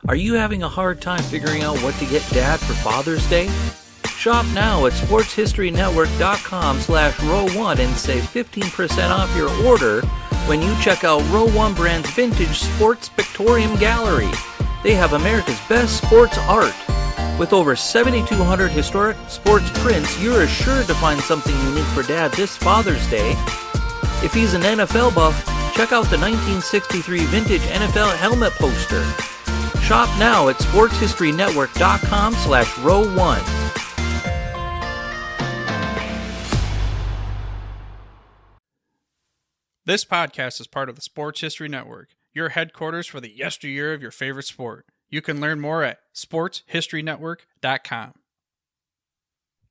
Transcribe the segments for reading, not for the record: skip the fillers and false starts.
Are you having a hard time figuring out what to get Dad for Father's Day? Shop now at sportshistorynetwork.com/row1 and save 15% off your order when you check out Row 1 Brand's Vintage Sports Pictorium Gallery. They have America's best sports art. With over 7,200 historic sports prints, you're assured to find something unique for Dad this Father's Day. If he's an NFL buff, check out the 1963 vintage NFL helmet poster. Shop now at sportshistorynetwork.com/row1. This podcast is part of the Sports History Network, your headquarters for the yesteryear of your favorite sport. You can learn more at sportshistorynetwork.com.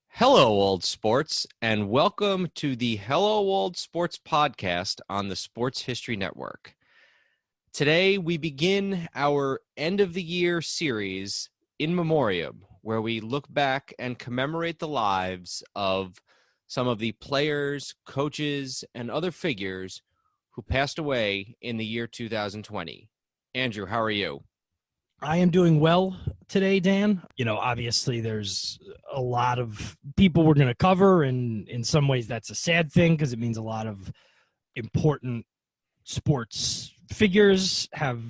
Hello, old sports, and welcome to the Hello, Old Sports podcast on the Sports History Network. Today, we begin our end-of-the-year series, In Memoriam, where we look back and commemorate the lives of some of the players, coaches, and other figures who passed away in the year 2020. Andrew, how are you? I am doing well today, Dan. You know, obviously there's a lot of people we're going to cover, and in some ways that's a sad thing because it means a lot of important sports figures have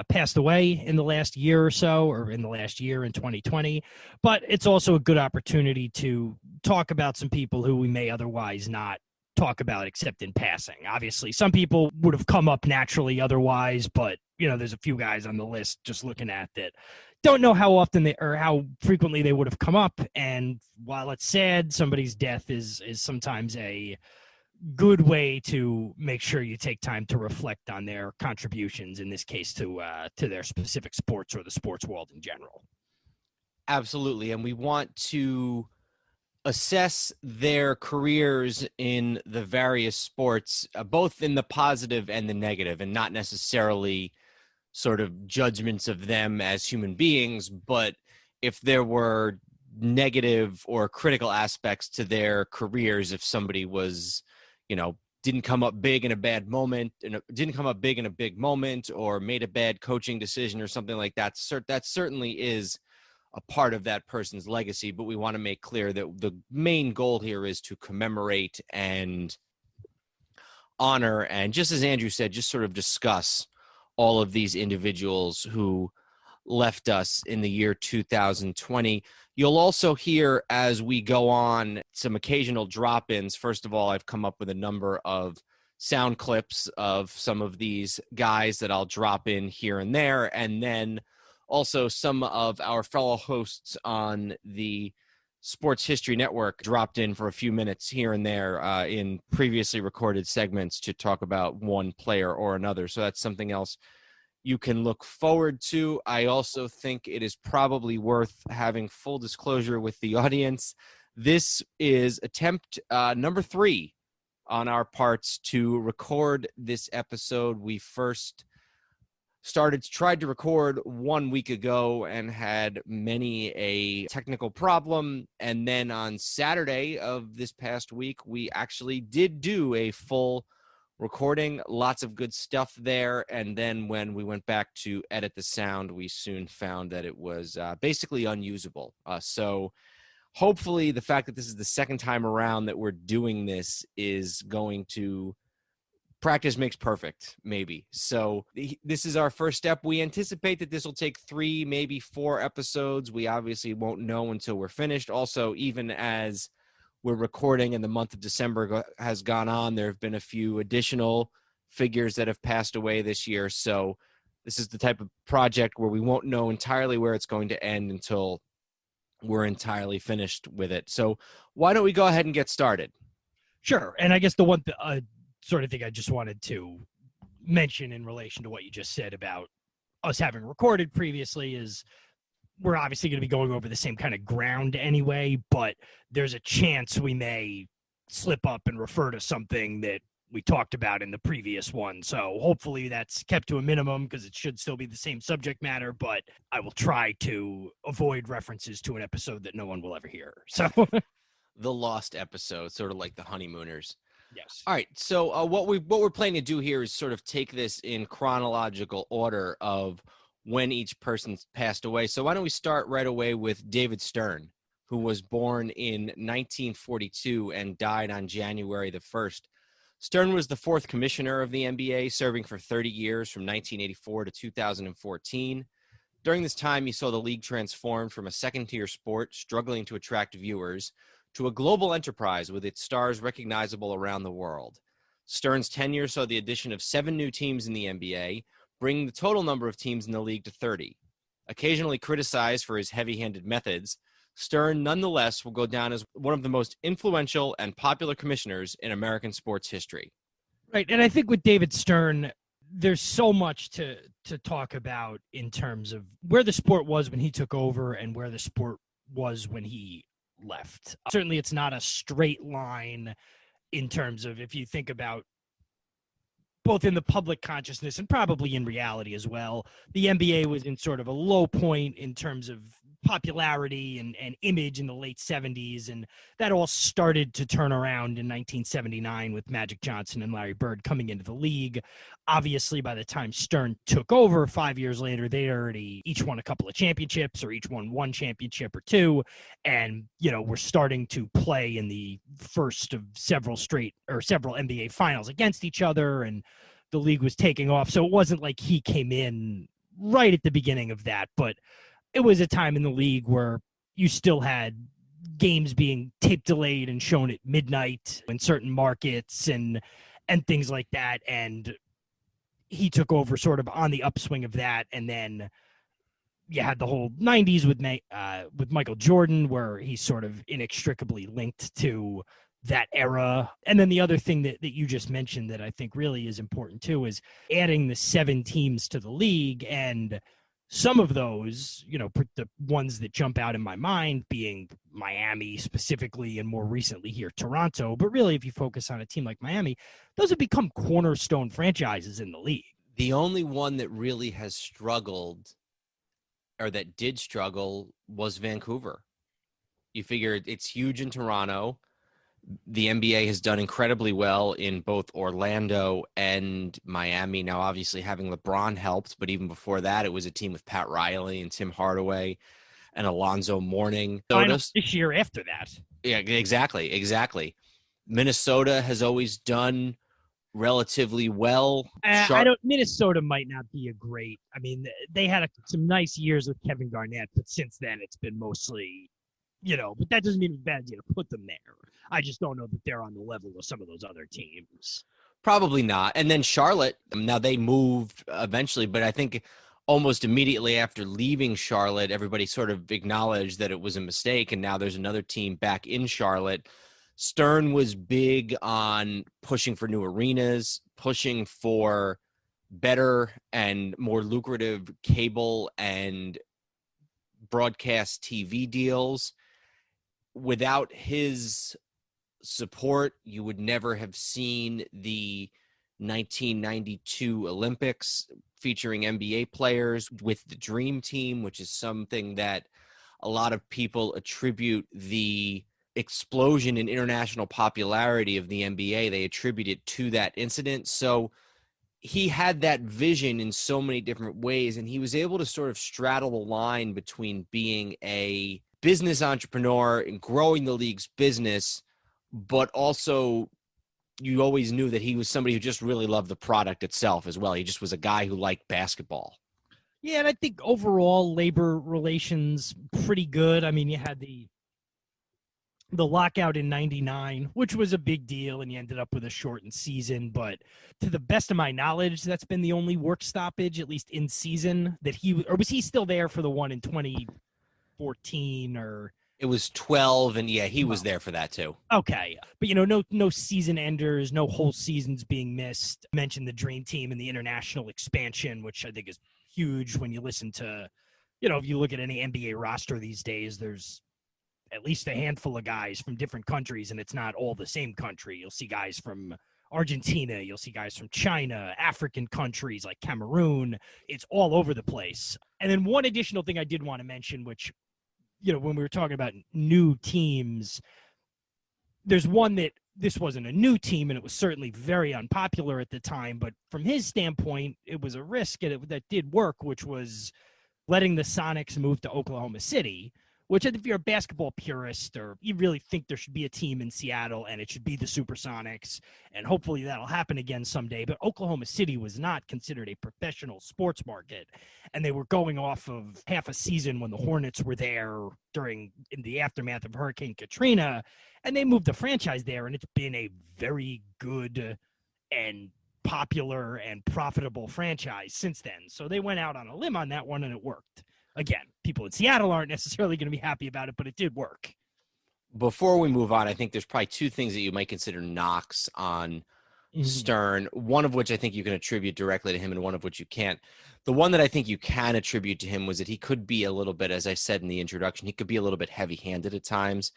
passed away in the last year or so, or in the last year in 2020. But it's also a good opportunity to talk about some people who we may otherwise not talk about except in passing. Obviously, some people would have come up naturally otherwise, but, you know, there's a few guys on the list just looking at that don't know how often they or how frequently they would have come up. And while it's sad, somebody's death is sometimes a good way to make sure you take time to reflect on their contributions, in this case to their specific sports or the sports world in general. Absolutely, and we want to assess their careers in the various sports, both in the positive and the negative, and not necessarily sort of judgments of them as human beings, but if there were negative or critical aspects to their careers, if somebody was, you know, didn't come up big in a bad moment, and didn't come up big in a big moment, or made a bad coaching decision or something like that, that certainly is a part of that person's legacy. But we want to make clear that the main goal here is to commemorate and honor, and just as Andrew said, just sort of discuss all of these individuals who left us in the year 2020. You'll also hear, as we go on, some occasional drop-ins. First of all, I've come up with a number of sound clips of some of these guys that I'll drop in here and there, and then also some of our fellow hosts on the Sports History Network dropped in for a few minutes here and there in previously recorded segments to talk about one player or another. So that's something else you can look forward to. I also think it is probably worth having full disclosure with the audience. This is attempt number 3 on our parts to record this episode. We first tried to record 1 week ago and had many a technical problem. And then on Saturday of this past week, we actually did do a full recording, lots of good stuff there. And then when we went back to edit the sound, we soon found that it was basically unusable. So hopefully the fact that this is the second time around that we're doing this is going to practice makes perfect, maybe. So this is our first step. We anticipate that this will take 3, maybe 4 episodes. We obviously won't know until we're finished. Also, even as we're recording and the month of December has gone on, there have been a few additional figures that have passed away this year. So this is the type of project where we won't know entirely where it's going to end until we're entirely finished with it. So why don't we go ahead and get started? Sure. And I guess the one sort of thing I just wanted to mention in relation to what you just said about us having recorded previously is we're obviously going to be going over the same kind of ground anyway, but there's a chance we may slip up and refer to something that we talked about in the previous one. So hopefully that's kept to a minimum because it should still be the same subject matter, but I will try to avoid references to an episode that no one will ever hear. So the lost episode, sort of like the Honeymooners. Yes. All right. So what we're planning to do here is sort of take this in chronological order of when each person passed away. So why don't we start right away with David Stern, who was born in 1942 and died on January the 1st. Stern was the fourth commissioner of the NBA, serving for 30 years from 1984 to 2014. During this time, he saw the league transform from a second-tier sport struggling to attract viewers to a global enterprise with its stars recognizable around the world. Stern's tenure saw the addition of 7 new teams in the NBA, bringing the total number of teams in the league to 30. Occasionally criticized for his heavy-handed methods, Stern nonetheless will go down as one of the most influential and popular commissioners in American sports history. Right, and I think with David Stern, there's so much to talk about in terms of where the sport was when he took over and where the sport was when he left. Certainly it's not a straight line in terms of, if you think about both in the public consciousness and probably in reality as well, the NBA was in sort of a low point in terms of popularity and image in the late 70s, and that all started to turn around in 1979 with Magic Johnson and Larry Bird coming into the league. Obviously, by the time Stern took over 5 years later, they already each won a couple of championships, or each won one championship or two, and we're starting to play in the first of several NBA finals against each other, and the league was taking off. So it wasn't like he came in right at the beginning of that, but it was a time in the league where you still had games being tape delayed and shown at midnight in certain markets and things like that. And he took over sort of on the upswing of that. And then you had the whole 90s with Michael Jordan, where he's sort of inextricably linked to that era. And then the other thing that you just mentioned that I think really is important too is adding the 7 teams to the league. And some of those, the ones that jump out in my mind being Miami specifically, and more recently here, Toronto. But really, if you focus on a team like Miami, those have become cornerstone franchises in the league. The only one that really has struggled, or that did struggle, was Vancouver. You figure it's huge in Toronto. The NBA has done incredibly well in both Orlando and Miami. Now, obviously, having LeBron helped, but even before that, it was a team with Pat Riley and Tim Hardaway and Alonzo Mourning. This year after that. Yeah, exactly. Minnesota has always done relatively well. Minnesota might not be a great. I mean, they had some nice years with Kevin Garnett, but since then, it's been mostly, but that doesn't mean it's a bad idea to put them there. I just don't know that they're on the level of some of those other teams. Probably not. And then Charlotte, now they moved eventually, but I think almost immediately after leaving Charlotte, everybody sort of acknowledged that it was a mistake, and now there's another team back in Charlotte. Stern was big on pushing for new arenas, pushing for better and more lucrative cable and broadcast TV deals. Without his support, you would never have seen the 1992 Olympics featuring NBA players with the Dream Team, which is something that a lot of people attribute the explosion in international popularity of the NBA. They attribute it to that incident. So he had that vision in so many different ways, and he was able to sort of straddle the line between being a business entrepreneur and growing the league's business, but also you always knew that he was somebody who just really loved the product itself as well. He just was a guy who liked basketball. Yeah, and I think overall labor relations pretty good. I mean, you had the lockout in 99, which was a big deal, and you ended up with a shortened season. But to the best of my knowledge, that's been the only work stoppage, at least in season, that was he still there for the one in 2014 or? It was 12, and yeah, he was there for that too. Okay. But, no season enders, no whole seasons being missed. I mentioned the Dream Team and the international expansion, which I think is huge when you listen to, if you look at any NBA roster these days, there's at least a handful of guys from different countries, and it's not all the same country. You'll see guys from Argentina, you'll see guys from China, African countries like Cameroon. It's all over the place. And then one additional thing I did want to mention, which, when we were talking about new teams, there's one that this wasn't a new team, and it was certainly very unpopular at the time. But from his standpoint, it was a risk that did work, which was letting the Sonics move to Oklahoma City, which if you're a basketball purist or you really think there should be a team in Seattle and it should be the Supersonics, and hopefully that'll happen again someday. But Oklahoma City was not considered a professional sports market, and they were going off of half a season when the Hornets were there in the aftermath of Hurricane Katrina, and they moved the franchise there, and it's been a very good and popular and profitable franchise since then. So they went out on a limb on that one, and it worked. Again, people in Seattle aren't necessarily going to be happy about it, but it did work. Before we move on, I think there's probably two things that you might consider knocks on Stern, one of which I think you can attribute directly to him and one of which you can't. The one that I think you can attribute to him was that he could be a little bit, as I said in the introduction, he could be a little bit heavy-handed at times.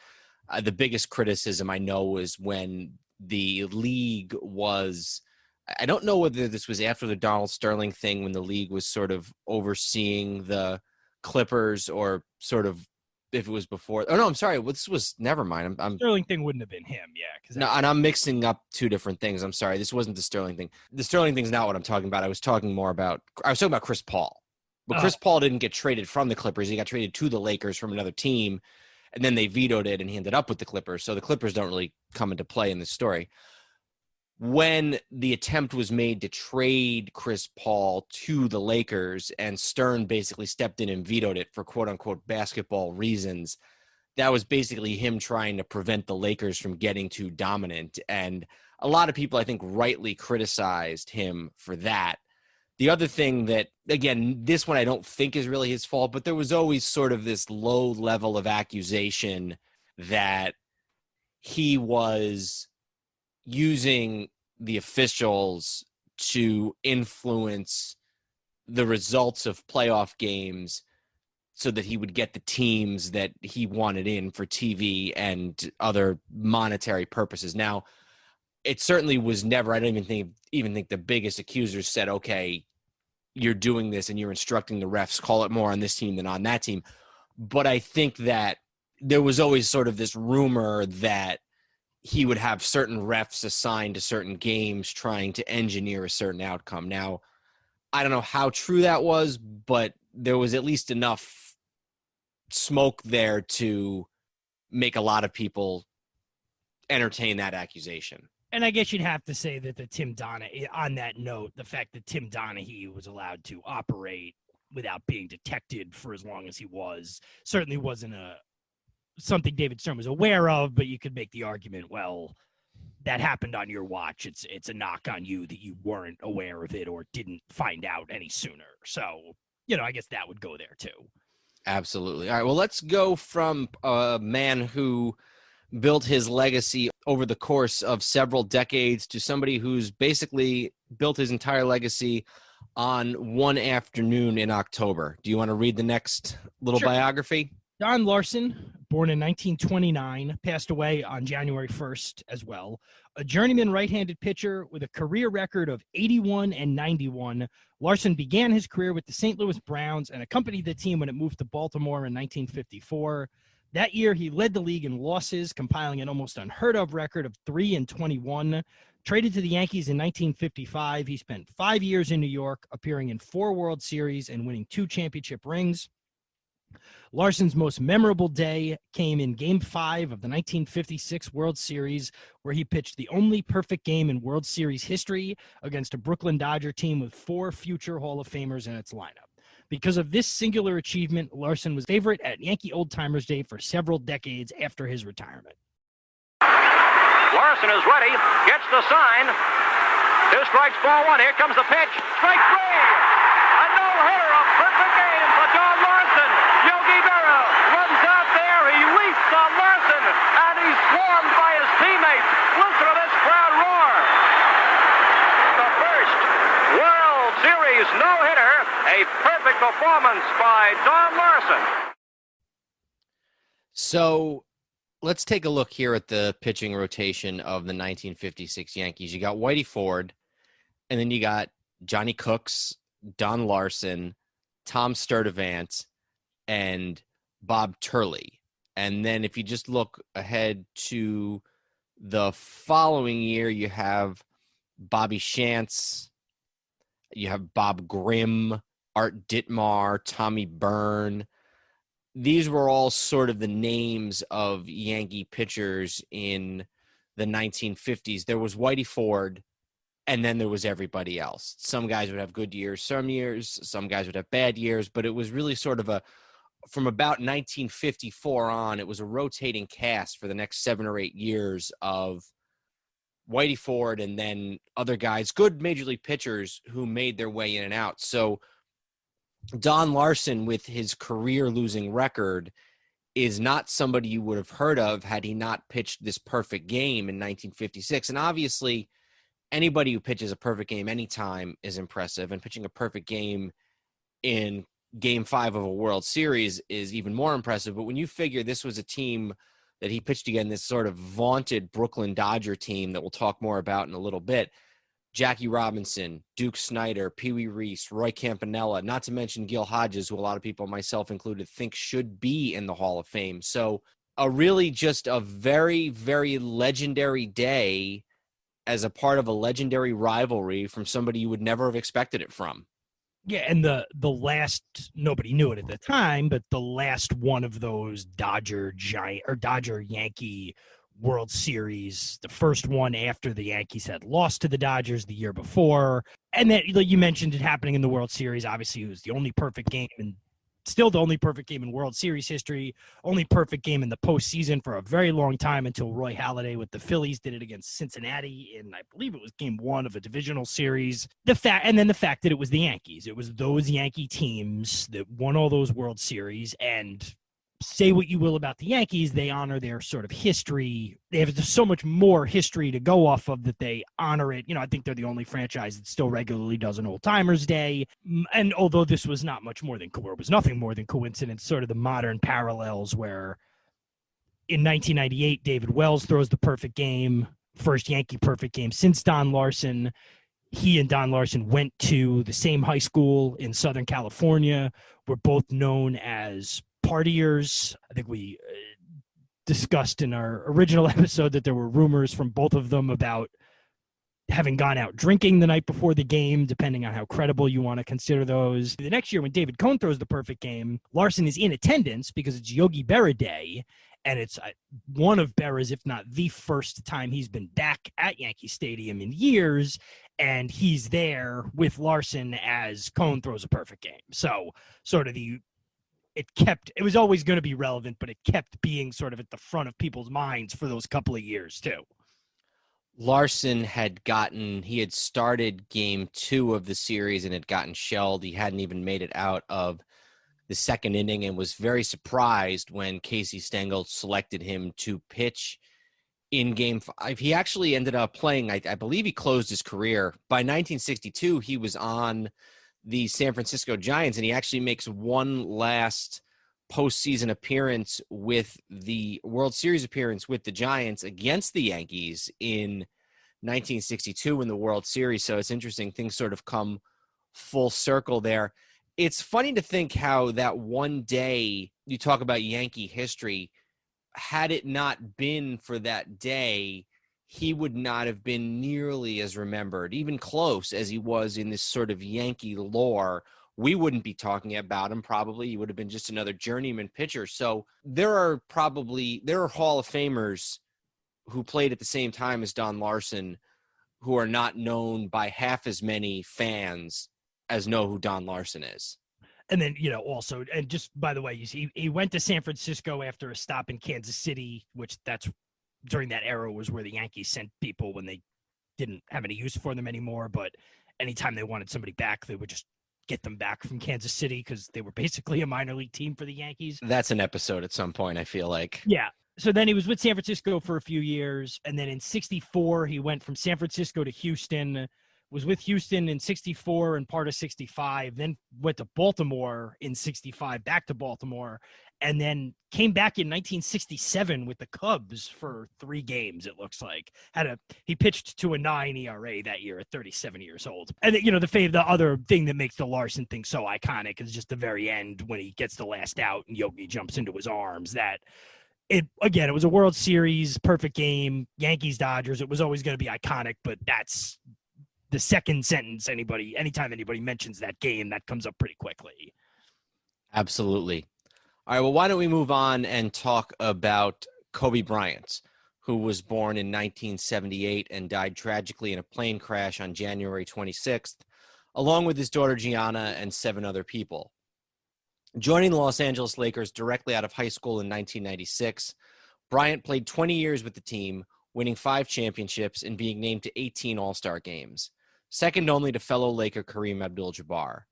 The biggest criticism I know was when the league was, I don't know whether this was after the Donald Sterling thing when the league was sort of overseeing the Clippers or sort of if it was before. Oh, no, I'm sorry. Well, this was, never mind. Sterling thing wouldn't have been him, yeah. No, and I'm mixing up two different things. I'm sorry. This wasn't the Sterling thing. The Sterling thing's not what I'm talking about. I was talking about Chris Paul. But Chris Paul didn't get traded from the Clippers. He got traded to the Lakers from another team, and then they vetoed it, and he ended up with the Clippers. So the Clippers don't really come into play in this story. When the attempt was made to trade Chris Paul to the Lakers and Stern basically stepped in and vetoed it for quote-unquote basketball reasons, that was basically him trying to prevent the Lakers from getting too dominant. And a lot of people, I think, rightly criticized him for that. The other thing that, again, this one I don't think is really his fault, but there was always sort of this low level of accusation that he was using the officials to influence the results of playoff games so that he would get the teams that he wanted in for TV and other monetary purposes. Now, it certainly was never, I don't even think the biggest accusers said, okay, you're doing this and you're instructing the refs, call it more on this team than on that team. But I think that there was always sort of this rumor that he would have certain refs assigned to certain games trying to engineer a certain outcome. Now, I don't know how true that was, but there was at least enough smoke there to make a lot of people entertain that accusation. And I guess you'd have to say that on that note, the fact that Tim Donaghy was allowed to operate without being detected for as long as he was certainly wasn't something David Stern was aware of, but you could make the argument, well, that happened on your watch. It's a knock on you that you weren't aware of it or didn't find out any sooner. So, I guess that would go there too. Absolutely. All right, well, let's go from a man who built his legacy over the course of several decades to somebody who's basically built his entire legacy on one afternoon in October. Do you want to read the next little biography? Don Larsen, born in 1929, passed away on January 1st as well. A journeyman right-handed pitcher with a career record of 81 and 91, Larsen began his career with the St. Louis Browns and accompanied the team when it moved to Baltimore in 1954. That year, he led the league in losses, compiling an almost unheard-of record of 3-21. Traded to the Yankees in 1955, he spent 5 years in New York, appearing in 4 World Series and winning 2 championship rings. Larsen's most memorable day came in Game 5 of the 1956 World Series, where he pitched the only perfect game in World Series history against a Brooklyn Dodger team with 4 future Hall of Famers in its lineup. Because of this singular achievement, Larsen was favorite at Yankee Old Timers Day for several decades after his retirement. Larsen is ready, gets the sign. 2 strikes, ball 1. Here comes the pitch. Strike 3. A no-hitter, a perfect game for Don Larsen. Yogi Berra runs out there. He leaps on Larsen, and he's swarmed by his teammates. Listen to this crowd roar. The first World Series no-hitter, a perfect performance by Don Larsen. So let's take a look here at the pitching rotation of the 1956 Yankees. You got Whitey Ford, and then you got Johnny Cooks, Don Larsen, Tom Sturdivant, and Bob Turley. And then if you just look ahead to The following year, you have Bobby Shantz, you have Bob Grimm, Art Ditmar, Tommy Byrne. These were all sort of the names of Yankee pitchers in the 1950s. There was Whitey Ford, and then there was everybody else. Some guys would have good years, some guys would have bad years, but it was really sort of from about 1954 on, it was a rotating cast for the next 7 or 8 years of Whitey Ford and then other guys, good major league pitchers who made their way in and out. So Don Larsen, with his career losing record, is not somebody you would have heard of had he not pitched this perfect game in 1956. And obviously, anybody who pitches a perfect game anytime is impressive, and pitching a perfect game in Game 5 of a World Series is even more impressive. But when you figure this was a team that he pitched again, this sort of vaunted Brooklyn Dodger team that we'll talk more about in a little bit, Jackie Robinson, Duke Snider, Pee Wee Reese, Roy Campanella, not to mention Gil Hodges, who a lot of people, myself included, think should be in the Hall of Fame. So really just a very, very legendary day as a part of a legendary rivalry from somebody you would never have expected it from. Yeah, and the last, nobody knew it at the time, but the last one of those Dodger Yankee World Series, the first one after the Yankees had lost to the Dodgers the year before. And then you mentioned it happening in the World Series. Obviously, it was the only perfect game, and still the only perfect game in World Series history, only perfect game in the postseason for a very long time until Roy Halladay with the Phillies did it against Cincinnati in, I believe it was game 1 of a divisional series. And then the fact that it was the Yankees. It was those Yankee teams that won all those World Series, and say what you will about the Yankees, they honor their sort of history. They have so much more history to go off of that they honor it. I think they're the only franchise that still regularly does an Old Timers Day. And although this was not much more than, or was nothing more than coincidence, sort of the modern parallels where in 1998, David Wells throws the perfect game, first Yankee perfect game since Don Larsen. He and Don Larsen went to the same high school in Southern California, were both known as partiers. I think we discussed in our original episode that there were rumors from both of them about having gone out drinking the night before the game, depending on how credible you want to consider those. The next year when David Cone throws the perfect game, Larsen is in attendance because it's Yogi Berra Day, and it's one of Berra's, if not the first time he's been back at Yankee Stadium in years, and he's there with Larsen as Cone throws a perfect game. So sort of it was always going to be relevant, but it kept being sort of at the front of people's minds for those couple of years too. Larsen he had started game 2 of the series and had gotten shelled. He hadn't even made it out of the second inning and was very surprised when Casey Stengel selected him to pitch in game 5. He actually ended up playing, I believe he closed his career. By 1962, he was on the San Francisco Giants, and he actually makes one last postseason appearance with the World Series appearance with the Giants against the Yankees in 1962 in the World Series. So it's interesting. Things sort of come full circle there. It's funny to think how that one day, you talk about Yankee history, had it not been for that day, he would not have been nearly as remembered, even close, as he was in this sort of Yankee lore. We wouldn't be talking about him probably. He would have been just another journeyman pitcher. So there are Hall of Famers who played at the same time as Don Larsen who are not known by half as many fans as know who Don Larsen is. And then, also, and just by the way, you see, he went to San Francisco after a stop in Kansas City, which during that era was where the Yankees sent people when they didn't have any use for them anymore. But anytime they wanted somebody back, they would just get them back from Kansas City because they were basically a minor league team for the Yankees. That's an episode at some point, I feel like. Yeah. So then he was with San Francisco for a few years. And then in 64, he went from San Francisco to Houston, was with Houston in 64 and part of 65, then went to Baltimore in 65, back to Baltimore, and then came back in 1967 with the Cubs for 3 games, it looks like. He pitched to a 9 ERA that year at 37 years old. And, the other thing that makes the Larsen thing so iconic is just the very end when he gets the last out and Yogi jumps into his arms. That it was a World Series, perfect game, Yankees, Dodgers. It was always going to be iconic, but that's the second sentence anytime anybody mentions that game, that comes up pretty quickly. Absolutely. All right, well, why don't we move on and talk about Kobe Bryant, who was born in 1978 and died tragically in a plane crash on January 26th, along with his daughter Gianna and 7 other people. Joining the Los Angeles Lakers directly out of high school in 1996, Bryant played 20 years with the team, winning 5 championships and being named to 18 All-Star games, second only to fellow Laker Kareem Abdul-Jabbar.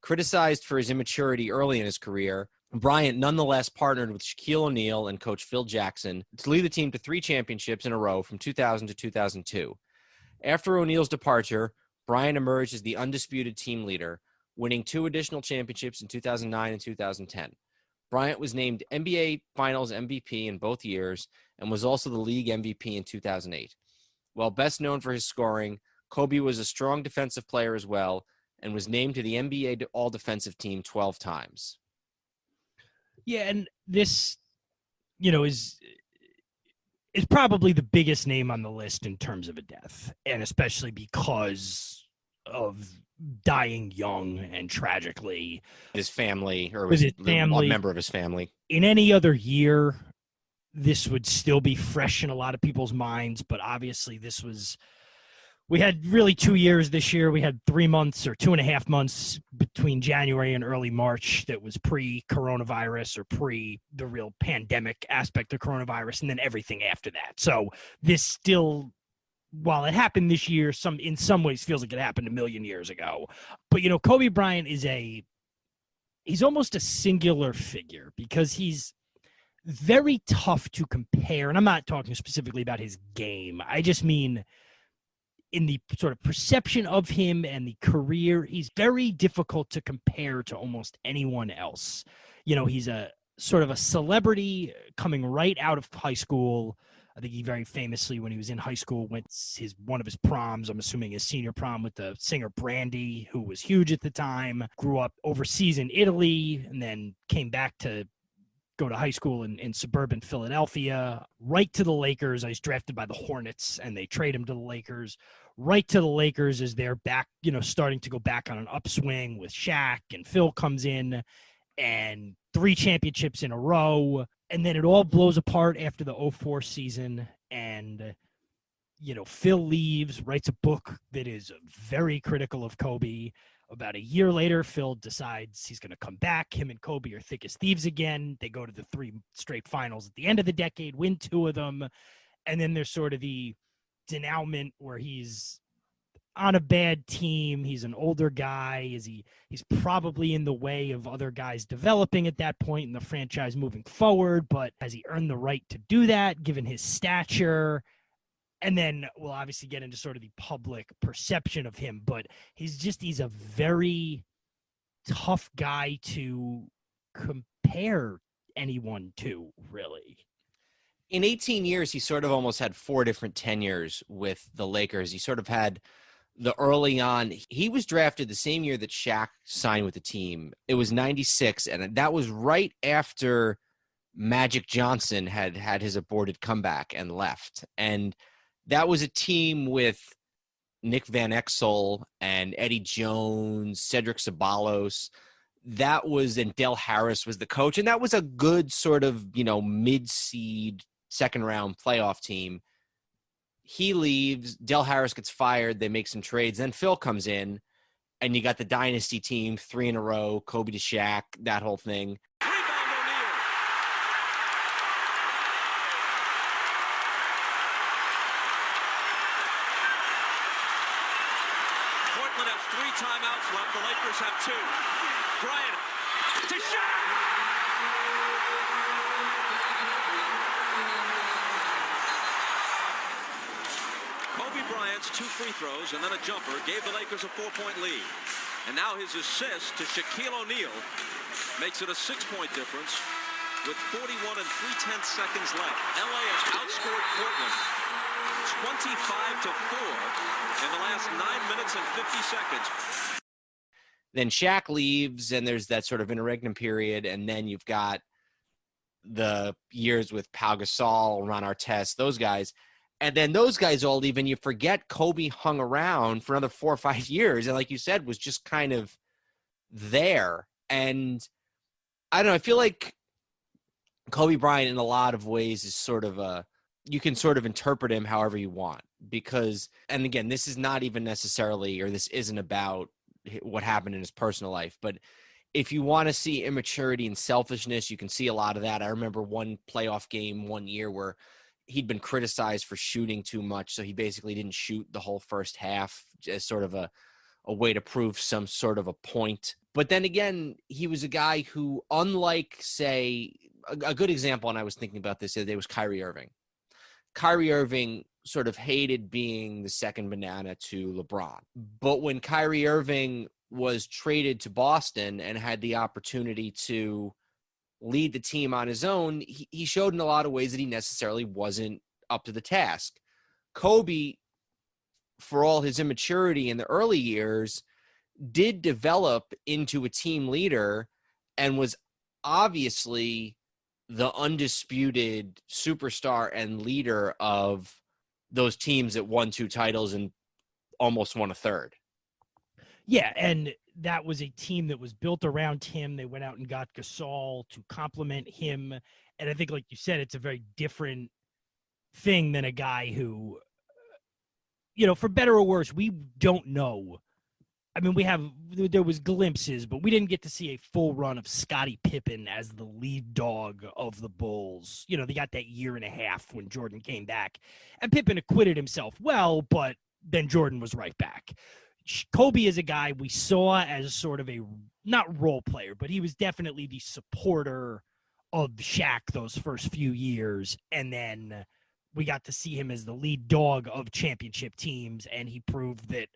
Criticized for his immaturity early in his career, Bryant nonetheless partnered with Shaquille O'Neal and coach Phil Jackson to lead the team to 3 championships in a row from 2000 to 2002. After O'Neal's departure, Bryant emerged as the undisputed team leader, winning 2 additional championships in 2009 and 2010. Bryant was named NBA Finals MVP in both years and was also the league MVP in 2008. While best known for his scoring, Kobe was a strong defensive player as well and was named to the NBA All-Defensive Team 12 times. Yeah, and this, is probably the biggest name on the list in terms of a death, and especially because of dying young and tragically. His family, or with his family, a member of his family. In any other year, this would still be fresh in a lot of people's minds, but obviously we had really 2 years this year. We had 3 months or 2.5 months between January and early March that was pre-coronavirus or pre the real pandemic aspect of coronavirus, and then everything after that. So this still, while it happened this year, in some ways feels like it happened a million years ago. But, Kobe Bryant he's almost a singular figure because he's very tough to compare. And I'm not talking specifically about his game. I just mean in the sort of perception of him and the career, he's very difficult to compare to almost anyone else. He's a sort of a celebrity coming right out of high school. I think he very famously, when he was in high school, went one of his proms, I'm assuming his senior prom, with the singer Brandy, who was huge at the time, grew up overseas in Italy, and then came back to go to high school in suburban Philadelphia, right to the Lakers. He's drafted by the Hornets, and they trade him to the Lakers. Right to the Lakers as they're back, starting to go back on an upswing with Shaq, and Phil comes in, and 3 championships in a row. And then it all blows apart after the 2004 season, and, Phil leaves, writes a book that is very critical of Kobe. About a year later, Phil decides he's going to come back. Him and Kobe are thick as thieves again. They go to the 3 straight finals at the end of the decade, win 2 of them. And then there's sort of the denouement where he's on a bad team. He's an older guy. He's probably in the way of other guys developing at that point in the franchise moving forward. But has he earned the right to do that, given his stature? And then we'll obviously get into sort of the public perception of him, but he's a very tough guy to compare anyone to, really. In 18 years, he sort of almost had 4 different tenures with the Lakers. He sort of had the early on. He was drafted the same year that Shaq signed with the team. It was 96, and that was right after Magic Johnson had his aborted comeback and left. And that was a team with Nick Van Exel and Eddie Jones, Cedric Ceballos. And Del Harris was the coach. And that was a good sort of, mid-seed, second-round playoff team. He leaves. Del Harris gets fired. They make some trades. Then Phil comes in, and you got the dynasty team, 3 in a row, Kobe to Shaq, that whole thing. Timeouts left. The Lakers have 2. Bryant to Shaq. Kobe Bryant's 2 free throws and then a jumper gave the Lakers a 4-point lead. And now his assist to Shaquille O'Neal makes it a 6-point difference with 41 and 3/10 seconds left. LA has outscored Portland 25-4 in the last 9 minutes and 50 seconds. Then Shaq leaves, and there's that sort of interregnum period, and then you've got the years with Pau Gasol, Ron Artest, those guys. And then those guys all leave, and you forget Kobe hung around for another 4 or 5 years. And like you said, was just kind of there. And I don't know, I feel like Kobe Bryant in a lot of ways is sort of you can sort of interpret him however you want, because, and again, this is not even necessarily, or this isn't about what happened in his personal life, but if you want to see immaturity and selfishness, you can see a lot of that. I remember one playoff game one year where he'd been criticized for shooting too much, so he basically didn't shoot the whole first half as sort of a way to prove some sort of a point. But then again, he was a guy who, unlike, say, a good example, and I was thinking about this the other day, was Kyrie Irving. Kyrie Irving sort of hated being the second banana to LeBron. But when Kyrie Irving was traded to Boston and had the opportunity to lead the team on his own, he showed in a lot of ways that he necessarily wasn't up to the task. Kobe, for all his immaturity in the early years, did develop into a team leader and was obviously the undisputed superstar and leader of those teams that won 2 titles and almost won a third. Yeah, and that was a team that was built around him. They went out and got Gasol to complement him. And I think, like you said, it's a very different thing than a guy who, for better or worse, we don't know. I mean, there was glimpses, but we didn't get to see a full run of Scottie Pippen as the lead dog of the Bulls. They got that year and a half when Jordan came back. And Pippen acquitted himself well, but then Jordan was right back. Kobe is a guy we saw as sort of a, not role player, but he was definitely the supporter of Shaq those first few years. And then we got to see him as the lead dog of championship teams, and he proved that,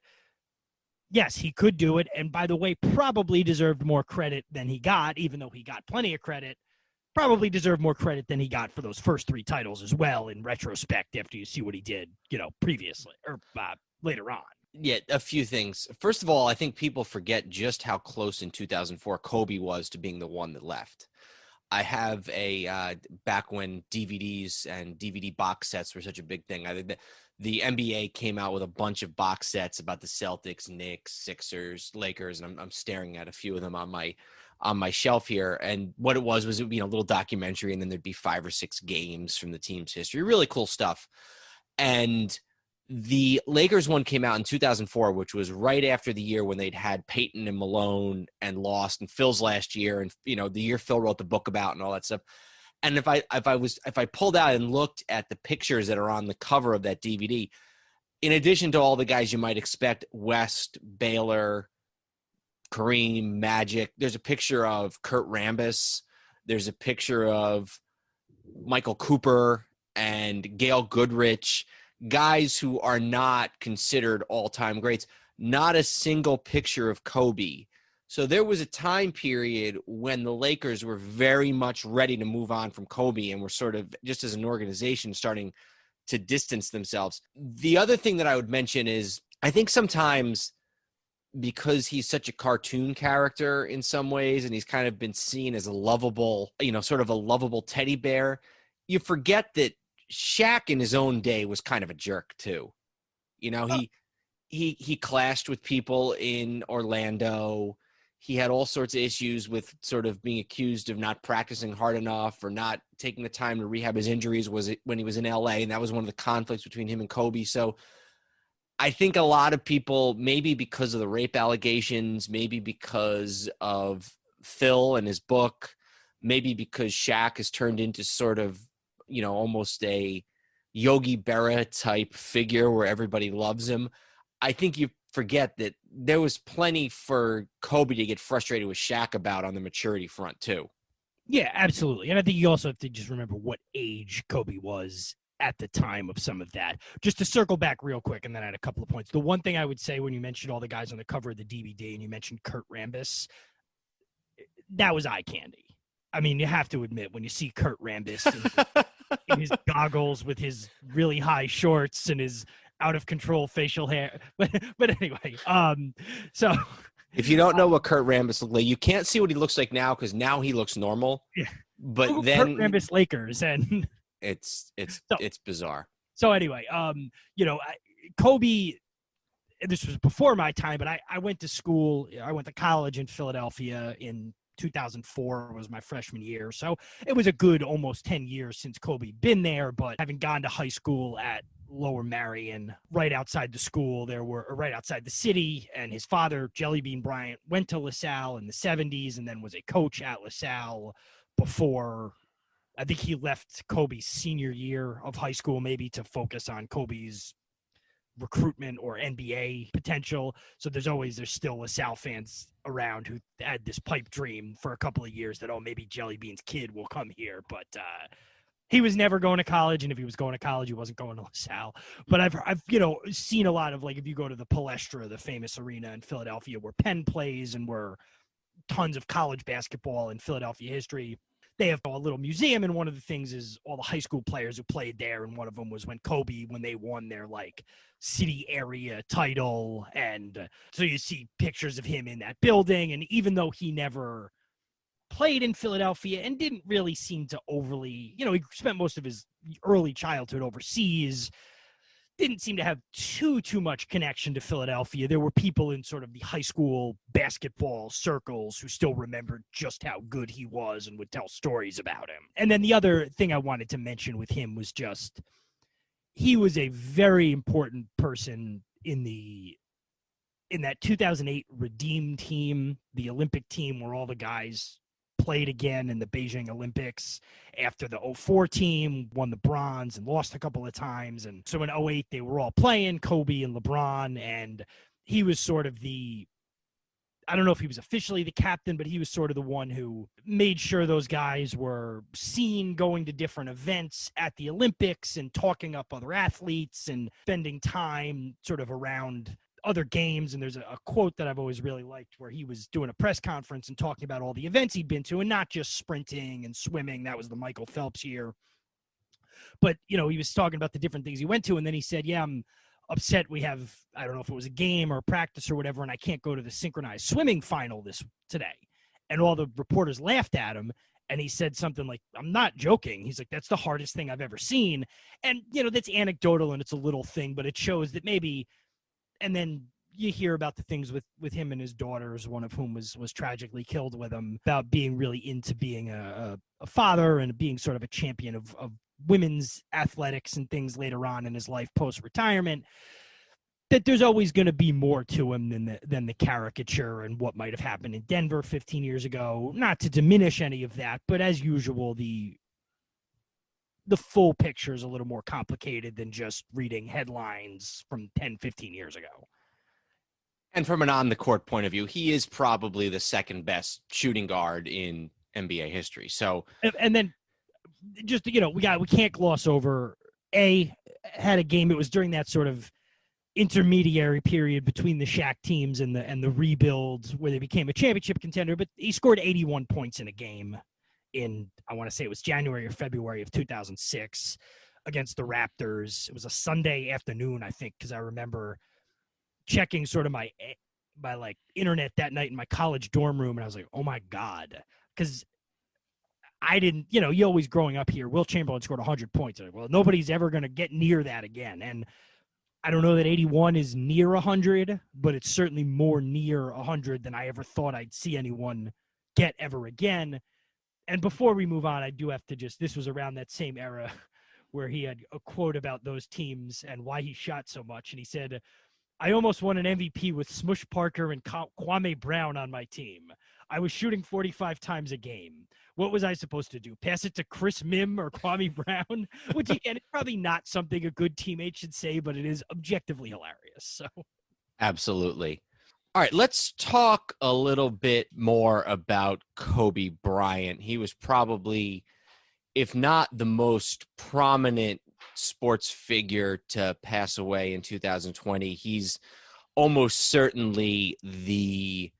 yes, he could do it. And by the way, probably deserved more credit than he got, even though he got plenty of credit, probably deserved more credit than he got for those first 3 titles as well, in retrospect, after you see what he did, previously or later on. Yeah, a few things. First of all, I think people forget just how close in 2004 Kobe was to being the one that left. I have back when DVDs and DVD box sets were such a big thing. The NBA came out with a bunch of box sets about the Celtics, Knicks, Sixers, Lakers, and I'm staring at a few of them on my shelf here. And what it was it would be a little documentary, and then there'd be 5 or 6 games from the team's history. Really cool stuff. And the Lakers one came out in 2004, which was right after the year when they'd had Peyton and Malone and lost, and Phil's last year, and the year Phil wrote the book about and all that stuff. And if I pulled out and looked at the pictures that are on the cover of that DVD, in addition to all the guys you might expect, West, Baylor, Kareem, Magic, there's a picture of Kurt Rambis. There's a picture of Michael Cooper and Gail Goodrich, guys who are not considered all-time greats. Not a single picture of Kobe. So there was a time period when the Lakers were very much ready to move on from Kobe and were sort of, just as an organization, starting to distance themselves. The other thing that I would mention is, I think sometimes because he's such a cartoon character in some ways, and he's kind of been seen as a lovable, sort of a lovable teddy bear, you forget that Shaq in his own day was kind of a jerk too. He clashed with people in Orlando. He had all sorts of issues with sort of being accused of not practicing hard enough or not taking the time to rehab his injuries when he was in LA. And that was one of the conflicts between him and Kobe. So I think a lot of people, maybe because of the rape allegations, maybe because of Phil and his book, maybe because Shaq has turned into sort of, almost a Yogi Berra type figure where everybody loves him. I think you forget that there was plenty for Kobe to get frustrated with Shaq about on the maturity front too. Yeah, absolutely. And I think you also have to just remember what age Kobe was at the time of some of that. Just to circle back real quick, and then I had a couple of points. The one thing I would say when you mentioned all the guys on the cover of the DVD and you mentioned Kurt Rambis, that was eye candy. I mean, you have to admit, when you see Kurt Rambis in his goggles with his really high shorts and his out of control facial hair. But anyway, so if you don't know what Kurt Rambis looked like, you can't see what he looks like now because now he looks normal. Yeah. But then Rambus Lakers, and it's bizarre. So anyway, Kobe, this was before my time, but I went to school. I went to college in Philadelphia in 2004 was my freshman year. So it was a good almost 10 years since Kobe been there, but having gone to high school at Lower Marion, right outside the school, right outside the city, and his father, Jellybean Bryant, went to LaSalle in the 70s and then was a coach at LaSalle before, I think he left Kobe's senior year of high school, maybe to focus on Kobe's recruitment or NBA potential. So there's still LaSalle fans around who had this pipe dream for a couple of years that, maybe Jellybean's kid will come here. But he was never going to college, and if he was going to college, he wasn't going to LaSalle. But I've seen a lot of, like, if you go to the Palestra, the famous arena in Philadelphia where Penn plays and where tons of college basketball in Philadelphia history, they have a little museum, and one of the things is all the high school players who played there, and one of them was when they won their, like, city area title, and so you see pictures of him in that building, and even though he never played in Philadelphia and didn't really seem to overly, he spent most of his early childhood overseas, didn't seem to have too much connection to Philadelphia. There were people in sort of the high school basketball circles who still remembered just how good he was and would tell stories about him. And then the other thing I wanted to mention with him was just, he was a very important person in that 2008 Redeem team, the Olympic team where all the guys played again in the Beijing Olympics after the 2004 team won the bronze and lost a couple of times. And so in 2008, they were all playing, Kobe and LeBron, and he was sort of I don't know if he was officially the captain, but he was sort of the one who made sure those guys were seen going to different events at the Olympics and talking up other athletes and spending time sort of around other games. And there's a quote that I've always really liked where he was doing a press conference and talking about all the events he'd been to, and not just sprinting and swimming. That was the Michael Phelps year. But, he was talking about the different things he went to. And then he said, yeah, I'm upset we have, I don't know if it was a game or practice or whatever, and I can't go to the synchronized swimming final today. And all the reporters laughed at him. And he said something like, I'm not joking. He's like, that's the hardest thing I've ever seen. And, that's anecdotal and it's a little thing, but it shows that maybe. And then you hear about the things with him and his daughters, one of whom was tragically killed with him, about being really into being a father and being sort of a champion of women's athletics and things later on in his life post-retirement, that there's always going to be more to him than the caricature and what might have happened in Denver 15 years ago. Not to diminish any of that, but as usual, the full picture is a little more complicated than just reading headlines from 10, 15 years ago. And from an on-the-court point of view, he is probably the second best shooting guard in NBA history. So, and then just, we can't gloss over, had a game. It was during that sort of intermediary period between the Shaq teams and the rebuild where they became a championship contender, but he scored 81 points in a game in, I want to say it was January or February of 2006 against the Raptors. It was a Sunday afternoon, I think, because I remember checking sort of my like internet that night in my college dorm room, and I was like, oh my God, because I didn't, you always growing up here, Will Chamberlain scored 100 points. Well, nobody's ever going to get near that again. And I don't know that 81 is near 100, but it's certainly more near 100 than I ever thought I'd see anyone get ever again. And before we move on, I do have to this was around that same era where he had a quote about those teams and why he shot so much. And he said, I almost won an MVP with Smush Parker and Kwame Brown on my team. I was shooting 45 times a game. What was I supposed to do? Pass it to Chris Mim or Kwame Brown? Which, again, it's probably not something a good teammate should say, but it is objectively hilarious. So, absolutely. All right, let's talk a little bit more about Kobe Bryant. He was probably, if not the most prominent sports figure to pass away in 2020, he's almost certainly the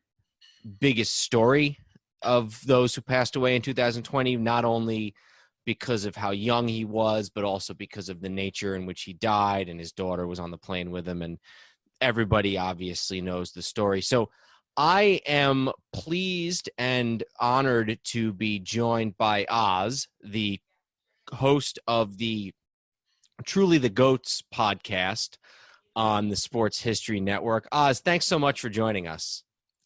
biggest story of those who passed away in 2020, not only because of how young he was, but also because of the nature in which he died, and his daughter was on the plane with him, and everybody obviously knows the story. So I am pleased and honored to be joined by Oz, the host of the Truly the Goats podcast on the Sports History Network. Oz, thanks so much for joining us.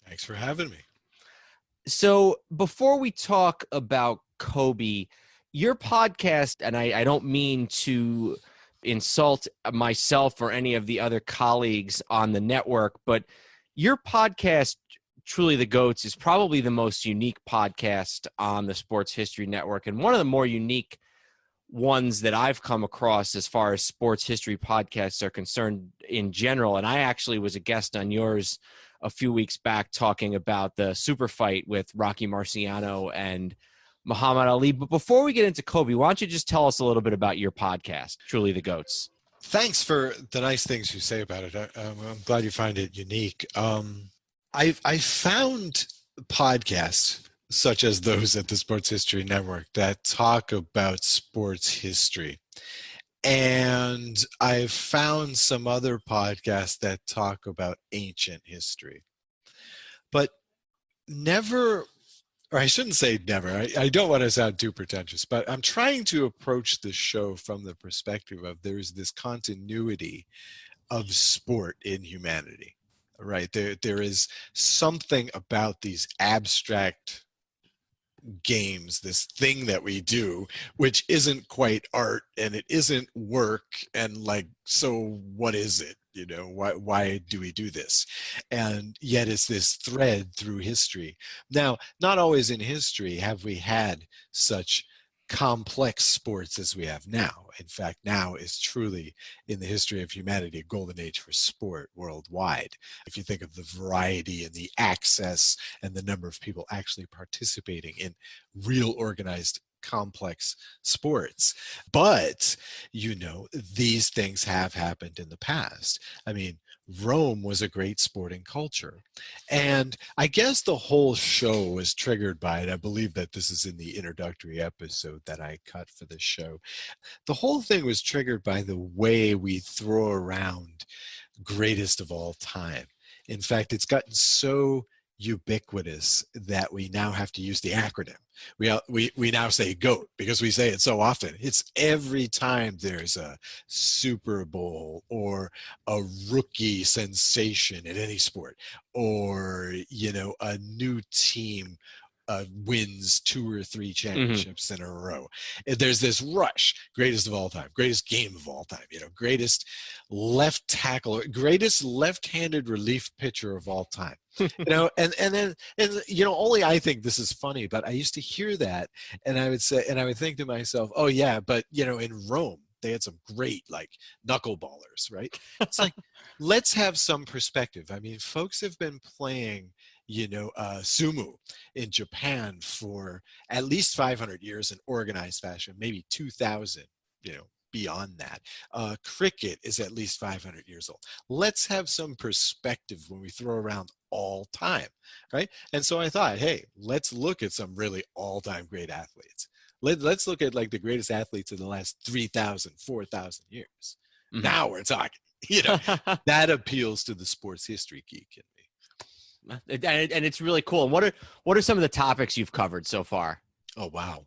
Thanks for having me. So before we talk about Kobe, your podcast, and I don't mean to insult myself or any of the other colleagues on the network, but your podcast, Truly the Goats, is probably the most unique podcast on the Sports History Network, and one of the more unique ones that I've come across as far as sports history podcasts are concerned in general. And I actually was a guest on yours a few weeks back talking about the super fight with Rocky Marciano and Muhammad Ali. But before we get into Kobe, why don't you just tell us a little bit about your podcast, Truly the Goats? Thanks for the nice things you say about it. I'm glad you find it unique. I found podcasts such as those at the Sports History Network that talk about sports history. And I've found some other podcasts that talk about ancient history. But never, or I shouldn't say never, I don't want to sound too pretentious, but I'm trying to approach the show from the perspective of there's this continuity of sport in humanity, right? There is something about these abstract games, this thing that we do, which isn't quite art and it isn't work, and like, so what is it? You know, why do we do this? And yet it's this thread through history. Now, not always in history have we had such complex sports as we have now. In fact, now is truly, in the history of humanity, a golden age for sport worldwide. If you think of the variety and the access and the number of people actually participating in real organized complex sports. But, you know, these things have happened in the past. I mean, Rome was a great sporting culture. And I guess the whole show was triggered by it. I believe that this is in the introductory episode that I cut for this show. The whole thing was triggered by the way we throw around greatest of all time. In fact, it's gotten so ubiquitous that we now have to use the acronym. We now say GOAT because we say it so often. It's every time there's a Super Bowl or a rookie sensation in any sport, or, you know, a new team wins 2 or 3 championships in a row. There's this rush, greatest of all time, greatest game of all time, you know, greatest left tackle, greatest left-handed relief pitcher of all time. You know, and then you know, only I think this is funny, but I used to hear that and I would think to myself, oh yeah, but you know, in Rome they had some great like knuckleballers, right? It's like, let's have some perspective. I mean, folks have been playing, you know, sumo in Japan for at least 500 years in organized fashion, maybe 2,000, you know, beyond that. Cricket is at least 500 years old. Let's have some perspective when we throw around all time, right? And so I thought, hey, let's look at some really all-time great athletes. Let's look at like the greatest athletes in the last 3,000, 4,000 years. Now we're talking, you know. That appeals to the sports history geek in me. And it's really cool. What are some of the topics you've covered so far? Oh, wow.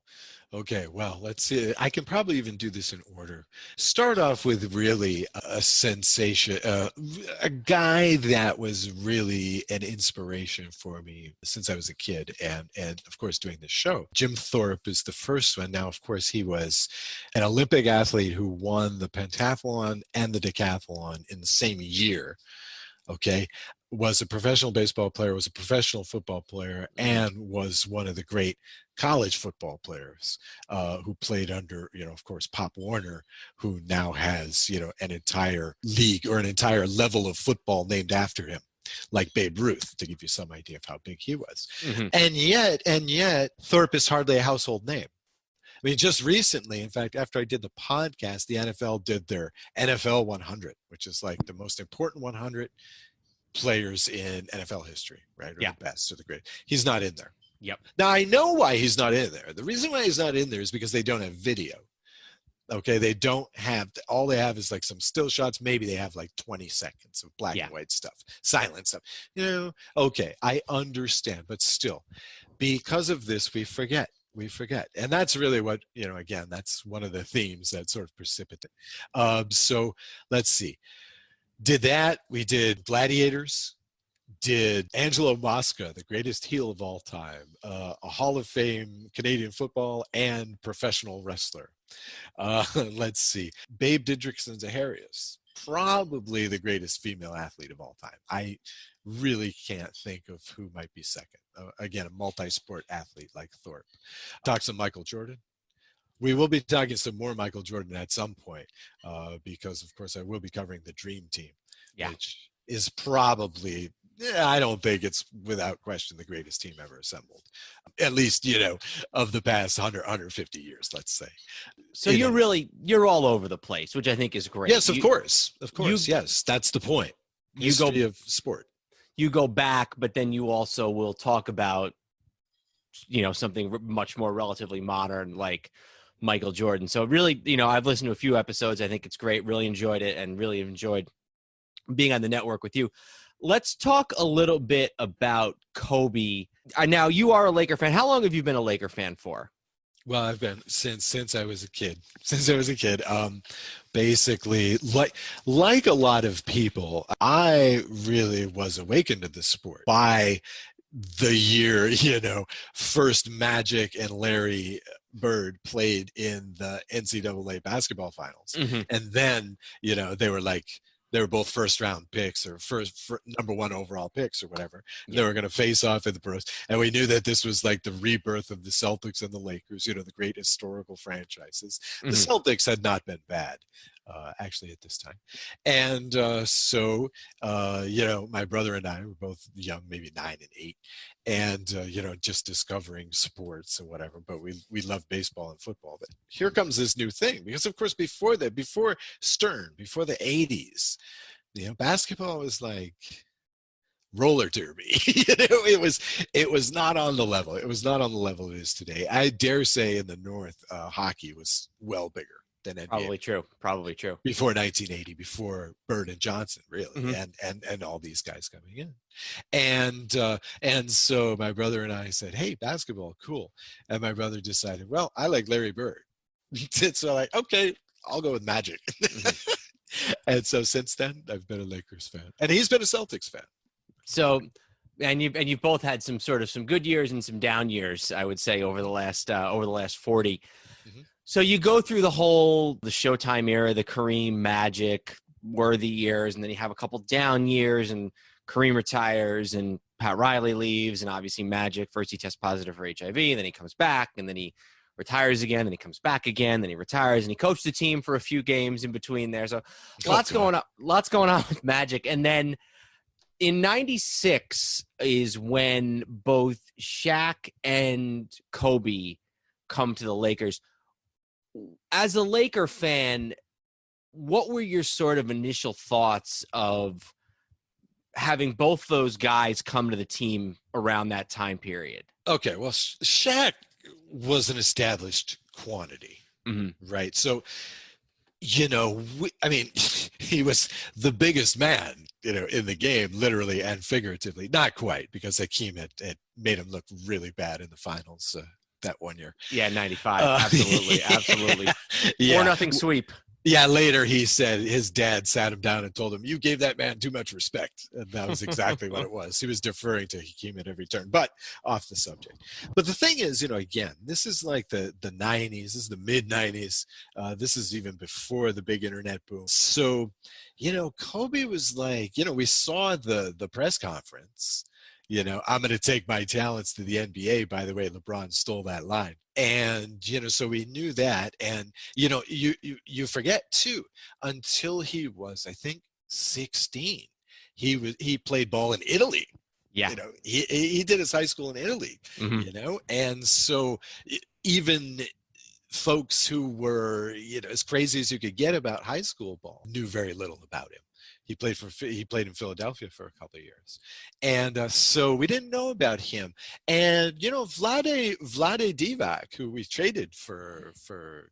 Okay, well, let's see. I can probably even do this in order. Start off with really a sensation, a guy that was really an inspiration for me since I was a kid, and of course doing this show. Jim Thorpe is the first one. Now, of course, he was an Olympic athlete who won the pentathlon and the decathlon in the same year. Okay, was a professional baseball player, was a professional football player, and was one of the great college football players who played under, you know, of course, Pop Warner, who now has, you know, an entire league or an entire level of football named after him, like Babe Ruth, to give you some idea of how big he was. And yet, Thorpe is hardly a household name. I mean, just recently, in fact, after I did the podcast, the NFL did their NFL 100, which is like the most important 100 players in NFL history, right? Or the best or the great. He's not in there. Yep. Now, I know why he's not in there. The reason why he's not in there is because they don't have video. Okay, they don't have, all they have is like some still shots. Maybe they have like 20 seconds of black and white stuff, silent stuff. Okay, I understand, but still, because of this, we forget. And that's really what, again, that's one of the themes that sort of precipitate. So let's see. We did Gladiators, did Angelo Mosca, the greatest heel of all time, a Hall of Fame Canadian football and professional wrestler. Let's see. Babe Didrikson Zaharias, probably the greatest female athlete of all time. I really can't think of who might be second. Again, a multi-sport athlete like Thorpe. Talk some Michael Jordan. We will be talking some more Michael Jordan at some point because, of course, I will be covering the Dream Team, which is probably, I don't think it's without question the greatest team ever assembled, at least, of the past 150 years, let's say. So you're all over the place, which I think is great. Yes, of course. Yes, that's the point. History of sport. You go back, but then you also will talk about, something much more relatively modern, like Michael Jordan. So really, I've listened to a few episodes. I think it's great. Really enjoyed it and really enjoyed being on the network with you. Let's talk a little bit about Kobe. Now, you are a Laker fan. How long have you been a Laker fan for? Well, I've been since I was a kid. Basically, like a lot of people, I really was awakened to the sport by the year, first Magic and Larry Bird played in the NCAA basketball finals. Mm-hmm. And then, they were both first round picks or first number one overall picks or whatever. Yeah. They were going to face off in the pros. And we knew that this was like the rebirth of the Celtics and the Lakers, the great historical franchises. Mm-hmm. The Celtics had not been bad, actually, at this time. And so, my brother and I were both young, maybe 9 and 8. And, just discovering sports and whatever. But we love baseball and football. But here comes this new thing. Because, of course, before Stern, before the 80s, basketball was like roller derby. It was not on the level. It was not on the level it is today. I dare say in the North, hockey was well bigger than NBA. Probably true. Before 1980, before Bird and Johnson, really, mm-hmm. and all these guys coming in. And so my brother and I said, hey, basketball, cool. And my brother decided, well, I like Larry Bird. So like, okay, I'll go with Magic. Mm-hmm. And so since then, I've been a Lakers fan, and he's been a Celtics fan. So, and you've both had some good years and some down years, I would say, over the last 40. Mm-hmm. So you go through the Showtime era, the Kareem, Magic, worthy years, and then you have a couple down years, and Kareem retires, and Pat Riley leaves, and obviously Magic. First he tests positive for HIV, then he comes back, and then he retires again, and he comes back again, then he retires, and he coached the team for a few games in between there. So lots going on with Magic. And then in 96 is when both Shaq and Kobe come to the Lakers. As a Laker fan, what were your sort of initial thoughts of having both those guys come to the team around that time period? Okay, well, Shaq was an established quantity, mm-hmm. right? So, he was the biggest man, in the game, literally and figuratively. Not quite, because Hakeem had made him look really bad in the finals that one year. Yeah, 95. Absolutely. Absolutely. Yeah. 4-0 sweep. Yeah, later he said his dad sat him down and told him, you gave that man too much respect. And that was exactly what it was. He was deferring to Hakeem at every turn, but off the subject. But the thing is, again, this is like the 90s. This is the mid-90s. This is even before the big internet boom. So, Kobe was like, we saw the press conference. I'm going to take my talents to the NBA. By the way, LeBron stole that line. And, so we knew that. And, you forget too, until he was, I think, 16, he played ball in Italy. Yeah. He did his high school in Italy, mm-hmm. And so even folks who were, as crazy as you could get about high school ball knew very little about him. He played in Philadelphia for a couple of years, and so we didn't know about him. And Vlade Divac, who we traded for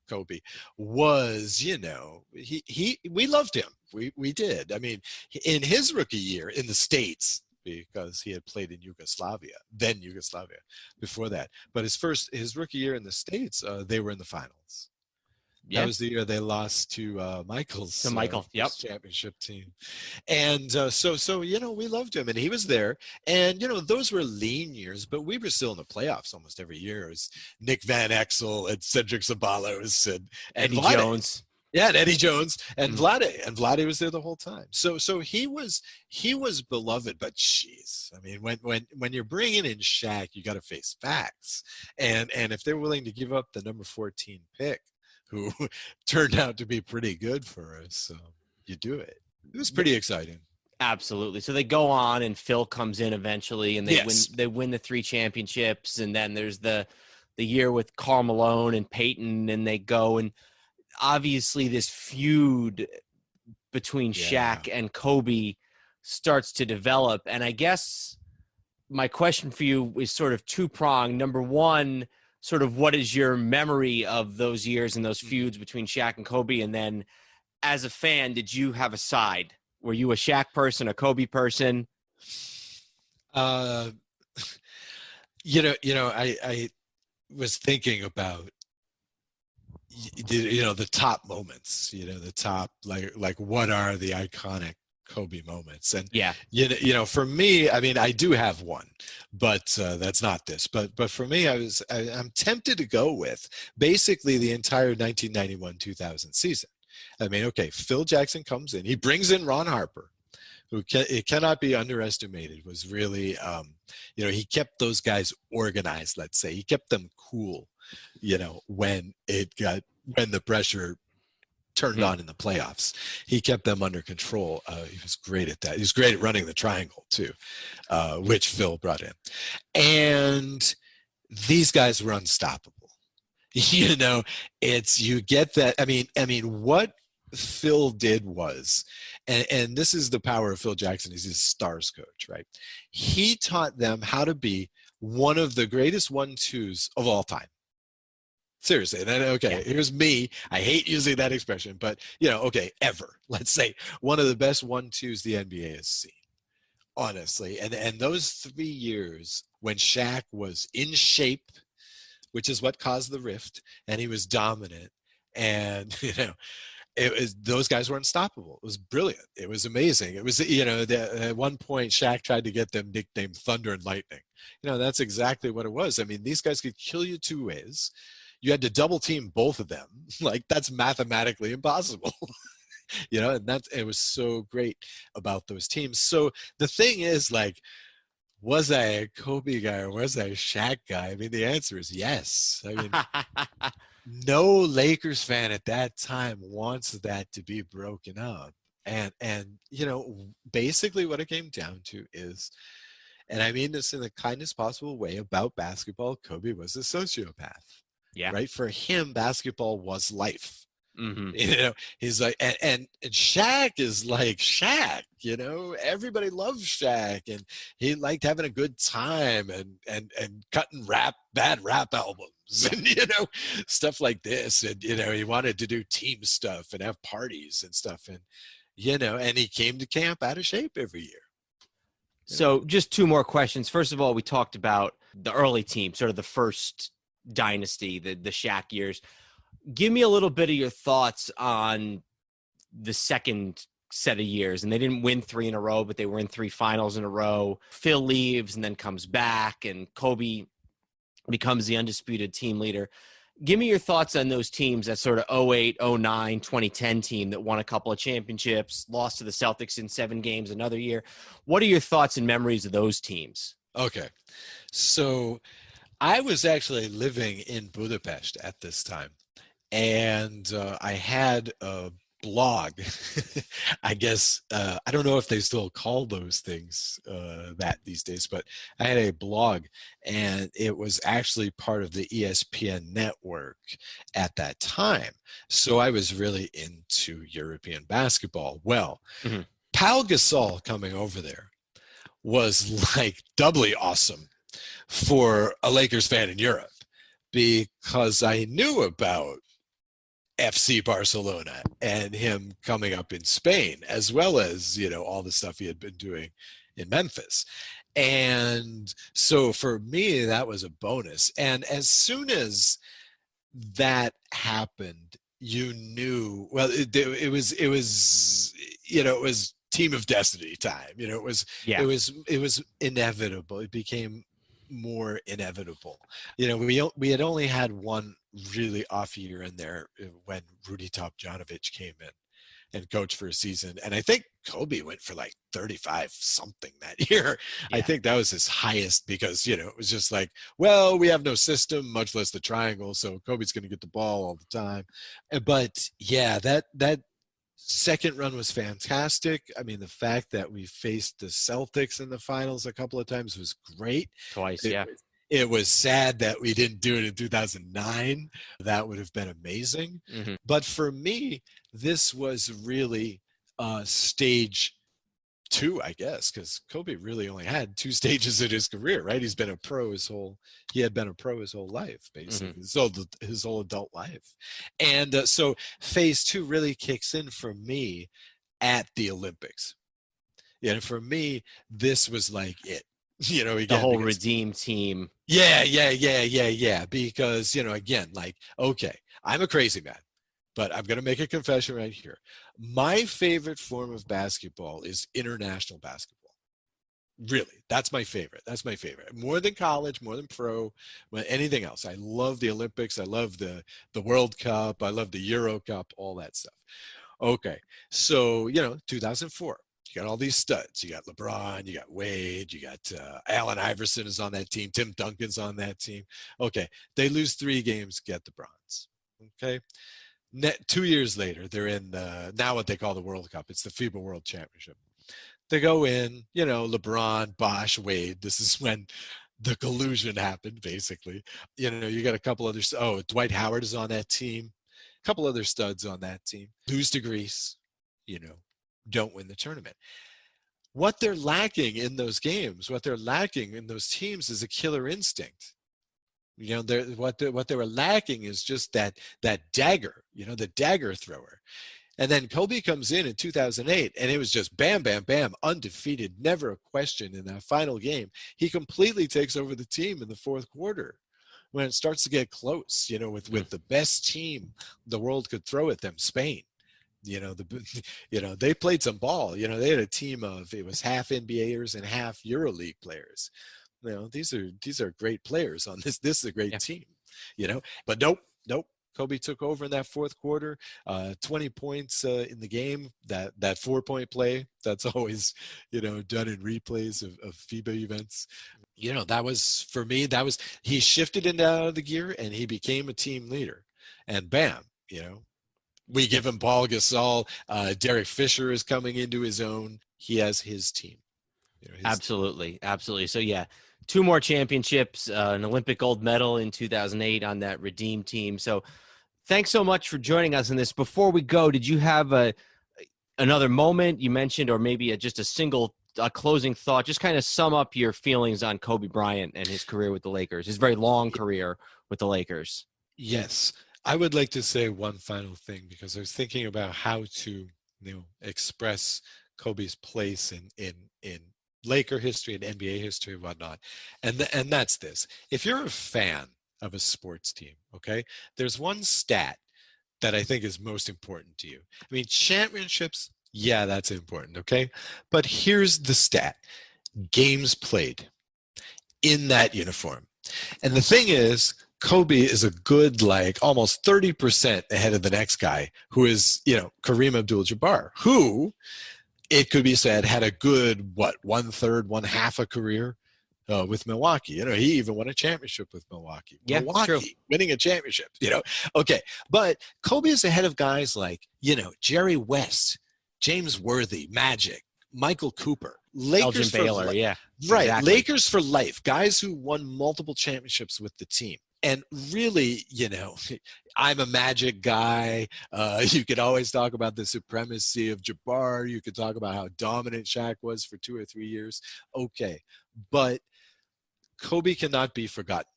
Kobe, was we loved him. We did. I mean, in his rookie year in the States, because he had played in Yugoslavia before that. But his rookie year in the States, they were in the finals. Yeah. That was the year they lost to Michael's championship team. And so we loved him, and he was there. And, those were lean years, but we were still in the playoffs almost every year. It was Nick Van Exel and Cedric Ceballos and Eddie Jones. Yeah, and Eddie Jones and Vlade. And Vlade was there the whole time. So he was beloved, but jeez. I mean, when you're bringing in Shaq, you got to face facts. And if they're willing to give up the number 14 pick, who turned out to be pretty good for us, you do it. It was pretty exciting. Absolutely. So they go on, and Phil comes in eventually, and they win the 3 championships, and then there's the year with Karl Malone and Peyton, and they go, and obviously this feud between Shaq and Kobe starts to develop. And I guess my question for you is sort of two-pronged. Number one, sort of what is your memory of those years and those feuds between Shaq and Kobe? And then as a fan, did you have a side? Were you a Shaq person, a Kobe person? I was thinking about, the top moments, the top, like what are the iconic Kobe moments? And for me, I mean, I do have one, but that's not this. But for me, I'm tempted to go with basically the entire 1991-2000 season. I mean, okay, Phil Jackson comes in, he brings in Ron Harper, who it cannot be underestimated. Was really, he kept those guys organized. Let's say he kept them cool. When the pressure turned on in the playoffs, he kept them under control. He was great at that. He was great at running the triangle too, which Phil brought in. And these guys were unstoppable. You get that. I mean, what Phil did was, and this is the power of Phil Jackson. He's his stars coach, right? He taught them how to be one of the greatest 1-2s of all time. Seriously. Here's me. I hate using that expression, but ever. Let's say one of the best 1-2s the NBA has seen. Honestly. And those 3 years when Shaq was in shape, which is what caused the rift, and he was dominant, and those guys were unstoppable. It was brilliant. It was amazing. It was, at one point Shaq tried to get them nicknamed Thunder and Lightning. That's exactly what it was. I mean, these guys could kill you 2 ways. You had to double team both of them. That's mathematically impossible. And it was so great about those teams. So the thing is, was I a Kobe guy or was I a Shaq guy? I mean, the answer is yes. I mean, no Lakers fan at that time wants that to be broken up. And basically what it came down to is, and I mean this in the kindest possible way about basketball, Kobe was a sociopath. Yeah. Right. For him, basketball was life. Mm-hmm. He's like, and Shaq is like Shaq, everybody loves Shaq, and he liked having a good time and cutting bad rap albums and, stuff like this. And, he wanted to do team stuff and have parties and stuff. And, and he came to camp out of shape every year. So just 2 more questions. First of all, we talked about the early team, sort of the first dynasty, the Shaq years. Give me a little bit of your thoughts on the second set of years. And they didn't win 3 in a row, but they were in 3 finals in a row. Phil leaves and then comes back, and Kobe becomes the undisputed team leader. Give me your thoughts on those teams, that sort of 08, 09, 2010 team that won a couple of championships, lost to the Celtics in 7 games another year. What are your thoughts and memories of those teams? Okay. So I was actually living in Budapest at this time. And I had a blog. I guess I don't know if they still call those things that these days, but I had a blog, and it was actually part of the ESPN network at that time. So I was really into European basketball. Well, Pau Gasol coming over there was like doubly awesome for a Lakers fan in Europe, because I knew about FC Barcelona and him coming up in Spain, as well as, all the stuff he had been doing in Memphis. And so for me, that was a bonus. And as soon as that happened, you knew, well, it was team of destiny time. It was inevitable. It became more inevitable. We had only had one really off year in there when Rudy Topjanovic came in and coached for a season. And I think Kobe went for like 35 something that year. Yeah. I think that was his highest, because, it was just like, well, we have no system, much less the triangle. So Kobe's going to get the ball all the time. But yeah, that second run was fantastic. I mean, the fact that we faced the Celtics in the finals a couple of times was great. Twice, It was sad that we didn't do it in 2009. That would have been amazing. Mm-hmm. But for me, this was really stage 2, I guess, because Kobe really only had 2 stages in his career, right? He had been a pro his whole life, basically, mm-hmm. his whole adult life. And so phase 2 really kicks in for me at the Olympics. For me, this was like it. Again, the whole Redeem team. Yeah. Because, again, like, okay, I'm a crazy man, but I'm going to make a confession right here. My favorite form of basketball is international basketball. Really, that's my favorite. More than college, more than pro, anything else. I love the Olympics. I love the World Cup. I love the Euro Cup, all that stuff. Okay, so, 2004. You got all these studs. You got LeBron, you got Wade, you got Allen Iverson is on that team. Tim Duncan's on that team. Okay, they lose 3 games, get the bronze. Okay, 2 years later, they're in now what they call the World Cup. It's the FIBA World Championship. They go in, LeBron, Bosh, Wade. This is when the collusion happened, basically. You got a couple others. Oh, Dwight Howard is on that team. A couple other studs on that team. Lose to Greece, don't win the tournament. What they're lacking in those games, what they're lacking in those teams is a killer instinct. What they were lacking is just that dagger, the dagger thrower. And then Kobe comes in 2008, and it was just bam, bam, bam, undefeated, never a question in that final game. He completely takes over the team in the fourth quarter when it starts to get close, with the best team the world could throw at them, Spain. They played some ball. They had a team of, it was half NBAers and half EuroLeague players. These are great players on this. This is a great team, But nope. Kobe took over in that fourth quarter, 20 points in the game. That 4-point play, that's always, done in replays of FIBA events. That was, for me, he shifted into the gear and he became a team leader. And bam, we give him Paul Gasol. Derek Fisher is coming into his own. He has his team. Absolutely. So, 2 more championships, an Olympic gold medal in 2008 on that Redeem team. So thanks so much for joining us in this. Before we go, did you have another moment you mentioned, or maybe just a closing thought? Just kind of sum up your feelings on Kobe Bryant and his career with the Lakers, his very long career with the Lakers. Yes. I would like to say one final thing, because I was thinking about how to, express Kobe's place in Laker history and NBA history and whatnot. And that's this. If you're a fan of a sports team, okay, there's one stat that I think is most important to you. I mean, championships, yeah, that's important, okay? But here's the stat. Games played in that uniform. And the thing is, Kobe is a good, almost 30% ahead of the next guy, who is, Kareem Abdul-Jabbar, who, it could be said, had a good, 1/3, 1/2 a career with Milwaukee. He even won a championship with Milwaukee. Yeah, Milwaukee true. Winning a championship, Okay, but Kobe is ahead of guys like, Jerry West, James Worthy, Magic, Michael Cooper. Elgin Baylor, yeah. Right, exactly. Lakers for life, guys who won multiple championships with the team. And really, I'm a Magic guy. You could always talk about the supremacy of Jabbar. You could talk about how dominant Shaq was for 2 or 3 years. Okay. But Kobe cannot be forgotten.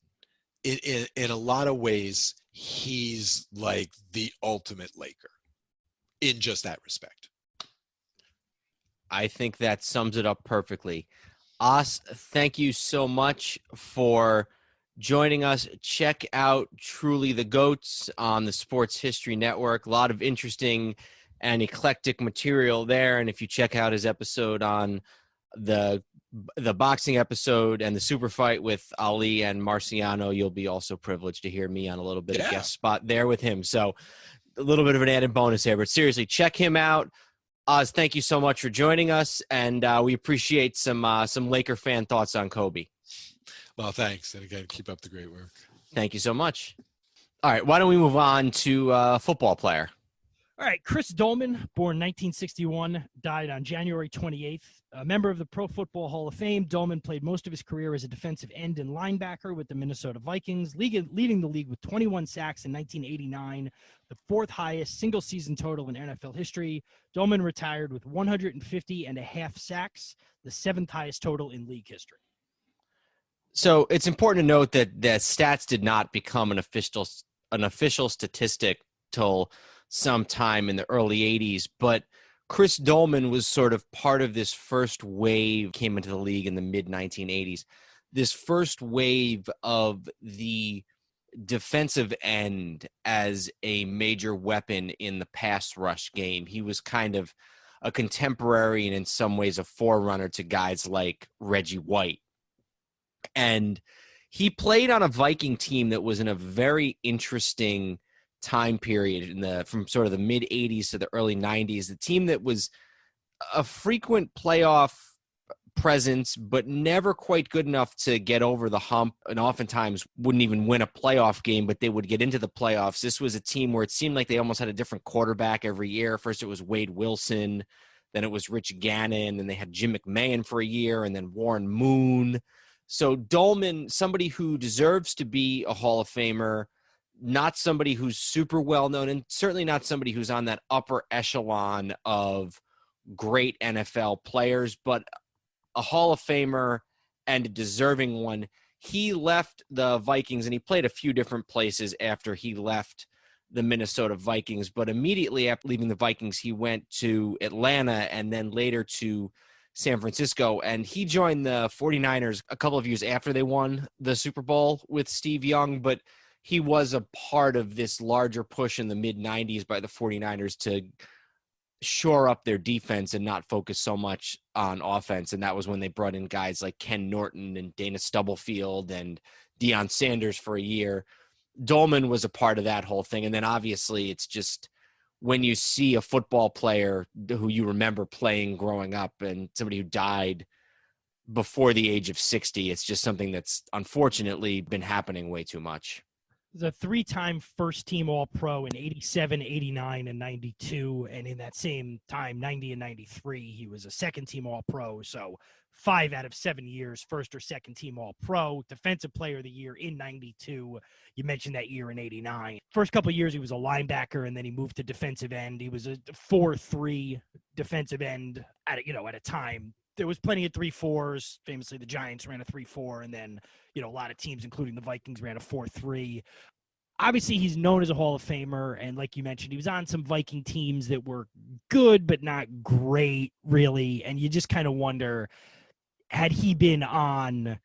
In a lot of ways, he's like the ultimate Laker in just that respect. I think that sums it up perfectly. Os, thank you so much for joining us. Check out Truly the GOATs on the Sports History Network. A lot of interesting and eclectic material there. And if you check out his episode on the boxing episode and the super fight with Ali and Marciano, you'll be also privileged to hear me on a little bit of guest spot there with him. So a little bit of an added bonus here, but seriously, check him out. Oz, thank you so much for joining us, and we appreciate some Laker fan thoughts on Kobe. Well, thanks, and again, keep up the great work. Thank you so much. All right, why don't we move on to football player? All right, Chris Doleman, born 1961, died on January 28th. A member of the Pro Football Hall of Fame, Doleman played most of his career as a defensive end and linebacker with the Minnesota Vikings, leading the league with 21 sacks in 1989, the fourth highest single-season total in NFL history. Doleman retired with 150.5 sacks, the seventh highest total in league history. So it's important to note that stats did not become an official statistic till sometime in the early 80s, but Chris Doleman was sort of part of this first wave, came into the league in the mid-1980s, this first wave of the defensive end as a major weapon in the pass rush game. He was kind of a contemporary and in some ways a forerunner to guys like Reggie White. And he played on a Viking team that was in a very interesting time period from sort of the mid 80s to the early 90s, the team that was a frequent playoff presence, but never quite good enough to get over the hump, and oftentimes wouldn't even win a playoff game, but they would get into the playoffs. This was a team where it seemed like they almost had a different quarterback every year. First it was Wade Wilson, then it was Rich Gannon, and they had Jim McMahon for a year, and then Warren Moon. So Doleman, somebody who deserves to be a Hall of Famer, not somebody who's super well known, and certainly not somebody who's on that upper echelon of great NFL players, but a Hall of Famer and a deserving one. He left the Vikings, and he played a few different places after he left the Minnesota Vikings, but immediately after leaving the Vikings, he went to Atlanta and then later to San Francisco, and he joined the 49ers a couple of years after they won the Super Bowl with Steve Young, but he was a part of this larger push in the mid-90s by the 49ers to shore up their defense and not focus so much on offense. And that was when they brought in guys like Ken Norton and Dana Stubblefield and Deion Sanders for a year. Doleman was a part of that whole thing. And then obviously it's just when you see a football player who you remember playing growing up and somebody who died before the age of 60, it's just something that's unfortunately been happening way too much. The three-time first-team All-Pro in 87, 89, and 92. And in that same time, 90 and 93, he was a second-team All-Pro. So 5 out of 7 years, first or second-team All-Pro. Defensive Player of the Year in 92. You mentioned that year in 89. First couple of years, he was a linebacker, and then he moved to defensive end. He was a 4-3 defensive end at a time. There was plenty of 3-4s. Famously, the Giants ran a 3-4, and then, a lot of teams, including the Vikings, ran a 4-3. Obviously, he's known as a Hall of Famer, and like you mentioned, he was on some Viking teams that were good but not great, really. And you just kind of wonder, had he been on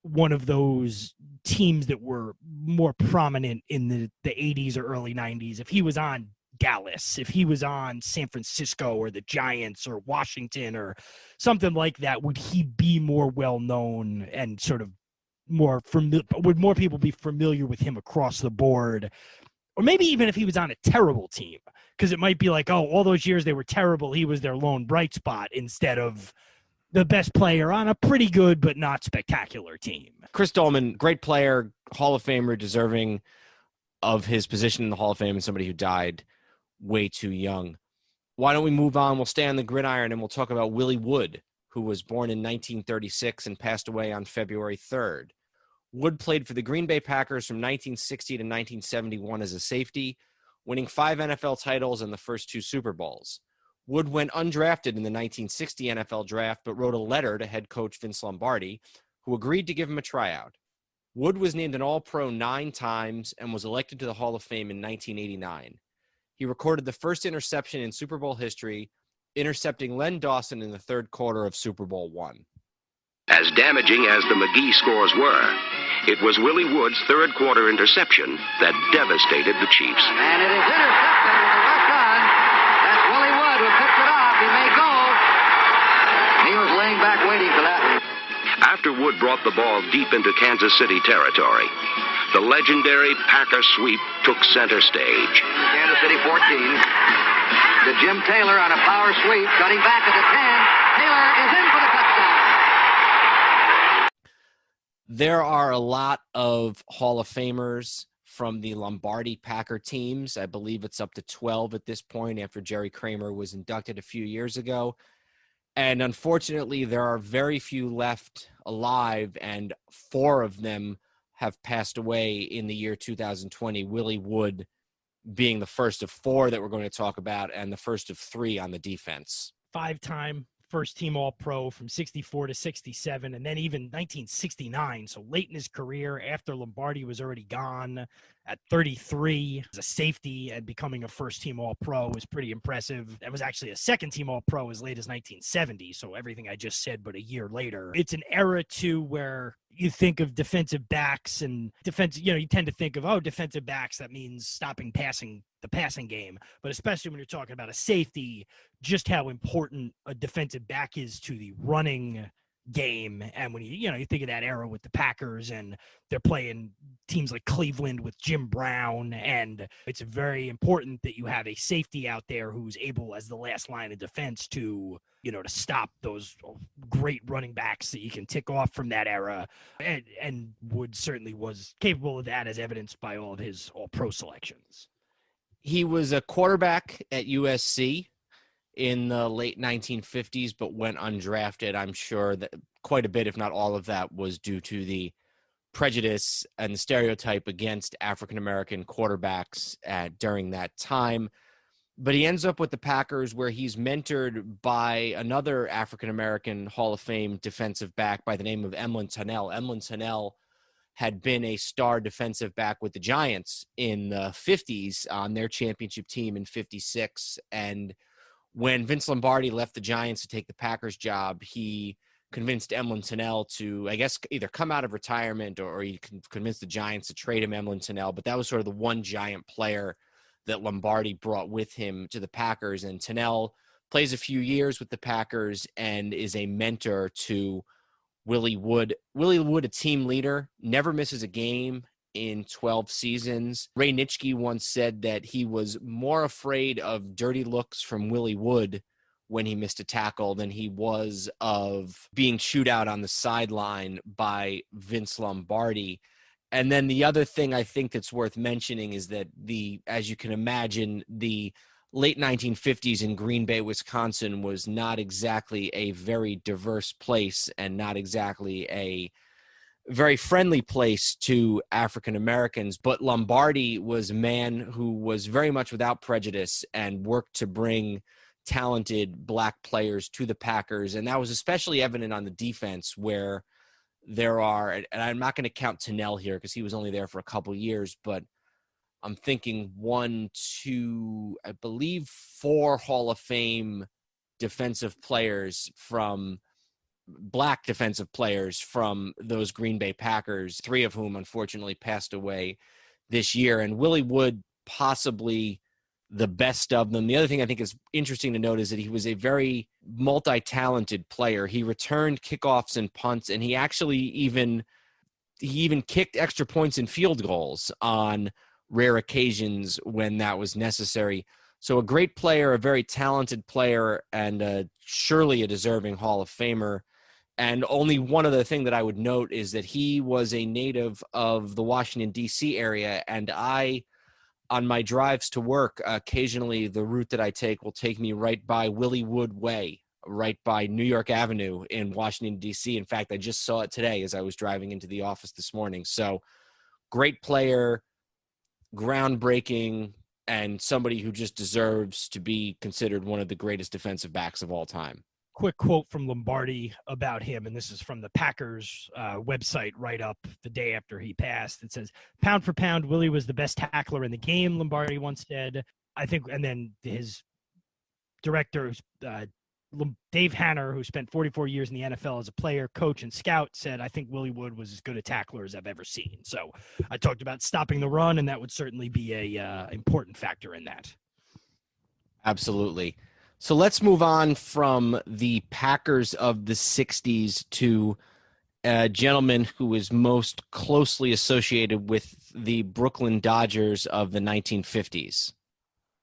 one of those teams that were more prominent in the 80s or early 90s, if he was on Dallas, if he was on San Francisco or the Giants or Washington or something like that, would he be more well-known and sort of more familiar? Would more people be familiar with him across the board? Or maybe even if he was on a terrible team, because it might be like, oh, all those years they were terrible, he was their lone bright spot instead of the best player on a pretty good but not spectacular team. Chris Doleman, great player, Hall of Famer, deserving of his position in the Hall of Fame, and somebody who died way too young. Why don't we move on? We'll stay on the gridiron and we'll talk about Willie Wood, who was born in 1936 and passed away on February 3rd. Wood played for the Green Bay Packers from 1960 to 1971 as a safety, winning 5 NFL titles and the first 2 Super Bowls. Wood went undrafted in the 1960 NFL draft, but wrote a letter to head coach Vince Lombardi, who agreed to give him a tryout. Wood was named an All-Pro 9 times and was elected to the Hall of Fame in 1989. He recorded the first interception in Super Bowl history, intercepting Len Dawson in the third quarter of Super Bowl I. As damaging as the McGee scores were, it was Willie Wood's third quarter interception that devastated the Chiefs. And it is intercepted with the left on. That's Willie Wood who picks it off. He may go. Neal's laying back waiting for that. After Wood brought the ball deep into Kansas City territory, the legendary Packer sweep took center stage. Kansas City 14. To Jim Taylor on a power sweep, cutting back at the 10. Taylor is in for the touchdown. There are a lot of Hall of Famers from the Lombardi Packer teams. I believe it's up to 12 at this point after Jerry Kramer was inducted a few years ago. And unfortunately, there are very few left alive, and 4 of them have passed away in the year 2020, Willie Wood being the first of 4 that we're going to talk about and the first of 3 on the defense. 5-time first-team All-Pro from 64 to 67, and then even 1969. So late in his career, after Lombardi was already gone, at 33 as a safety and becoming a first-team All-Pro was pretty impressive. That was actually a second-team All-Pro as late as 1970. So everything I just said, but a year later. It's an era too where you think of defensive backs and you tend to think of, defensive backs, that means stopping the passing game. But especially when you're talking about a safety, just how important a defensive back is to the running game. And when you think of that era with the Packers, and they're playing teams like Cleveland with Jim Brown, and it's very important that you have a safety out there who's able, as the last line of defense, to stop those great running backs that you can tick off from that era. And Wood certainly was capable of that, as evidenced by all of his All-Pro selections. He was a quarterback at USC in the late 1950s, but went undrafted. I'm sure that quite a bit, if not all of that, was due to the prejudice and the stereotype against African-American quarterbacks during that time. But he ends up with the Packers, where he's mentored by another African-American Hall of Fame defensive back by the name of Emlen Tunnell. Emlen Tunnell had been a star defensive back with the Giants in the 50s on their championship team in 56. And when Vince Lombardi left the Giants to take the Packers job, he convinced Emlen Tunnell to, I guess, either come out of retirement or he convinced the Giants to trade him Emlen Tunnell. But that was sort of the one giant player that Lombardi brought with him to the Packers. And Tunnell plays a few years with the Packers and is a mentor to Willie Wood. Willie Wood, a team leader, never misses a game in 12 seasons. Ray Nitschke once said that he was more afraid of dirty looks from Willie Wood when he missed a tackle than he was of being chewed out on the sideline by Vince Lombardi. And then the other thing I think that's worth mentioning is that as you can imagine, the late 1950s in Green Bay, Wisconsin was not exactly a very diverse place and not exactly a very friendly place to African Americans. But Lombardi was a man who was very much without prejudice and worked to bring talented black players to the Packers. And that was especially evident on the defense, where there are, and I'm not going to count Tunnell here because he was only there for a couple years, but I'm thinking 1, 2, I believe 4 Hall of Fame defensive players black defensive players from those Green Bay Packers, 3 of whom unfortunately passed away this year. And Willie Wood, possibly the best of them. The other thing I think is interesting to note is that he was a very multi-talented player. He returned kickoffs and punts, and he actually even kicked extra points and field goals on rare occasions when that was necessary. So a great player, a very talented player, and surely a deserving Hall of Famer. And only one other thing that I would note is that he was a native of the Washington, D.C. area, and on my drives to work, occasionally the route that I take will take me right by Willie Wood Way right by New York Avenue in Washington, D.C. In fact, I just saw it today as I was driving into the office this morning. So great player, groundbreaking, and somebody who just deserves to be considered one of the greatest defensive backs of all time. Quick quote from Lombardi about him, and this is from the Packers website right up the day after he passed. It says, "Pound for pound, Willie was the best tackler in the game," Lombardi once said. I think, and then his director, Dave Hanner, who spent 44 years in the NFL as a player, coach, and scout, said, "I think Willie Wood was as good a tackler as I've ever seen." So I talked about stopping the run, and that would certainly be a important factor in that. Absolutely. So let's move on from the Packers of the 60s to a gentleman who is most closely associated with the Brooklyn Dodgers of the 1950s.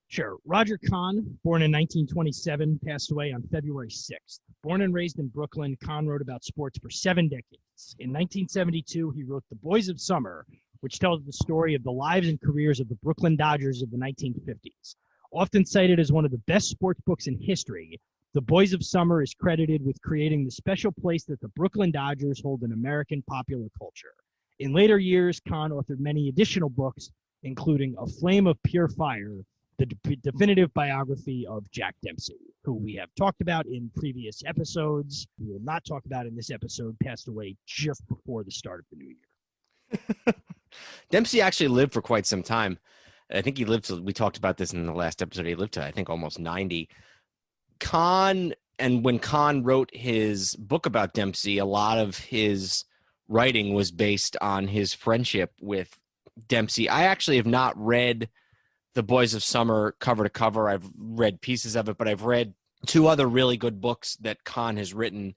Sure. Roger Kahn, born in 1927, passed away on February 6th. Born and raised in Brooklyn, Kahn wrote about sports for 7 decades. In 1972, he wrote The Boys of Summer, which tells the story of the lives and careers of the Brooklyn Dodgers of the 1950s. Often cited as one of the best sports books in history, The Boys of Summer is credited with creating the special place that the Brooklyn Dodgers hold in American popular culture. In later years, Kahn authored many additional books, including A Flame of Pure Fire, the definitive biography of Jack Dempsey, who we have talked about in previous episodes. We will not talk about in this episode, passed away just before the start of the new year. Dempsey actually lived for quite some time. I think he lived till, we talked about this in the last episode, he lived to, I think, almost 90. Kahn, and when Kahn wrote his book about Dempsey, a lot of his writing was based on his friendship with Dempsey. I actually have not read The Boys of Summer cover to cover. I've read pieces of it, but I've read 2 other really good books that Kahn has written.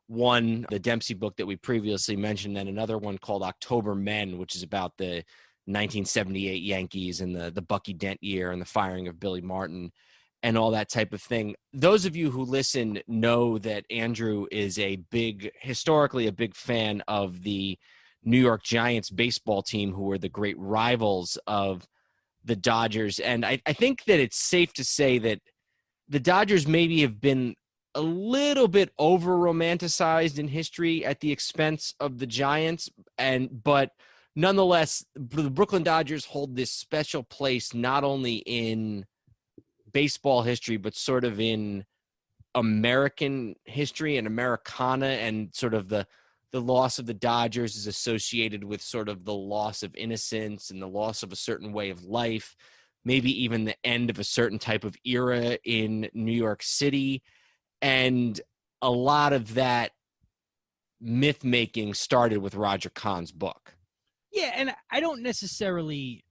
One, the Dempsey book that we previously mentioned, and another one called October Men, which is about the 1978 Yankees and the Bucky Dent year and the firing of Billy Martin and all that type of thing. Those of you who listen know that Andrew is historically a big fan of the New York Giants baseball team, who were the great rivals of the Dodgers. And I think that it's safe to say that the Dodgers maybe have been a little bit over romanticized in history at the expense of the Giants. But nonetheless, the Brooklyn Dodgers hold this special place, not only in baseball history, but sort of in American history and Americana, and sort of the loss of the Dodgers is associated with sort of the loss of innocence and the loss of a certain way of life, maybe even the end of a certain type of era in New York City. And a lot of that myth making started with Roger Kahn's book. Yeah, and I don't necessarily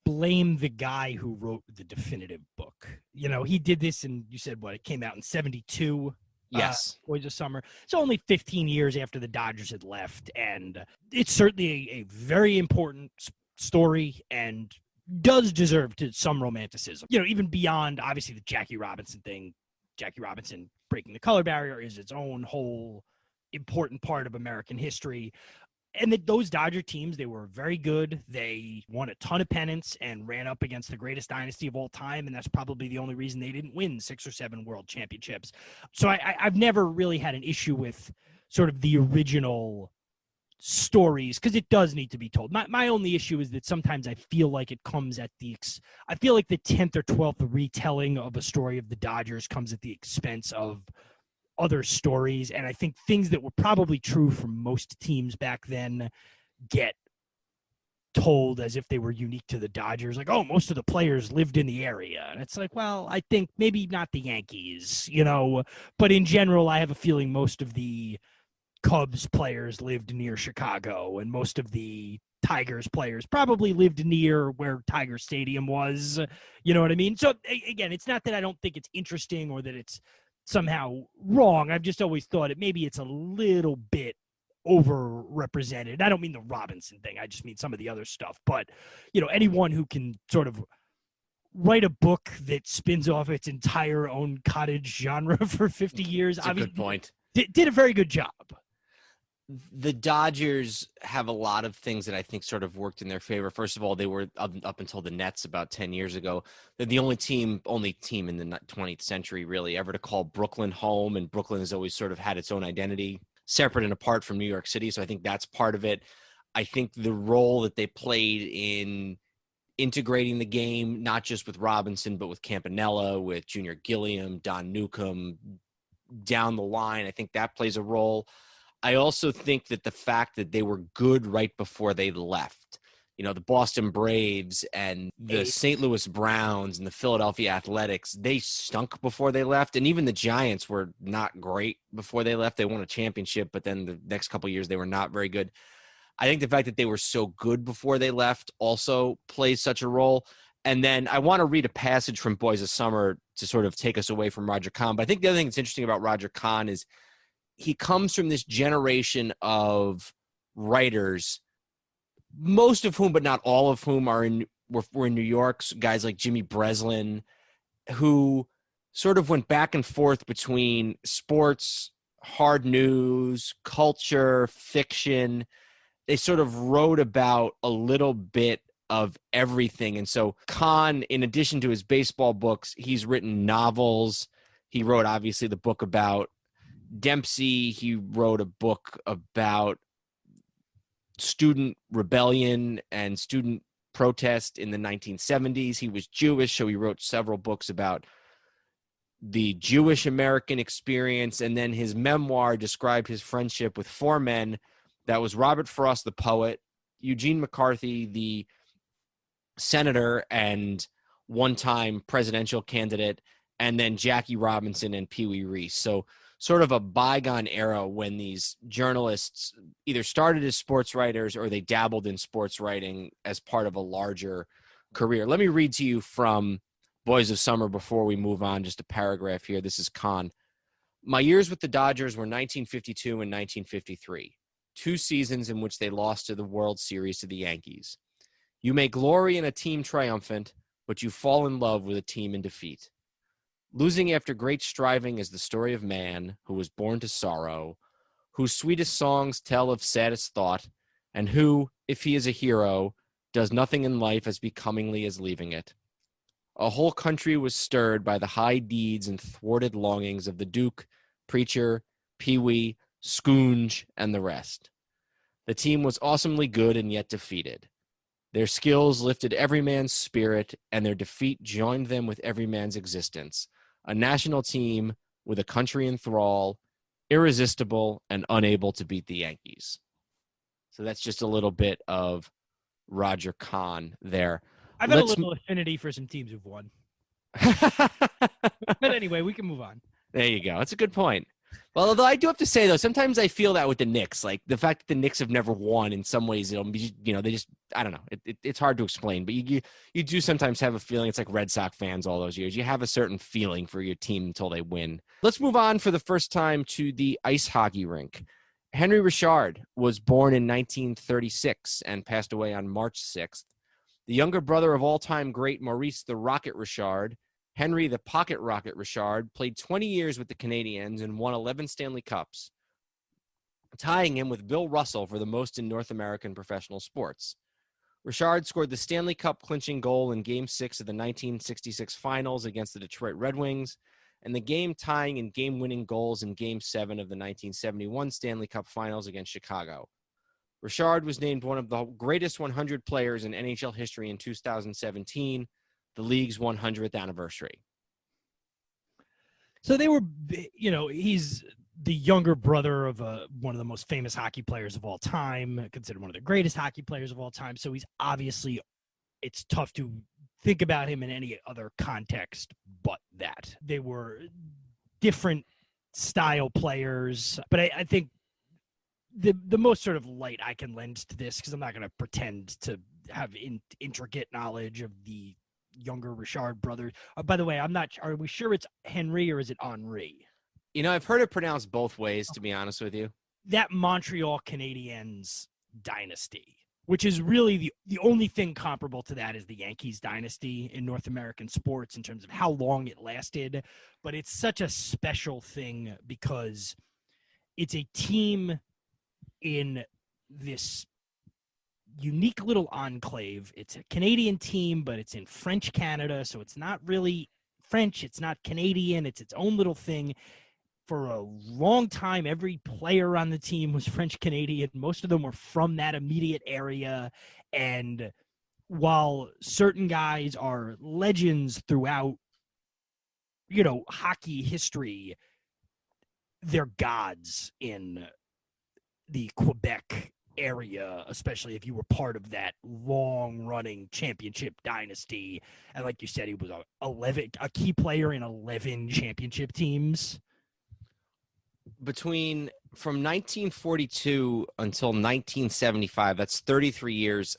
blame the guy who wrote the definitive book. You know, he did this, and you said, it came out in 72? Yes. Boys of Summer. It's only 15 years after the Dodgers had left, and it's certainly a very important story and does deserve some romanticism. You know, even beyond, obviously, the Jackie Robinson thing. Jackie Robinson breaking the color barrier is its own whole important part of American history. And those Dodger teams, they were very good. They won a ton of pennants and ran up against the greatest dynasty of all time, and that's probably the only reason they didn't win 6 or 7 world championships. So I've never really had an issue with sort of the original stories, because it does need to be told. My only issue is that sometimes I feel like it comes at I feel like the 10th or 12th retelling of a story of the Dodgers comes at the expense of other stories, and I think things that were probably true for most teams back then get told as if they were unique to the Dodgers, like, oh, most of the players lived in the area. And it's like, well, I think maybe not the Yankees, you know, but in general, I have a feeling most of the Cubs players lived near Chicago, and most of the Tigers players probably lived near where Tiger Stadium was. You know what I mean? So again, it's not that I don't think it's interesting or that it's somehow wrong. I've just always thought maybe it's a little bit overrepresented. I don't mean the Robinson thing. I just mean some of the other stuff. But, you know, anyone who can sort of write a book that spins off its entire own cottage genre for 50 years, That's a good point. Did a very good job. The Dodgers have a lot of things that I think sort of worked in their favor. First of all, they were up until the Nets about 10 years ago. They're the only team in the 20th century really ever to call Brooklyn home, and Brooklyn has always sort of had its own identity, separate and apart from New York City. So I think that's part of it. I think the role that they played in integrating the game, not just with Robinson, but with Campanella, with Junior Gilliam, Don Newcomb, down the line, I think that plays a role. I also think that the fact that they were good right before they left, the Boston Braves and the St. Louis Browns and the Philadelphia Athletics, they stunk before they left. And even the Giants were not great before they left. They won a championship, but then the next couple of years, they were not very good. I think the fact that they were so good before they left also plays such a role. And then I want to read a passage from Boys of Summer to sort of take us away from Roger Kahn. But I think the other thing that's interesting about Roger Kahn is he comes from this generation of writers, most of whom, but not all of whom, were in New York. Guys like Jimmy Breslin, who sort of went back and forth between sports, hard news, culture, fiction. They sort of wrote about a little bit of everything. And so Kahn, in addition to his baseball books, he's written novels. He wrote, obviously, the book about Dempsey. He wrote a book about student rebellion and student protest in the 1970s. He was Jewish, so he wrote several books about the Jewish American experience. And then his memoir described his friendship with four men. That was Robert Frost, the poet, Eugene McCarthy, the senator and one-time presidential candidate, and then Jackie Robinson and Pee Wee Reese. So sort of a bygone era when these journalists either started as sports writers or they dabbled in sports writing as part of a larger career. Let me read to you from Boys of Summer before we move on, just a paragraph here. This is Kahn. My years with the Dodgers were 1952 and 1953, 2 seasons in which they lost to the World Series to the Yankees. You may glory in a team triumphant, but you fall in love with a team in defeat. Losing after great striving is the story of man who was born to sorrow, whose sweetest songs tell of saddest thought, and who, if he is a hero, does nothing in life as becomingly as leaving it. A whole country was stirred by the high deeds and thwarted longings of the Duke, Preacher, Pee Wee, Scoonge, and the rest. The team was awesomely good and yet defeated. Their skills lifted every man's spirit, and their defeat joined them with every man's existence. A national team with a country in thrall, irresistible and unable to beat the Yankees. So that's just a little bit of Roger Kahn there. I've got a little affinity for some teams who've won. But anyway, we can move on. There you go. That's a good point. Well, although I do have to say, though, sometimes I feel that with the Knicks. Like, the fact that the Knicks have never won in some ways, they just, I don't know. It's hard to explain. But you do sometimes have a feeling. It's like Red Sox fans all those years. You have a certain feeling for your team until they win. Let's move on for the first time to the ice hockey rink. Henri Richard was born in 1936 and passed away on March 6th. The younger brother of all-time great Maurice the Rocket Richard, Henry the Pocket Rocket Richard, played 20 years with the Canadiens and won 11 Stanley Cups, tying him with Bill Russell for the most in North American professional sports. Richard scored the Stanley Cup clinching goal in Game 6 of the 1966 Finals against the Detroit Red Wings, and the game-tying and game-winning goals in Game 7 of the 1971 Stanley Cup Finals against Chicago. Richard was named one of the greatest 100 players in NHL history in 2017, the league's 100th anniversary. So they were, he's the younger brother of one of the most famous hockey players of all time, considered one of the greatest hockey players of all time. So he's obviously, it's tough to think about him in any other context but that. They were different style players, but I think the most sort of light I can lend to this, because I'm not going to pretend to have intricate knowledge of the younger Richard brothers. By the way, are we sure it's Henri or is it Henri? I've heard it pronounced both ways, to be honest with you. That Montreal Canadiens dynasty, which is really the only thing comparable to that, is the Yankees dynasty in North American sports in terms of how long it lasted. But it's such a special thing because it's a team in this unique little enclave. It's a Canadian team, but it's in French Canada, so it's not really French, it's not Canadian, it's its own little thing. For a long time, every player on the team was French Canadian. Most of them were from that immediate area. And while certain guys are legends throughout, hockey history, they're gods in the Quebec area, especially if you were part of that long-running championship dynasty. And like you said, he was a key player in 11 championship teams. From 1942 until 1975, that's 33 years,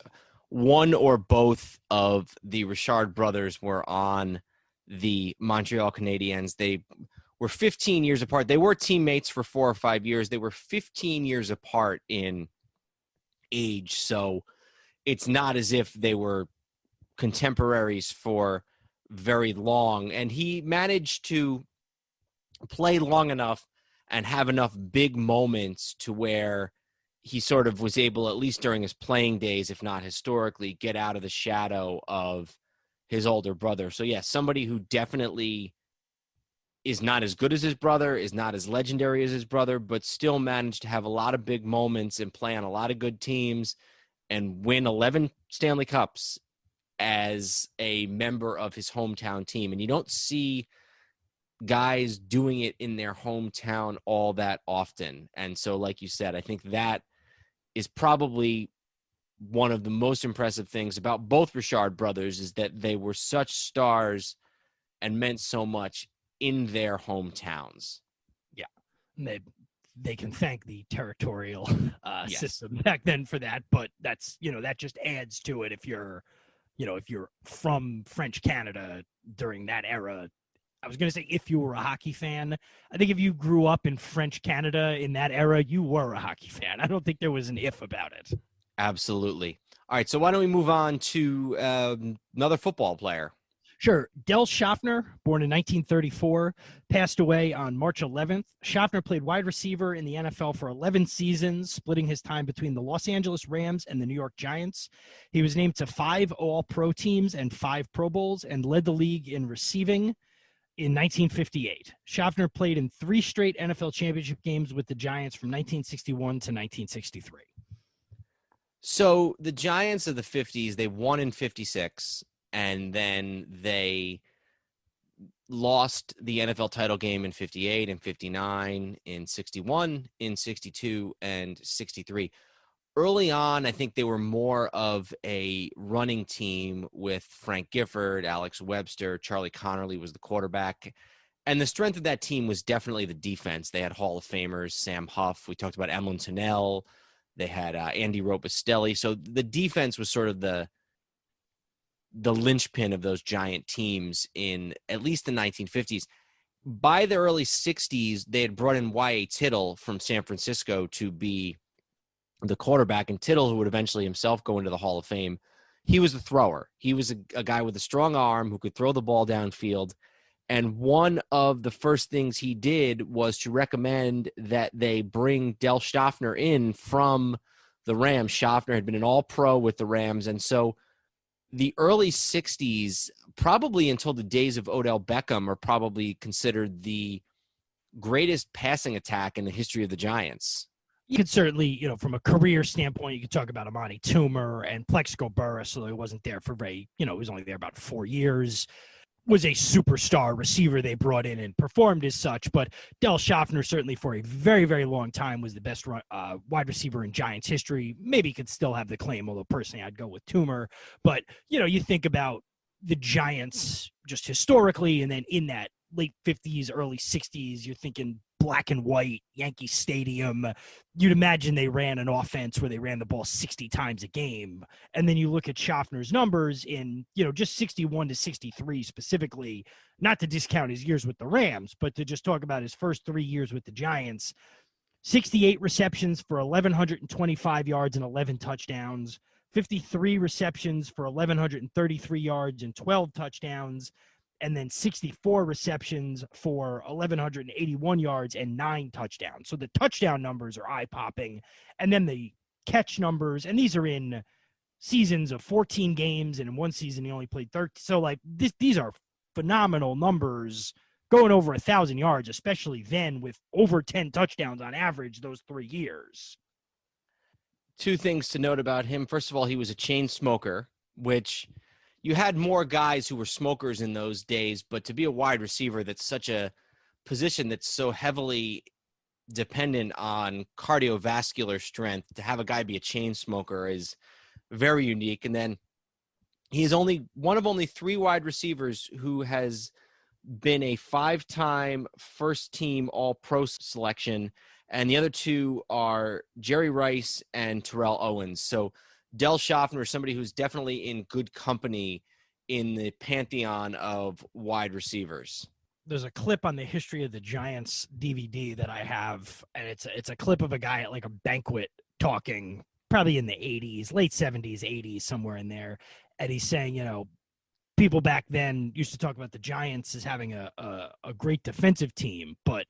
one or both of the Richard brothers were on the Montreal Canadiens. They were 15 years apart. They were teammates for 4 or 5 years. They were 15 years apart in age, so it's not as if they were contemporaries for very long. And he managed to play long enough and have enough big moments to where he sort of was able, at least during his playing days, if not historically, get out of the shadow of his older brother. So, yeah, somebody who definitely is not as good as his brother, is not as legendary as his brother, but still managed to have a lot of big moments and play on a lot of good teams and win 11 Stanley Cups as a member of his hometown team. And you don't see guys doing it in their hometown all that often. And so, like you said, I think that is probably one of the most impressive things about both Richard brothers, is that they were such stars and meant so much in their hometowns. Yeah. They can thank the territorial system back then for that, but that's, that just adds to it. If you're from French Canada during that era, I was going to say if you were a hockey fan. I think if you grew up in French Canada in that era, you were a hockey fan. I don't think there was an if about it. Absolutely. All right, so why don't we move on to another football player? Sure. Del Shofner, born in 1934, passed away on March 11th. Shofner played wide receiver in the NFL for 11 seasons, splitting his time between the Los Angeles Rams and the New York Giants. He was named to 5 All-Pro teams and 5 Pro Bowls and led the league in receiving in 1958. Shofner played in 3 straight NFL championship games with the Giants from 1961 to 1963. So the Giants of the 50s, they won in 56, and then they lost the NFL title game in 58 and 59, in 61, in 62, and 63. Early on, I think they were more of a running team with Frank Gifford, Alex Webster, Charlie Connerly was the quarterback. And the strength of that team was definitely the defense. They had Hall of Famers, Sam Huff. We talked about Emlyn Tunnell. They had Andy Robustelli. So the defense was sort of the linchpin of those Giant teams in at least the 1950s. By the early 60s, they had brought in Y.A. Tittle from San Francisco to be the quarterback, and Tittle, who would eventually himself go into the Hall of Fame, he was the thrower. He was a guy with a strong arm who could throw the ball downfield. And one of the first things he did was to recommend that they bring Del Shofner in from the Rams. Shofner had been an all-pro with the Rams. And so the early 60s, probably until the days of Odell Beckham, are probably considered the greatest passing attack in the history of the Giants. You could certainly, from a career standpoint, you could talk about Amani Toomer and Plexico Burress, although he wasn't there for he was only there about 4 years, was a superstar receiver they brought in and performed as such. But Del Shofner, certainly for a very, very long time, was the best wide receiver in Giants history. Maybe he could still have the claim, although personally I'd go with Toomer. But, you think about the Giants just historically, and then in that late 50s, early 60s, you're thinking black and white, Yankee Stadium. You'd imagine they ran an offense where they ran the ball 60 times a game. And then you look at Shofner's numbers in, just 61 to 63 specifically, not to discount his years with the Rams, but to just talk about his first 3 years with the Giants. 68 receptions for 1,125 yards and 11 touchdowns, 53 receptions for 1,133 yards and 12 touchdowns, and then 64 receptions for 1,181 yards and 9 touchdowns. So the touchdown numbers are eye-popping. And then the catch numbers, and these are in seasons of 14 games, and in one season he only played 13. So, like, these are phenomenal numbers, going over 1,000 yards, especially then with over 10 touchdowns on average those 3 years. Two things to note about him. First of all, he was a chain smoker, which you had more guys who were smokers in those days, but to be a wide receiver, that's such a position that's so heavily dependent on cardiovascular strength. To have a guy be a chain smoker is very unique. And then he's only one of only 3 wide receivers who has been a 5-time first-team All-Pro selection, and the other 2 are Jerry Rice and Terrell Owens. So Del Shofner is somebody who's definitely in good company in the pantheon of wide receivers. There's a clip on the History of the Giants DVD that I have, and it's a clip of a guy at like a banquet talking, probably in the 80s, late 70s, 80s, somewhere in there. And he's saying, you know, people back then used to talk about the Giants as having a great defensive team, but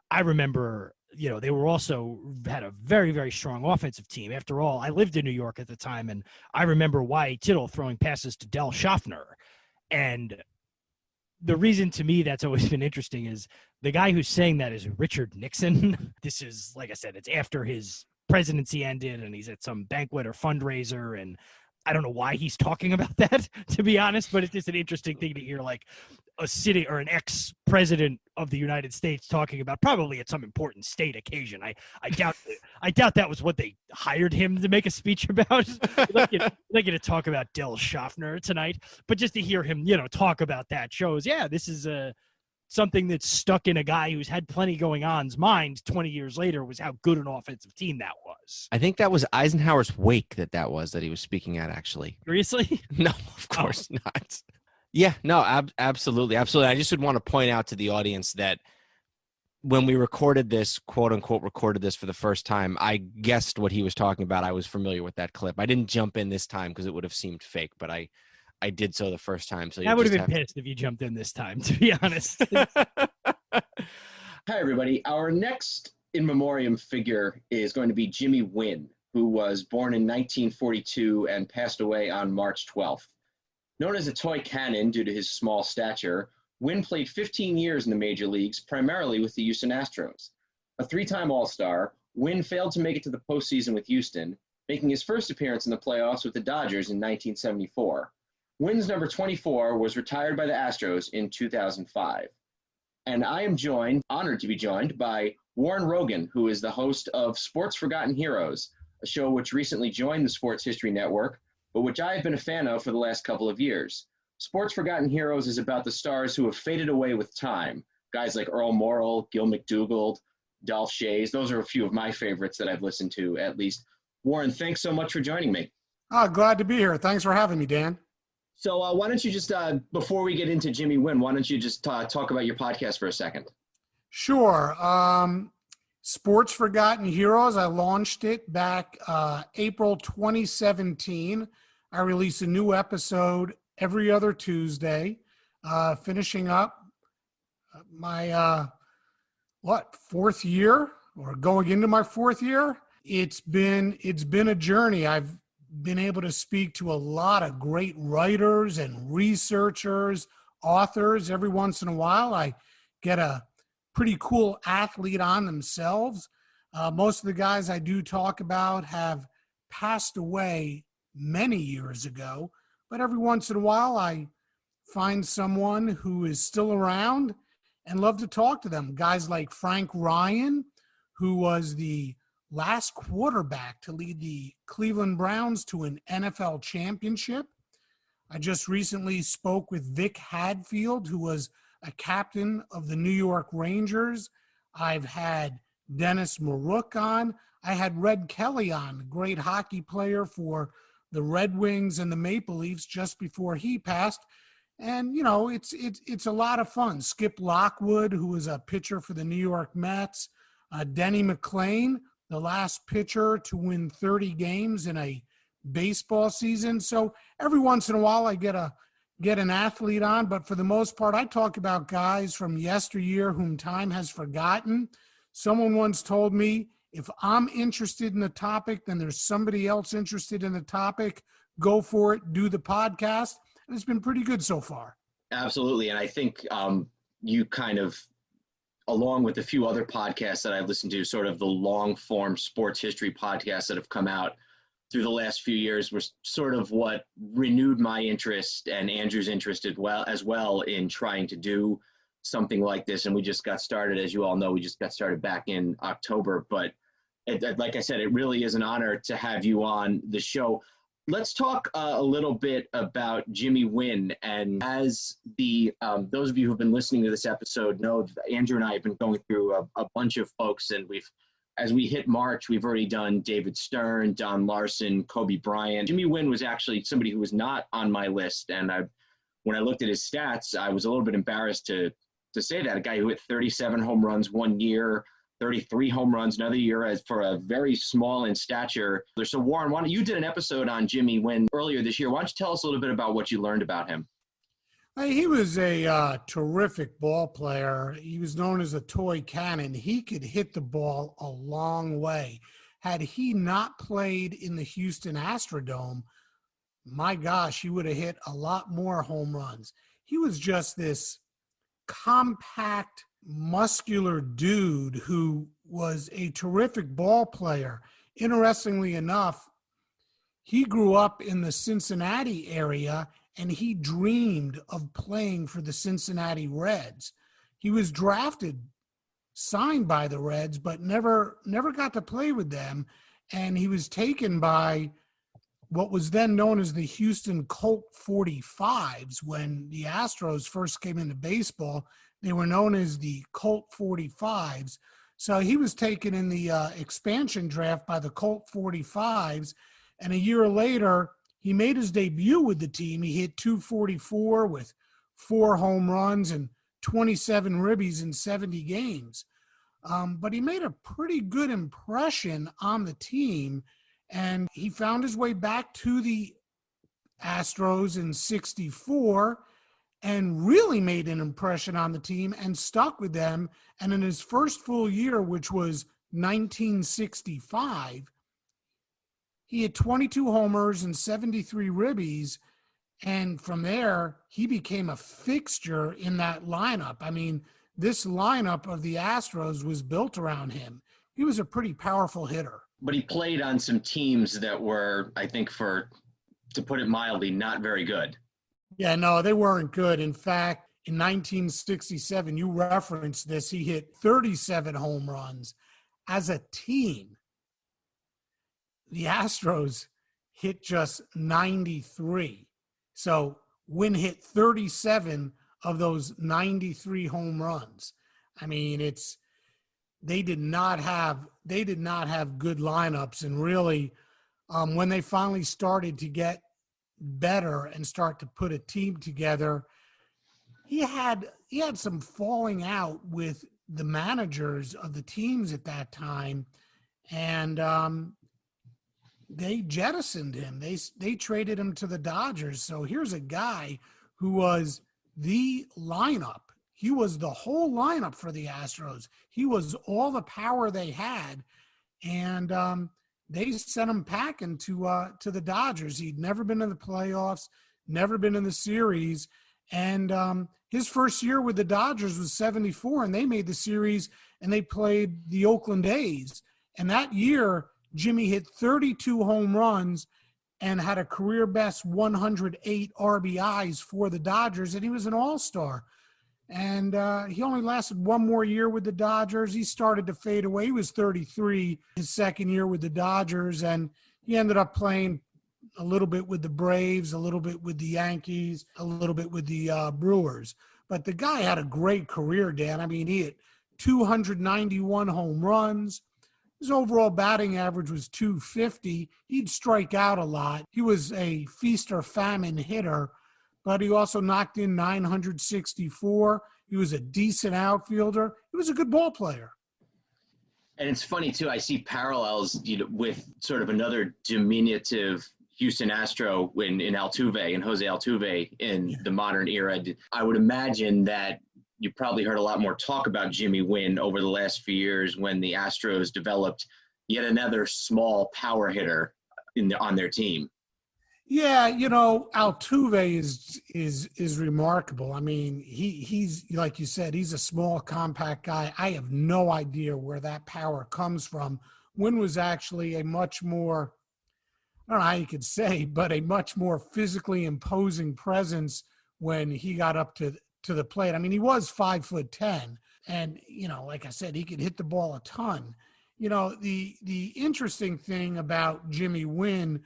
I remember, you know, they were also had a very, very strong offensive team. After all, I lived in New York at the time, and I remember Y.A. Tittle throwing passes to Del Shofner. And the reason to me that's always been interesting is the guy who's saying that is Richard Nixon. This is, like I said, it's after his presidency ended, and he's at some banquet or fundraiser, and I don't know why he's talking about that, to be honest, but it's just an interesting thing to hear, like a city or an ex-president of the United States talking about, probably at some important state occasion. I doubt that was what they hired him to make a speech about. I'd like you to talk about Del Shofner tonight, but just to hear him, you know, talk about that shows, yeah, this is something that's stuck in a guy who's had plenty going on's mind 20 years later, was how good an offensive team that was. I think that was Eisenhower's wake that he was speaking at, actually. Seriously? No, of course not. Yeah, no, absolutely. Absolutely. I just would want to point out to the audience that when we recorded this, quote unquote, recorded this for the first time, I guessed what he was talking about. I was familiar with that clip. I didn't jump in this time because it would have seemed fake, but I did so the first time. So I would have been pissed if you jumped in this time, to be honest. Hi, everybody. Our next in memoriam figure is going to be Jimmy Wynn, who was born in 1942 and passed away on March 12th. Known as a toy cannon due to his small stature, Wynn played 15 years in the major leagues, primarily with the Houston Astros. A 3-time All-Star, Wynn failed to make it to the postseason with Houston, making his first appearance in the playoffs with the Dodgers in 1974. Wynn's number 24 was retired by the Astros in 2005. And I am honored to be joined by Warren Rogan, who is the host of Sports Forgotten Heroes, a show which recently joined the Sports History Network, but which I have been a fan of for the last couple of years. Sports Forgotten Heroes is about the stars who have faded away with time. Guys like Earl Morrall, Gil McDougald, Dolph Shays. Those are a few of my favorites that I've listened to, at least. Warren, thanks so much for joining me. Glad to be here. Thanks for having me, Dan. So why don't you just, before we get into Jimmy Wynn, why don't you just talk about your podcast for a second? Sure. Sports Forgotten Heroes, I launched it back April 2017. I release a new episode every other Tuesday, finishing up my, 4th year, or going into my 4th year. It's been a journey. I've been able to speak to a lot of great writers and researchers, authors. Every once in a while, I get a pretty cool athlete on themselves. Most of the guys I do talk about have passed away many years ago, but every once in a while, I find someone who is still around and love to talk to them. Guys like Frank Ryan, who was the last quarterback to lead the Cleveland Browns to an NFL championship. I just recently spoke with Vic Hadfield, who was a captain of the New York Rangers. I've had Dennis Maruk on. I had Red Kelly on, a great hockey player for the Red Wings and the Maple Leafs just before he passed. And, you know, it's a lot of fun. Skip Lockwood, who was a pitcher for the New York Mets. Denny McClain, the last pitcher to win 30 games in a baseball season. So every once in a while I get a get an athlete on, but for the most part, I talk about guys from yesteryear whom time has forgotten. Someone once told me, if I'm interested in the topic, then there's somebody else interested in the topic. Go for it, do the podcast. And it's been pretty good so far. Absolutely. And I think you kind of, along with a few other podcasts that I've listened to, sort of the long form sports history podcasts that have come out through the last few years, was sort of what renewed my interest and Andrew's interest as well in trying to do something like this. And we just got started, as you all know, we just got started back in October. But like I said, it really is an honor to have you on the show. Let's talk a little bit about Jimmy Wynn. And as those of you who've been listening to this episode know, Andrew and I have been going through a bunch of folks, and as we hit March, we've already done David Stern, Don Larsen, Kobe Bryant. Jimmy Wynn was actually somebody who was not on my list. And when I looked at his stats, I was a little bit embarrassed to say that. A guy who hit 37 home runs one year, 33 home runs another year, as for a very small in stature. So Warren, you did an episode on Jimmy Wynn earlier this year. Why don't you tell us a little bit about what you learned about him? He was a terrific ball player. He was known as a toy cannon. He could hit the ball a long way. Had he not played in the Houston Astrodome, my gosh, he would have hit a lot more home runs. He was just this compact, muscular dude who was a terrific ball player. Interestingly enough, he grew up in the Cincinnati area, and he dreamed of playing for the Cincinnati Reds. He was drafted, signed by the Reds, but never got to play with them. And he was taken by what was then known as the Houston Colt 45s. When the Astros first came into baseball, they were known as the Colt 45s. So he was taken in the expansion draft by the Colt 45s. And a year later, he made his debut with the team. He hit .244 with 4 home runs and 27 ribbies in 70 games. But he made a pretty good impression on the team, and he found his way back to the Astros in '64 and really made an impression on the team and stuck with them. And in his first full year, which was 1965, he had 22 homers and 73 ribbies, and from there, he became a fixture in that lineup. I mean, this lineup of the Astros was built around him. He was a pretty powerful hitter. But he played on some teams that were, I think, to put it mildly, not very good. Yeah, no, they weren't good. In fact, in 1967, you referenced this, he hit 37 home runs. As a team, the Astros hit just 93. So Wynn hit 37 of those 93 home runs. I mean, they did not have good lineups. And really, when they finally started to get better and start to put a team together, he had some falling out with the managers of the teams at that time, and they jettisoned him. They traded him to the Dodgers. So here's a guy who was the lineup. He was the whole lineup for the Astros. He was all the power they had, and they sent him packing to the Dodgers. He'd never been in the playoffs, never been in the series, and his first year with the Dodgers was 74, and they made the series, and they played the Oakland A's. And that year, Jimmy hit 32 home runs and had a career best 108 RBIs for the Dodgers, and he was an all-star. And he only lasted one more year with the Dodgers. He started to fade away. He was 33 his second year with the Dodgers, and he ended up playing a little bit with the Braves, a little bit with the Yankees, a little bit with the Brewers. But the guy had a great career, Dan. I mean, he hit 291 home runs. His overall batting average was .250. He'd strike out a lot. He was a feast or famine hitter, but he also knocked in 964. He was a decent outfielder. He was a good ball player. And it's funny, too, I see parallels with sort of another diminutive Houston Astro in Altuve and Jose Altuve in the modern era. I would imagine that you probably heard a lot more talk about Jimmy Wynn over the last few years when the Astros developed yet another small power hitter on their team. Yeah, Altuve is remarkable. I mean, he's like you said, he's a small, compact guy. I have no idea where that power comes from. Wynn was actually a much more, I don't know how you could say, but a much more physically imposing presence when he got up to the plate. I mean, he was 5'10", and like I said, he could hit the ball a ton. The interesting thing about Jimmy Wynn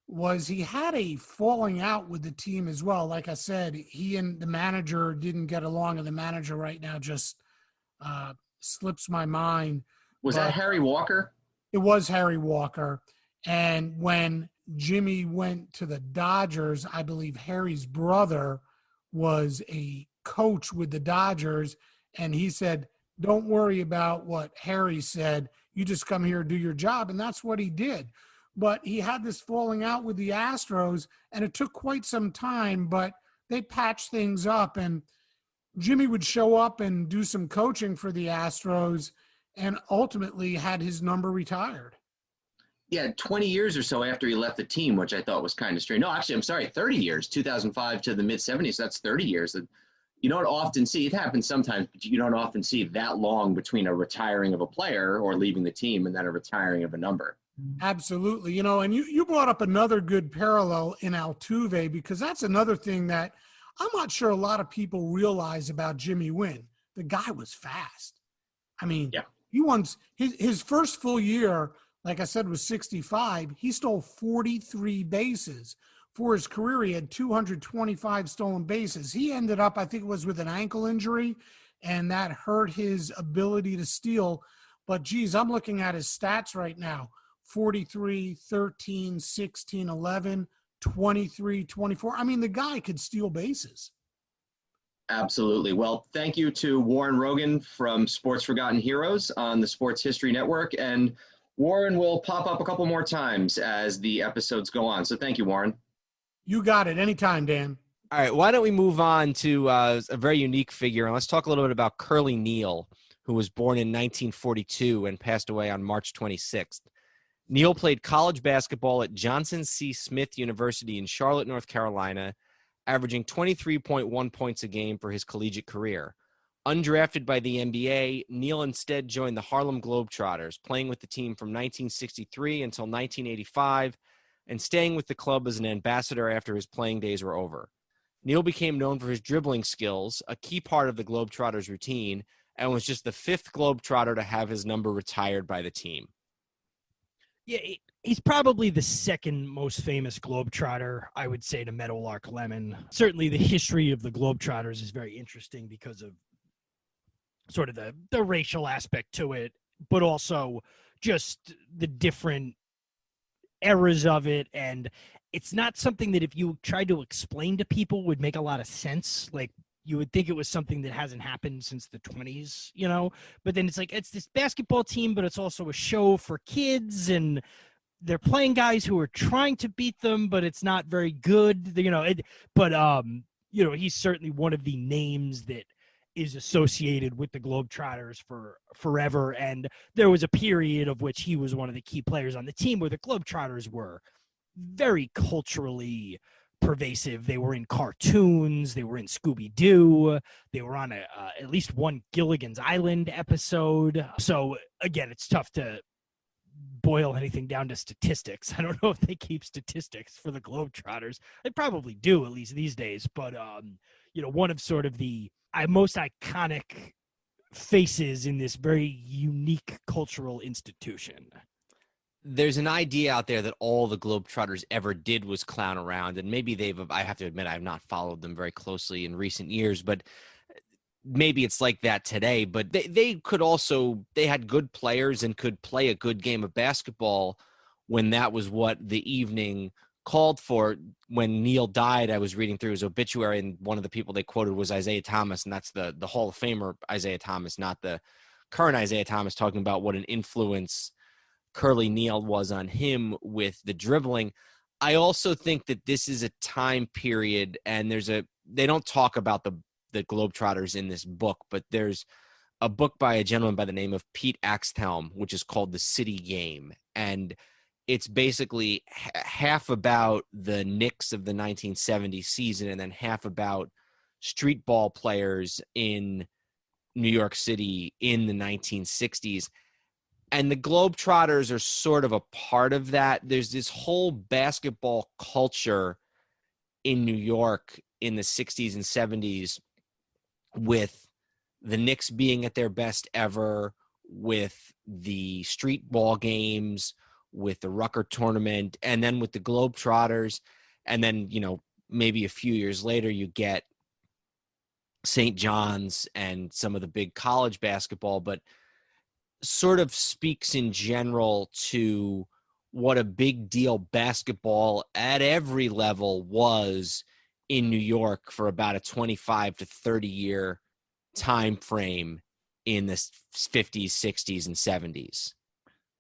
was he had a falling out with the team as well. Like I said, he and the manager didn't get along, and the manager right now just slips my mind. Was that Harry Walker? It was Harry Walker. And when Jimmy went to the Dodgers, I believe Harry's brother was a coach with the Dodgers, and he said, don't worry about what Harry said. You just come here and do your job. And that's what he did. But he had this falling out with the Astros, and it took quite some time, but they patched things up. And Jimmy would show up and do some coaching for the Astros and ultimately had his number retired. Yeah, 20 years or so after he left the team, which I thought was kind of strange. No, actually, I'm sorry, 30 years, 2005 to the mid-'70s. That's 30 years. You don't often see, it happens sometimes, but you don't often see that long between a retiring of a player or leaving the team and then a retiring of a number. Absolutely. And you brought up another good parallel in Altuve, because that's another thing that I'm not sure a lot of people realize about Jimmy Wynn. The guy was fast. I mean, yeah. He once, his first full year, like I said, was 65. He stole 43 bases. For his career, he had 225 stolen bases. He ended up, I think it was with an ankle injury, and that hurt his ability to steal. But, geez, I'm looking at his stats right now. 43, 13, 16, 11, 23, 24. I mean, the guy could steal bases. Absolutely. Well, thank you to Warren Rogan from Sports Forgotten Heroes on the Sports History Network. And Warren will pop up a couple more times as the episodes go on. So thank you, Warren. You got it. Anytime, Dan. All right. Why don't we move on to a very unique figure, and let's talk a little bit about Curly Neal, who was born in 1942 and passed away on March 26th. Neal played college basketball at Johnson C. Smith University in Charlotte, North Carolina, averaging 23.1 points a game for his collegiate career. Undrafted by the NBA, Neal instead joined the Harlem Globetrotters, playing with the team from 1963 until 1985, and staying with the club as an ambassador after his playing days were over. Neal became known for his dribbling skills, a key part of the Globetrotters routine, and was just the fifth Globetrotter to have his number retired by the team. Yeah, he's probably the second most famous Globetrotter, I would say, to Meadowlark Lemon. Certainly the history of the Globetrotters is very interesting because of sort of the racial aspect to it, but also just the different eras of it. And it's not something that if you tried to explain to people would make a lot of sense. Like, you would think it was something that hasn't happened since the 20s, but then it's like, it's this basketball team, but it's also a show for kids, and they're playing guys who are trying to beat them, but it's not very good, he's certainly one of the names that is associated with the Globetrotters for forever. And there was a period of which he was one of the key players on the team where the Globetrotters were very culturally pervasive. They were in cartoons, they were in Scooby-Doo, they were on at least one Gilligan's Island episode. So again, it's tough to boil anything down to statistics. I don't know if they keep statistics for the Globetrotters. They probably do, at least these days, but one of sort of the most iconic faces in this very unique cultural institution. There's an idea out there that all the Globetrotters ever did was clown around, and maybe I have to admit, I have not followed them very closely in recent years, but maybe it's like that today. But they had good players and could play a good game of basketball when that was what the evening called for. When Neal died, I was reading through his obituary, and one of the people they quoted was Isaiah Thomas, and that's the Hall of Famer Isaiah Thomas, not the current Isaiah Thomas, talking about what an influence Curly Neal was on him with the dribbling. I also think that this is a time period, and they don't talk about the Globetrotters in this book, but there's a book by a gentleman by the name of Pete Axthelm, which is called The City Game. And it's basically half about the Knicks of the 1970 season and then half about street ball players in New York City in the 1960s. And the Globetrotters are sort of a part of that. There's this whole basketball culture in New York in the 60s and 70s with the Knicks being at their best ever, with the street ball games, with the Rucker tournament, and then with the Globetrotters. And then, maybe a few years later, you get St. John's and some of the big college basketball, but sort of speaks in general to what a big deal basketball at every level was in New York for about a 25 to 30 year time frame in the 50s, 60s, and 70s.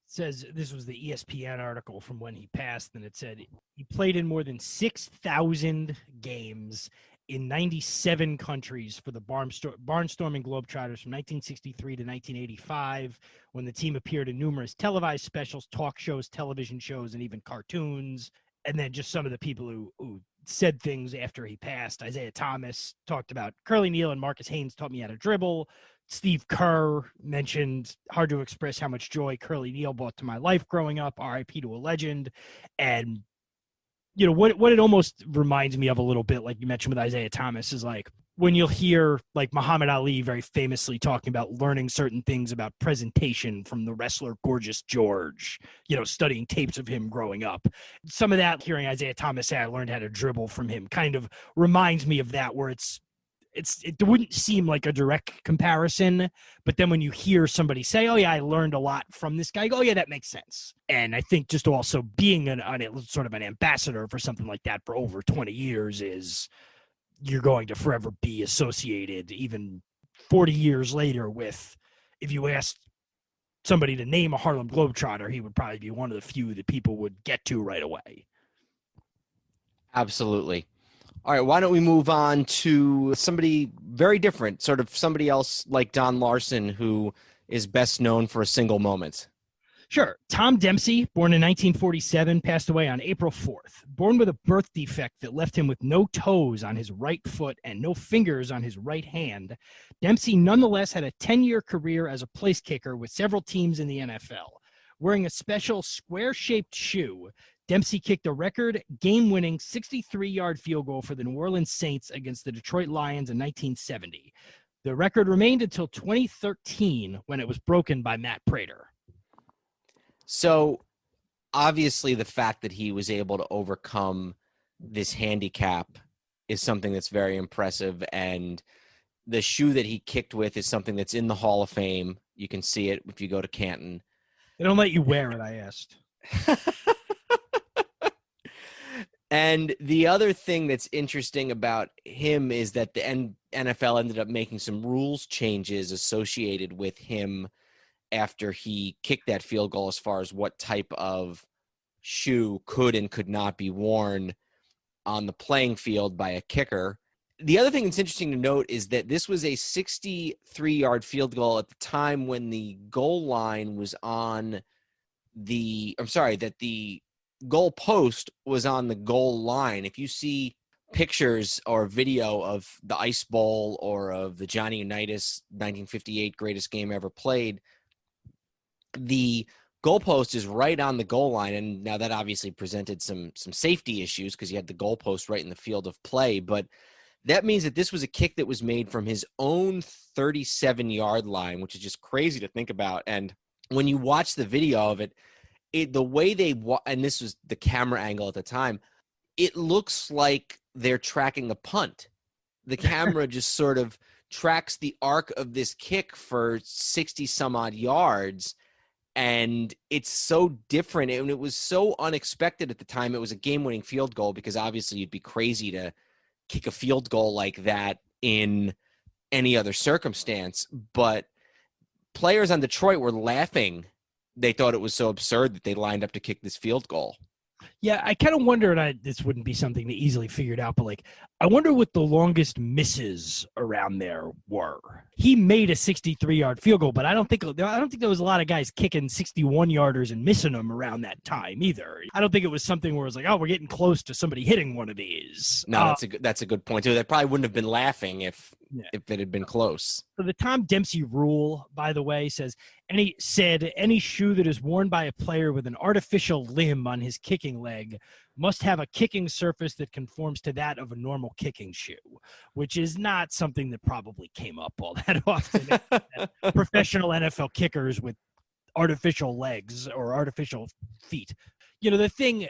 Says this was the ESPN article from when he passed, and it said he played in more than 6,000 games in 97 countries for the Barnstorming Globetrotters from 1963 to 1985, when the team appeared in numerous televised specials, talk shows, television shows, and even cartoons. And then just some of the people who said things after he passed. Isaiah Thomas talked about Curly Neal and Marcus Haynes taught me how to dribble. Steve Kerr mentioned hard to express how much joy Curly Neal brought to my life growing up. RIP to a legend. And what it almost reminds me of a little bit, like you mentioned with Isaiah Thomas, is like when you'll hear like Muhammad Ali very famously talking about learning certain things about presentation from the wrestler Gorgeous George, studying tapes of him growing up. Some of that, hearing Isaiah Thomas say I learned how to dribble from him, kind of reminds me of that, where it wouldn't seem like a direct comparison, but then when you hear somebody say, oh yeah, I learned a lot from this guy, you go, oh yeah, that makes sense. And I think just also being sort of an ambassador for something like that for over 20 years is you're going to forever be associated even 40 years later with, if you asked somebody to name a Harlem Globetrotter, he would probably be one of the few that people would get to right away. Absolutely. All right, why don't we move on to somebody very different, sort of somebody else like Don Larsen, who is best known for a single moment. Sure. Tom Dempsey, born in 1947, passed away on April 4th. Born with a birth defect that left him with no toes on his right foot and no fingers on his right hand, Dempsey nonetheless had a 10-year career as a place kicker with several teams in the NFL. Wearing a special square-shaped shoe, Dempsey kicked a record game-winning 63-yard field goal for the New Orleans Saints against the Detroit Lions in 1970. The record remained until 2013 when it was broken by Matt Prater. So obviously the fact that he was able to overcome this handicap is something that's very impressive. And the shoe that he kicked with is something that's in the Hall of Fame. You can see it if you go to Canton. They don't let you wear it, I asked. And the other thing that's interesting about him is that the NFL ended up making some rules changes associated with him after he kicked that field goal, as far as what type of shoe could and could not be worn on the playing field by a kicker. The other thing that's interesting to note is that this was a 63-yard field goal at the time when the goal line was on the goal post was on the goal line. If you see pictures or video of the Ice Bowl or of the Johnny Unitas 1958 greatest game ever played, the goalpost is right on the goal line. And now that obviously presented some safety issues because you had the goalpost right in the field of play. But that means that this was a kick that was made from his own 37-yard line, which is just crazy to think about. And when you watch the video of it, the way and this was the camera angle at the time, it looks like they're tracking a punt. The camera just sort of tracks the arc of this kick for 60 some odd yards. And it's so different. And it was so unexpected at the time. It was a game-winning field goal because obviously you'd be crazy to kick a field goal like that in any other circumstance. But players on Detroit were laughing. They thought it was so absurd that they lined up to kick this field goal. Yeah, I kind of wonder, and this wouldn't be something to easily figured out, but like, I wonder what the longest misses around there were. He made a 63-yard field goal, but I don't think there was a lot of guys kicking 61-yarders and missing them around that time either. I don't think it was something where it was like, oh, we're getting close to somebody hitting one of these. No, that's a good point too. They probably wouldn't have been laughing if it had been close. So the Tom Dempsey rule, by the way, says any shoe that is worn by a player with an artificial limb on his kicking leg must have a kicking surface that conforms to that of a normal kicking shoe, which is not something that probably came up all that often. Professional NFL kickers with artificial legs or artificial feet. You know, the thing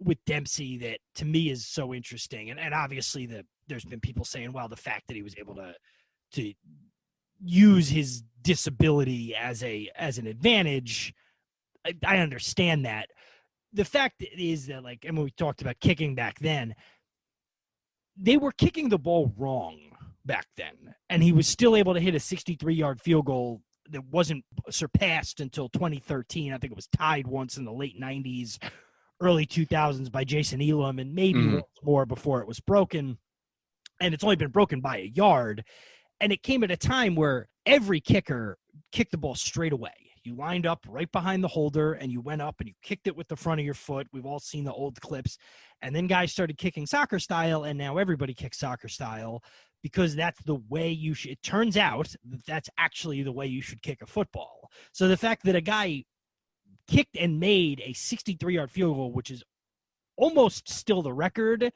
with Dempsey that to me is so interesting, and obviously there's been people saying, well, the fact that he was able to use his disability as an advantage, I understand that. The fact is that, like, and when we talked about kicking back then, they were kicking the ball wrong back then, and he was still able to hit a 63-yard field goal that wasn't surpassed until 2013. I think it was tied once in the late 90s, early 2000s by Jason Elam, and maybe once more before it was broken. And it's only been broken by a yard. And it came at a time where every kicker kicked the ball straight away. You lined up right behind the holder and you went up and you kicked it with the front of your foot. We've all seen the old clips. And then guys started kicking soccer style, and now everybody kicks soccer style because that's the way you should. It turns out that that's actually the way you should kick a football. So the fact that a guy kicked and made a 63-yard field goal, which is almost still the record,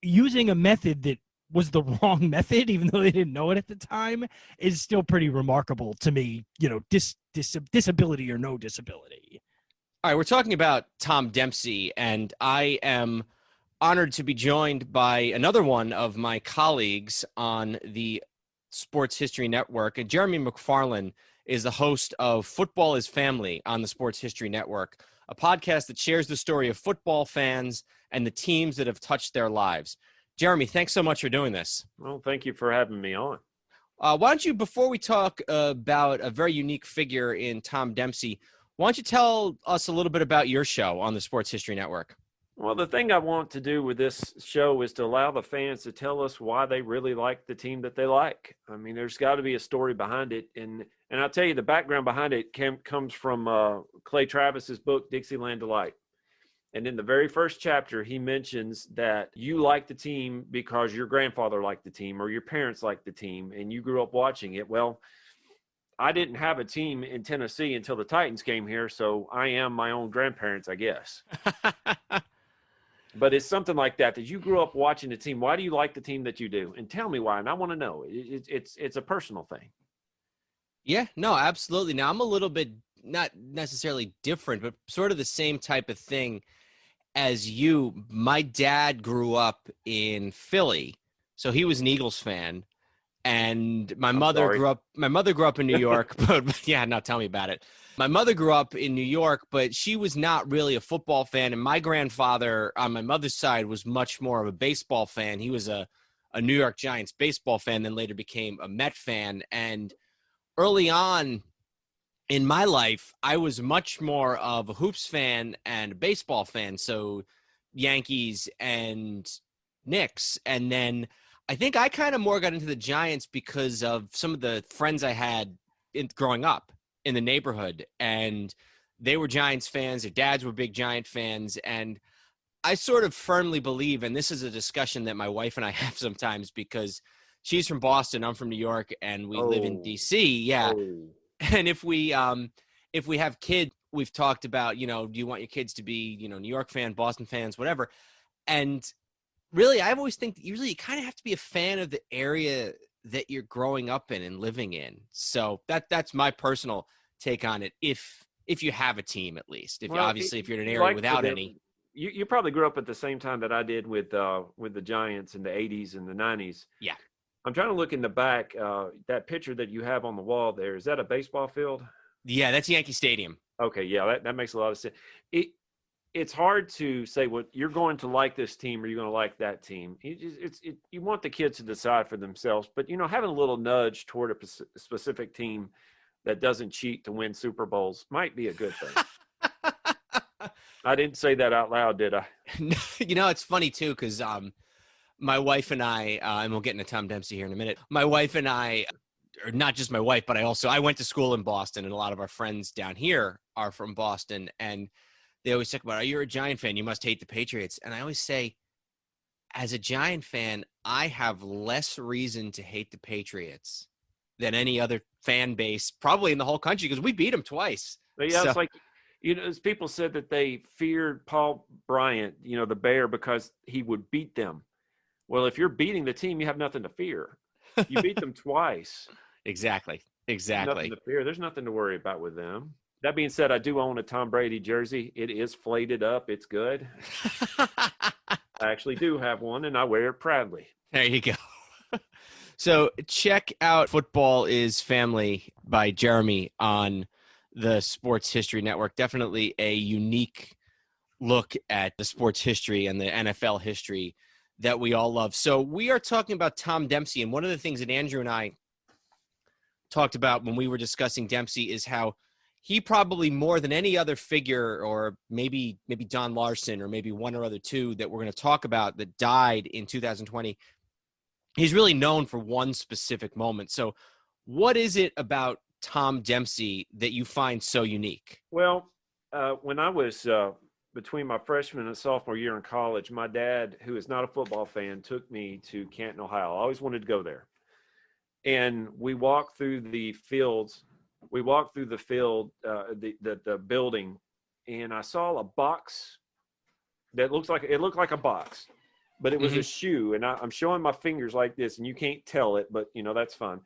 using a method that was the wrong method, even though they didn't know it at the time, is still pretty remarkable to me, you know, disability or no disability. All right, we're talking about Tom Dempsey, and I am honored to be joined by another one of my colleagues on the Sports History Network. And Jeremy McFarland is the host of Football is Family on the Sports History Network, a podcast that shares the story of football fans and the teams that have touched their lives. Jeremy, thanks so much for doing this. Well, thank you for having me on. Why don't you, before we talk about a very unique figure in Tom Dempsey, why don't you tell us a little bit about your show on the Sports History Network? Well, the thing I want to do with this show is to allow the fans to tell us why they really like the team that they like. I mean, there's got to be a story behind it. And I'll tell you, the background behind it comes from Clay Travis's book, Dixieland Delight. And in the very first chapter, he mentions that you like the team because your grandfather liked the team or your parents liked the team and you grew up watching it. Well, I didn't have a team in Tennessee until the Titans came here, so I am my own grandparents, I guess. But it's something like that you grew up watching the team. Why do you like the team that you do? And tell me why, and I want to know. It's a personal thing. Yeah, no, absolutely. Now, I'm a little bit not necessarily different, but sort of the same type of thing as you. My dad grew up in Philly, so he was an Eagles fan, and my mother grew up in New York. But yeah, no, tell me about it. My mother grew up in New York, but she was not really a football fan. And my grandfather on my mother's side was much more of a baseball fan. He was a New York Giants baseball fan, then later became a Met fan. And early on in my life, I was much more of a hoops fan and a baseball fan. So Yankees and Knicks. And then I think I kind of more got into the Giants because of some of the friends I had growing up in the neighborhood, and they were Giants fans. Their dads were big Giant fans. And I sort of firmly believe, and this is a discussion that my wife and I have sometimes because she's from Boston, I'm from New York, and we live in DC. Yeah. And if we have kids, we've talked about, you know, do you want your kids to be, you know, New York fan, Boston fans, whatever. And really, I always think that you kind of have to be a fan of the area that you're growing up in and living in. So that's my personal take on it. If you have a team, at least, if you're in an area without any. You probably grew up at the same time that I did with the Giants in the 80s and the 90s. Yeah. I'm trying to look in the back. That picture that you have on the wall there, is that a baseball field? Yeah, that's Yankee Stadium. Okay, yeah, that makes a lot of sense. It's hard to say what you're going to like this team or you're going to like that team. You want the kids to decide for themselves, but, you know, having a little nudge toward a specific team that doesn't cheat to win Super Bowls might be a good thing. I didn't say that out loud, did I? You know, it's funny too, because my wife and I, and we'll get into Tom Dempsey here in a minute. My wife and I, or not just my wife, but I went to school in Boston, and a lot of our friends down here are from Boston, and they always talk about, "Oh, you're a Giant fan, you must hate the Patriots." And I always say, as a Giant fan, I have less reason to hate the Patriots than any other fan base probably in the whole country, because we beat them twice. But yeah, it's like, you know, as people said that they feared Paul Bryant, you know, the Bear, because he would beat them. Well, if you're beating the team, you have nothing to fear. You beat them twice. Exactly. Nothing to fear. There's nothing to worry about with them. That being said, I do own a Tom Brady jersey. It is flated up. It's good. I actually do have one, and I wear it proudly. There you go. So check out Football is Family by Jeremy on the Sports History Network. Definitely a unique look at the sports history and the NFL history that we all love. So we are talking about Tom Dempsey, and one of the things that Andrew and I talked about when we were discussing Dempsey is how he probably, more than any other figure, or maybe Don Larsen, or maybe one or other two that we're going to talk about that died in 2020, he's really known for one specific moment. So what is it about Tom Dempsey that you find so unique? Well, when I was between my freshman and sophomore year in college, my dad, who is not a football fan, took me to Canton, Ohio. I always wanted to go there. And we walked through the fields. We walked through the field, the building, and I saw a box that looked like a box, but it was a shoe. And I'm showing my fingers like this, and you can't tell it, but you know, that's fun.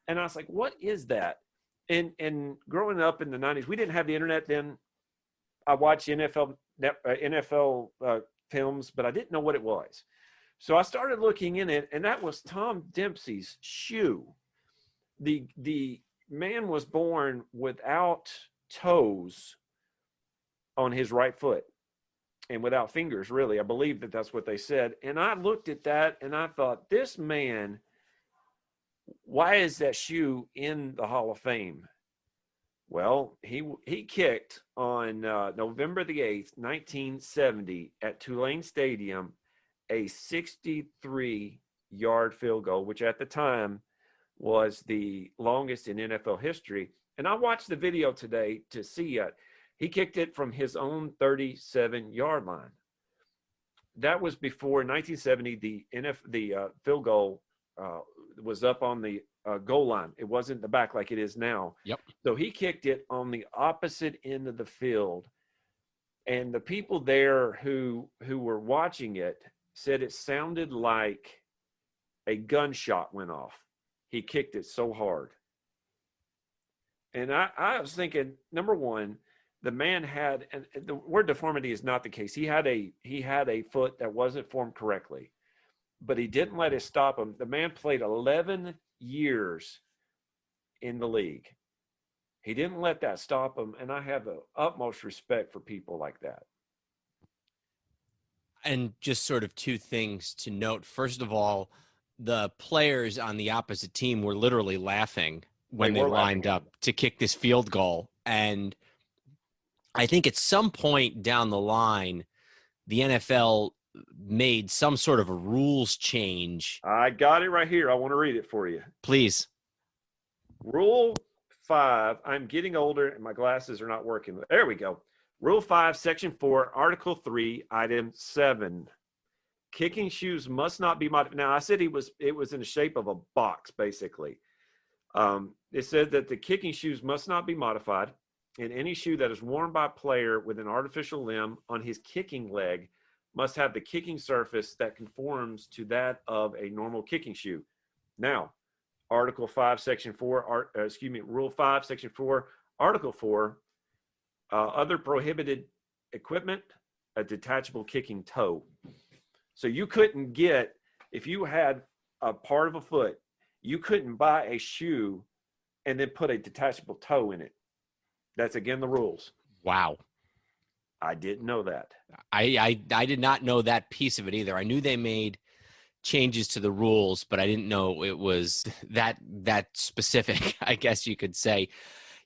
And I was like, what is that? And growing up in the 90s, we didn't have the internet then. I watched NFL films, but I didn't know what it was. So I started looking in it, and that was Tom Dempsey's shoe. The man was born without toes on his right foot and without fingers, really. I believe that that's what they said. And I looked at that, and I thought, this man, why is that shoe in the Hall of Fame? Well, he kicked on November the 8th, 1970 at Tulane Stadium, a 63-yard field goal, which at the time was the longest in NFL history. And I watched the video today to see it. He kicked it from his own 37-yard line. That was before 1970, the field goal was up on the goal line. It wasn't the back like it is now. Yep. So he kicked it on the opposite end of the field. And the people there who were watching it said it sounded like a gunshot went off. He kicked it so hard. And I was thinking, number one, the man had, and the word deformity is not the case. He had a foot that wasn't formed correctly, but he didn't let it stop him. The man played 11 years in the league. He didn't let that stop him, and I have the utmost respect for people like that. And just sort of two things to note. First of all, the players on the opposite team were literally laughing when they lined up to kick this field goal. And I think at some point down the line, the NFL made some sort of a rules change. I got it right here. I want to read it for you. Please. Rule 5. I'm getting older and my glasses are not working. There we go. Rule 5, Section 4, Article 3, Item 7. Kicking shoes must not be modified. Now, I said it was in the shape of a box, basically. It said that the kicking shoes must not be modified, and any shoe that is worn by a player with an artificial limb on his kicking leg must have the kicking surface that conforms to that of a normal kicking shoe. Now, Article 5, Section 4, Rule 5, Section 4, Article 4, other prohibited equipment, a detachable kicking toe. So you couldn't get, if you had a part of a foot, you couldn't buy a shoe and then put a detachable toe in it. That's again the rules. Wow. I didn't know that. I did not know that piece of it either. I knew they made changes to the rules, but I didn't know it was that specific, I guess you could say.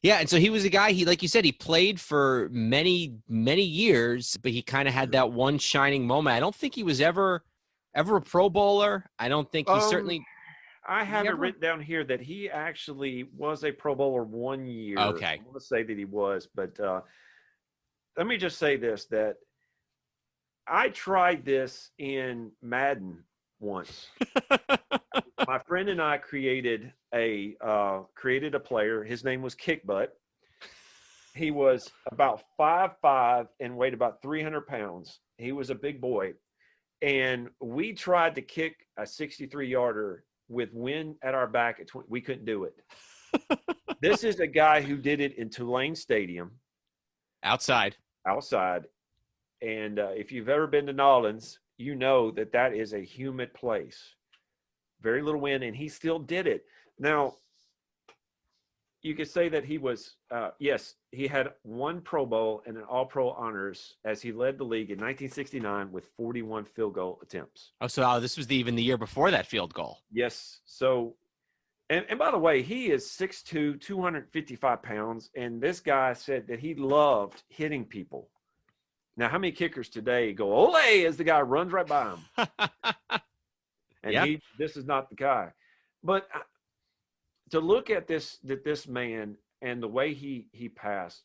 Yeah, and so he was a guy, like you said, he played for many, many years, but he kind of had that one shining moment. I don't think he was ever a Pro Bowler. I don't think he certainly. I have it written down here that he actually was a Pro Bowler 1 year. Okay. I want to say that he was, but let me just say this, that I tried this in Madden once. My friend and I created a player. His name was Kickbutt. He was about 5'5" and weighed about 300 pounds. He was a big boy. And we tried to kick a 63-yarder with Wynn at our back at 20. We couldn't do it. This is a guy who did it in Tulane Stadium. Outside. And if you've ever been to Nolans, you know that is a humid place. Very little wind, and he still did it. Now, you could say that he was, yes, he had one Pro Bowl and an All-Pro honors as he led the league in 1969 with 41 field goal attempts. Oh, so this was even the year before that field goal. Yes. So, and by the way, he is 6'2", 255 pounds, and this guy said that he loved hitting people. Now, how many kickers today go, ole, as the guy runs right by him? And this is not the guy. But to look at this man and the way he passed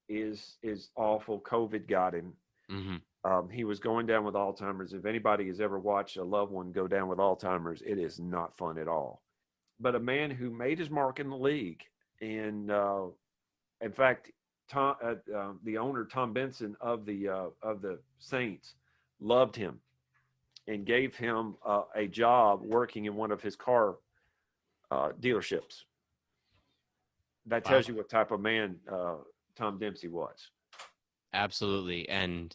is awful. COVID got him. Mm-hmm. He was going down with Alzheimer's. If anybody has ever watched a loved one go down with Alzheimer's, it is not fun at all. But a man who made his mark in the league. And in fact, the owner, Tom Benson of the Saints, loved him and gave him a job working in one of his car dealerships. That tells you what type of man Tom Dempsey was. Absolutely. And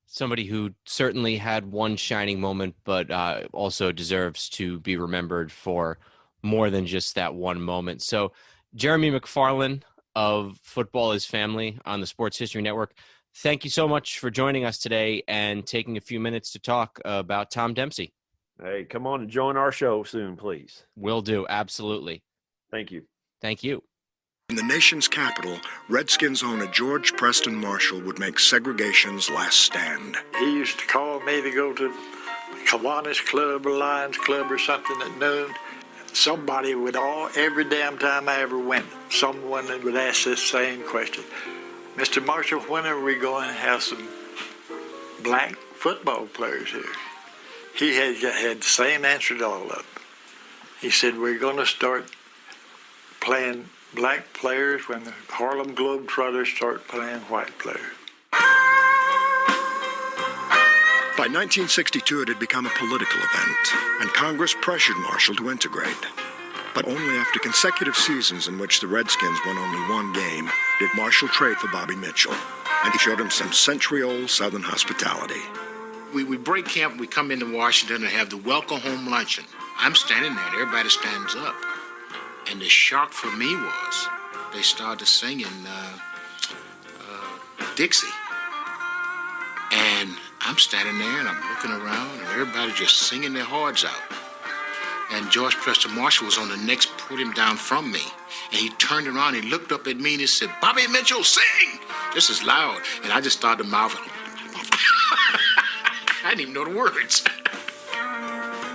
somebody who certainly had one shining moment, but also deserves to be remembered for more than just that one moment. So Jeremy McFarland of Football is Family on the Sports History Network, thank you so much for joining us today and taking a few minutes to talk about Tom Dempsey. Hey, come on and join our show soon, please. Will do. Absolutely. Thank you. Thank you. In the nation's capital, Redskins owner George Preston Marshall would make segregation's last stand. He used to call me to go to the Kiwanis Club or Lions Club or something at noon. Somebody would every damn time I ever went, someone would ask this same question. Mr. Marshall, when are we going to have some black football players here? He had the same answer to all of them. He said, we're going to start playing black players when the Harlem Globetrotters start playing white players. By 1962, it had become a political event, and Congress pressured Marshall to integrate. But only after consecutive seasons in which the Redskins won only one game did Marshall trade for Bobby Mitchell, and he showed him some century-old Southern hospitality. We break camp, we come into Washington and have the welcome home luncheon. I'm standing there and everybody stands up. And the shock for me was they started singing Dixie. And I'm standing there and I'm looking around and everybody just singing their hearts out. And George Preston Marshall was on the next podium down from me. And he turned around, he looked up at me and he said, Bobby Mitchell, sing! Just as loud. And I just started mouthing. I didn't even know the words.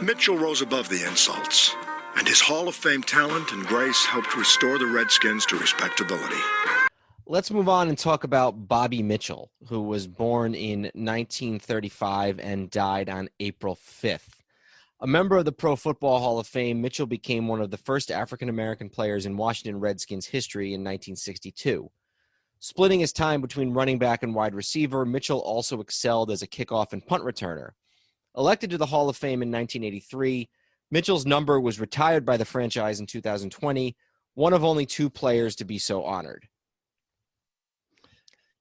Mitchell rose above the insults, and his Hall of Fame talent and grace helped restore the Redskins to respectability. Let's move on and talk about Bobby Mitchell, who was born in 1935 and died on April 5th. A member of the Pro Football Hall of Fame, Mitchell became one of the first African-American players in Washington Redskins history in 1962. Splitting his time between running back and wide receiver, Mitchell also excelled as a kickoff and punt returner. Elected to the Hall of Fame in 1983, Mitchell's number was retired by the franchise in 2020, one of only two players to be so honored.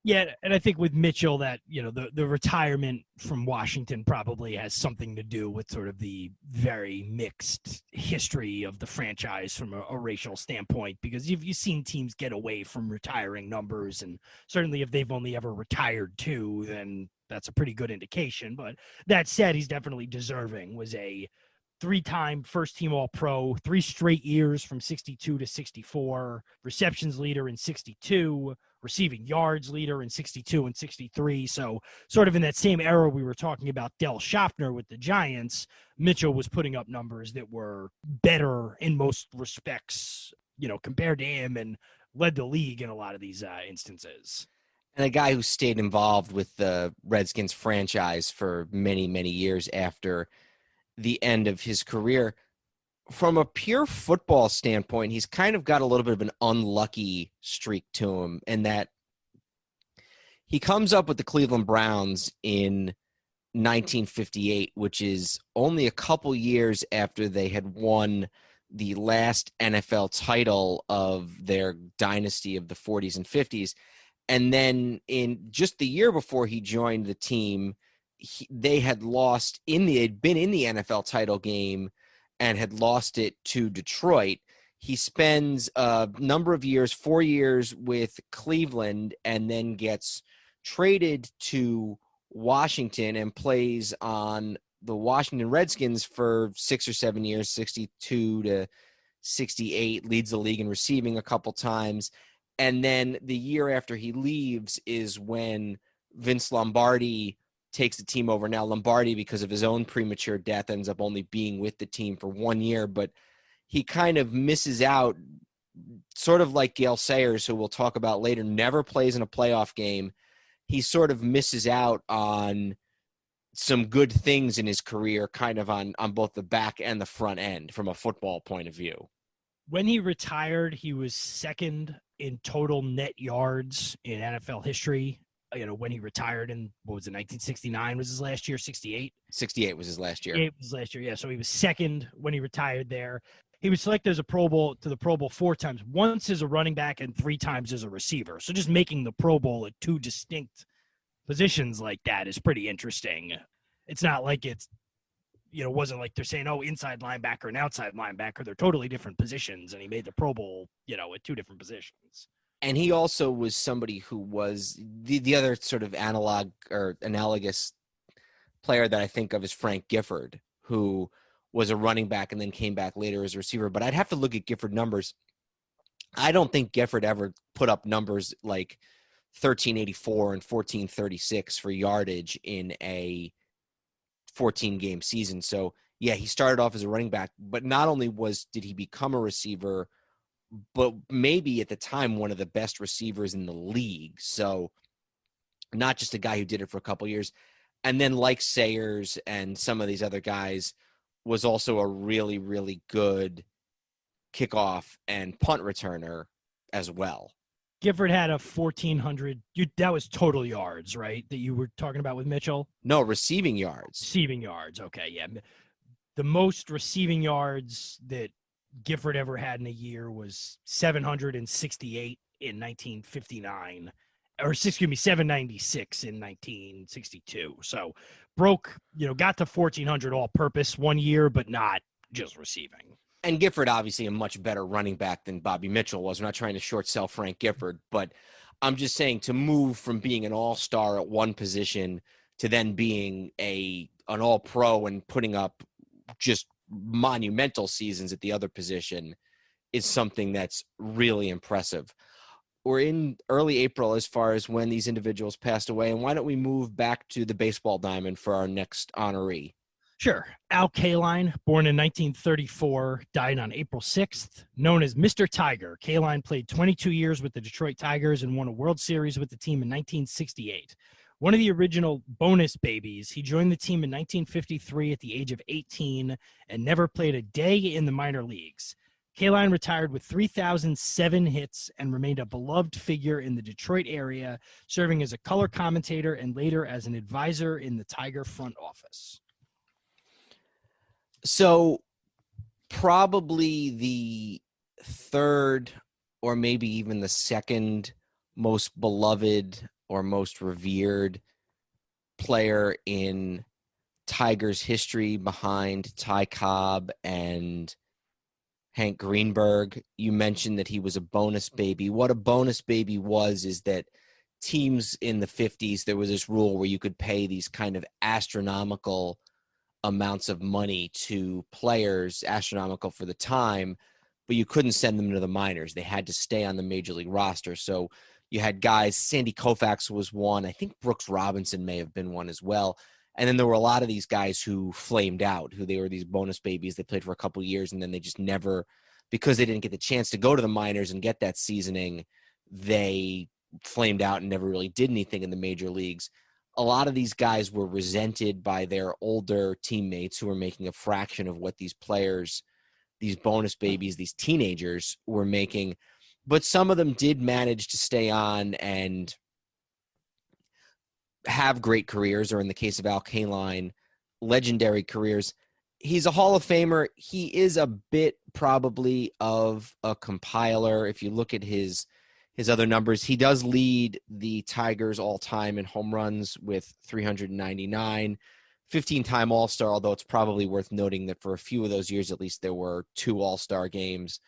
Yeah, and I think with Mitchell that, the retirement from Washington probably has something to do with sort of the very mixed history of the franchise from a racial standpoint, because you've seen teams get away from retiring numbers, and certainly if they've only ever retired two, then that's a pretty good indication. But that said, he's definitely deserving. Was a three-time first-team All-Pro, 3 straight years from 62 to 64, receptions leader in 62, receiving yards leader in 62 and 63. So sort of in that same era we were talking about Del Shofner with the Giants, Mitchell was putting up numbers that were better in most respects, compared to him, and led the league in a lot of these instances. And a guy who stayed involved with the Redskins franchise for many, many years after the end of his career. From a pure football standpoint, he's kind of got a little bit of an unlucky streak to him, in that he comes up with the Cleveland Browns in 1958, which is only a couple years after they had won the last NFL title of their dynasty of the 40s and 50s. And then in just the year before he joined the team, they had been in the NFL title game and had lost it to Detroit. He spends a number of years, 4 years with Cleveland, and then gets traded to Washington and plays on the Washington Redskins for 6 or 7 years, 62 to 68, leads the league in receiving a couple times. And then the year after he leaves is when Vince Lombardi takes the team over. Now, Lombardi, because of his own premature death, ends up only being with the team for 1 year, but he kind of misses out, sort of like Gale Sayers, who we'll talk about later, never plays in a playoff game. He sort of misses out on some good things in his career, kind of on both the back and the front end from a football point of view. When he retired, he was second in total net yards in NFL history. When he retired in, 1969 was his last year, 68? 68 was his last year. 68 was his last year, yeah. So he was second when he retired there. He was selected as a Pro Bowl, to the Pro Bowl 4 times, once as a running back and 3 times as a receiver. So just making the Pro Bowl at 2 distinct positions like that is pretty interesting. It's not like it's, wasn't like they're saying, inside linebacker and outside linebacker. They're totally different positions, and he made the Pro Bowl, at 2 different positions. And he also was somebody who was the other sort of analog or analogous player that I think of is Frank Gifford, who was a running back and then came back later as a receiver. But I'd have to look at Gifford numbers. I don't think Gifford ever put up numbers like 1384 and 1436 for yardage in a 14-game season. So, yeah, he started off as a running back, but not only did he become a receiver, but maybe at the time one of the best receivers in the league. So not just a guy who did it for a couple years. And then, like Sayers and some of these other guys, was also a really, really good kickoff and punt returner as well. Gifford had a 1,400. That was total yards, right? That you were talking about with Mitchell? No, receiving yards. Receiving yards. Okay, yeah. The most receiving yards that Gifford ever had in a year was 768 in 1959, or 796 in 1962. So got to 1,400 all-purpose 1 year, but not just receiving. And Gifford, obviously, a much better running back than Bobby Mitchell was. We're not trying to short sell Frank Gifford, but I'm just saying, to move from being an all-star at one position to then being an all-pro and putting up just monumental seasons at the other position is something that's really impressive. We're in early April as far as when these individuals passed away, and why don't we move back to the baseball diamond for our next honoree? Sure. Al Kaline, born in 1934, died on April 6th, known as Mr. Tiger. Kaline played 22 years with the Detroit Tigers and won a World Series with the team in 1968. One of the original bonus babies, he joined the team in 1953 at the age of 18 and never played a day in the minor leagues. Kaline retired with 3,007 hits and remained a beloved figure in the Detroit area, serving as a color commentator and later as an advisor in the Tiger front office. So probably the third or maybe even the second most beloved or most revered player in Tigers history behind Ty Cobb and Hank Greenberg. You mentioned that he was a bonus baby. What a bonus baby is that teams in the 50s, there was this rule where you could pay these kind of astronomical amounts of money to players, astronomical for the time, but you couldn't send them to the minors. They had to stay on the major league roster. So you had guys, Sandy Koufax was one. I think Brooks Robinson may have been one as well. And then there were a lot of these guys who flamed out, who they were these bonus babies. They played for a couple of years, and then they just never, because they didn't get the chance to go to the minors and get that seasoning, they flamed out and never really did anything in the major leagues. A lot of these guys were resented by their older teammates who were making a fraction of what these players, these bonus babies, these teenagers were making. But some of them did manage to stay on and have great careers, or in the case of Al Kaline, legendary careers. He's a Hall of Famer. He is a bit probably of a compiler. If you look at his other numbers, he does lead the Tigers all time in home runs with 399, 15-time All-Star, although it's probably worth noting that for a few of those years, at least, there were 2 All-Star games,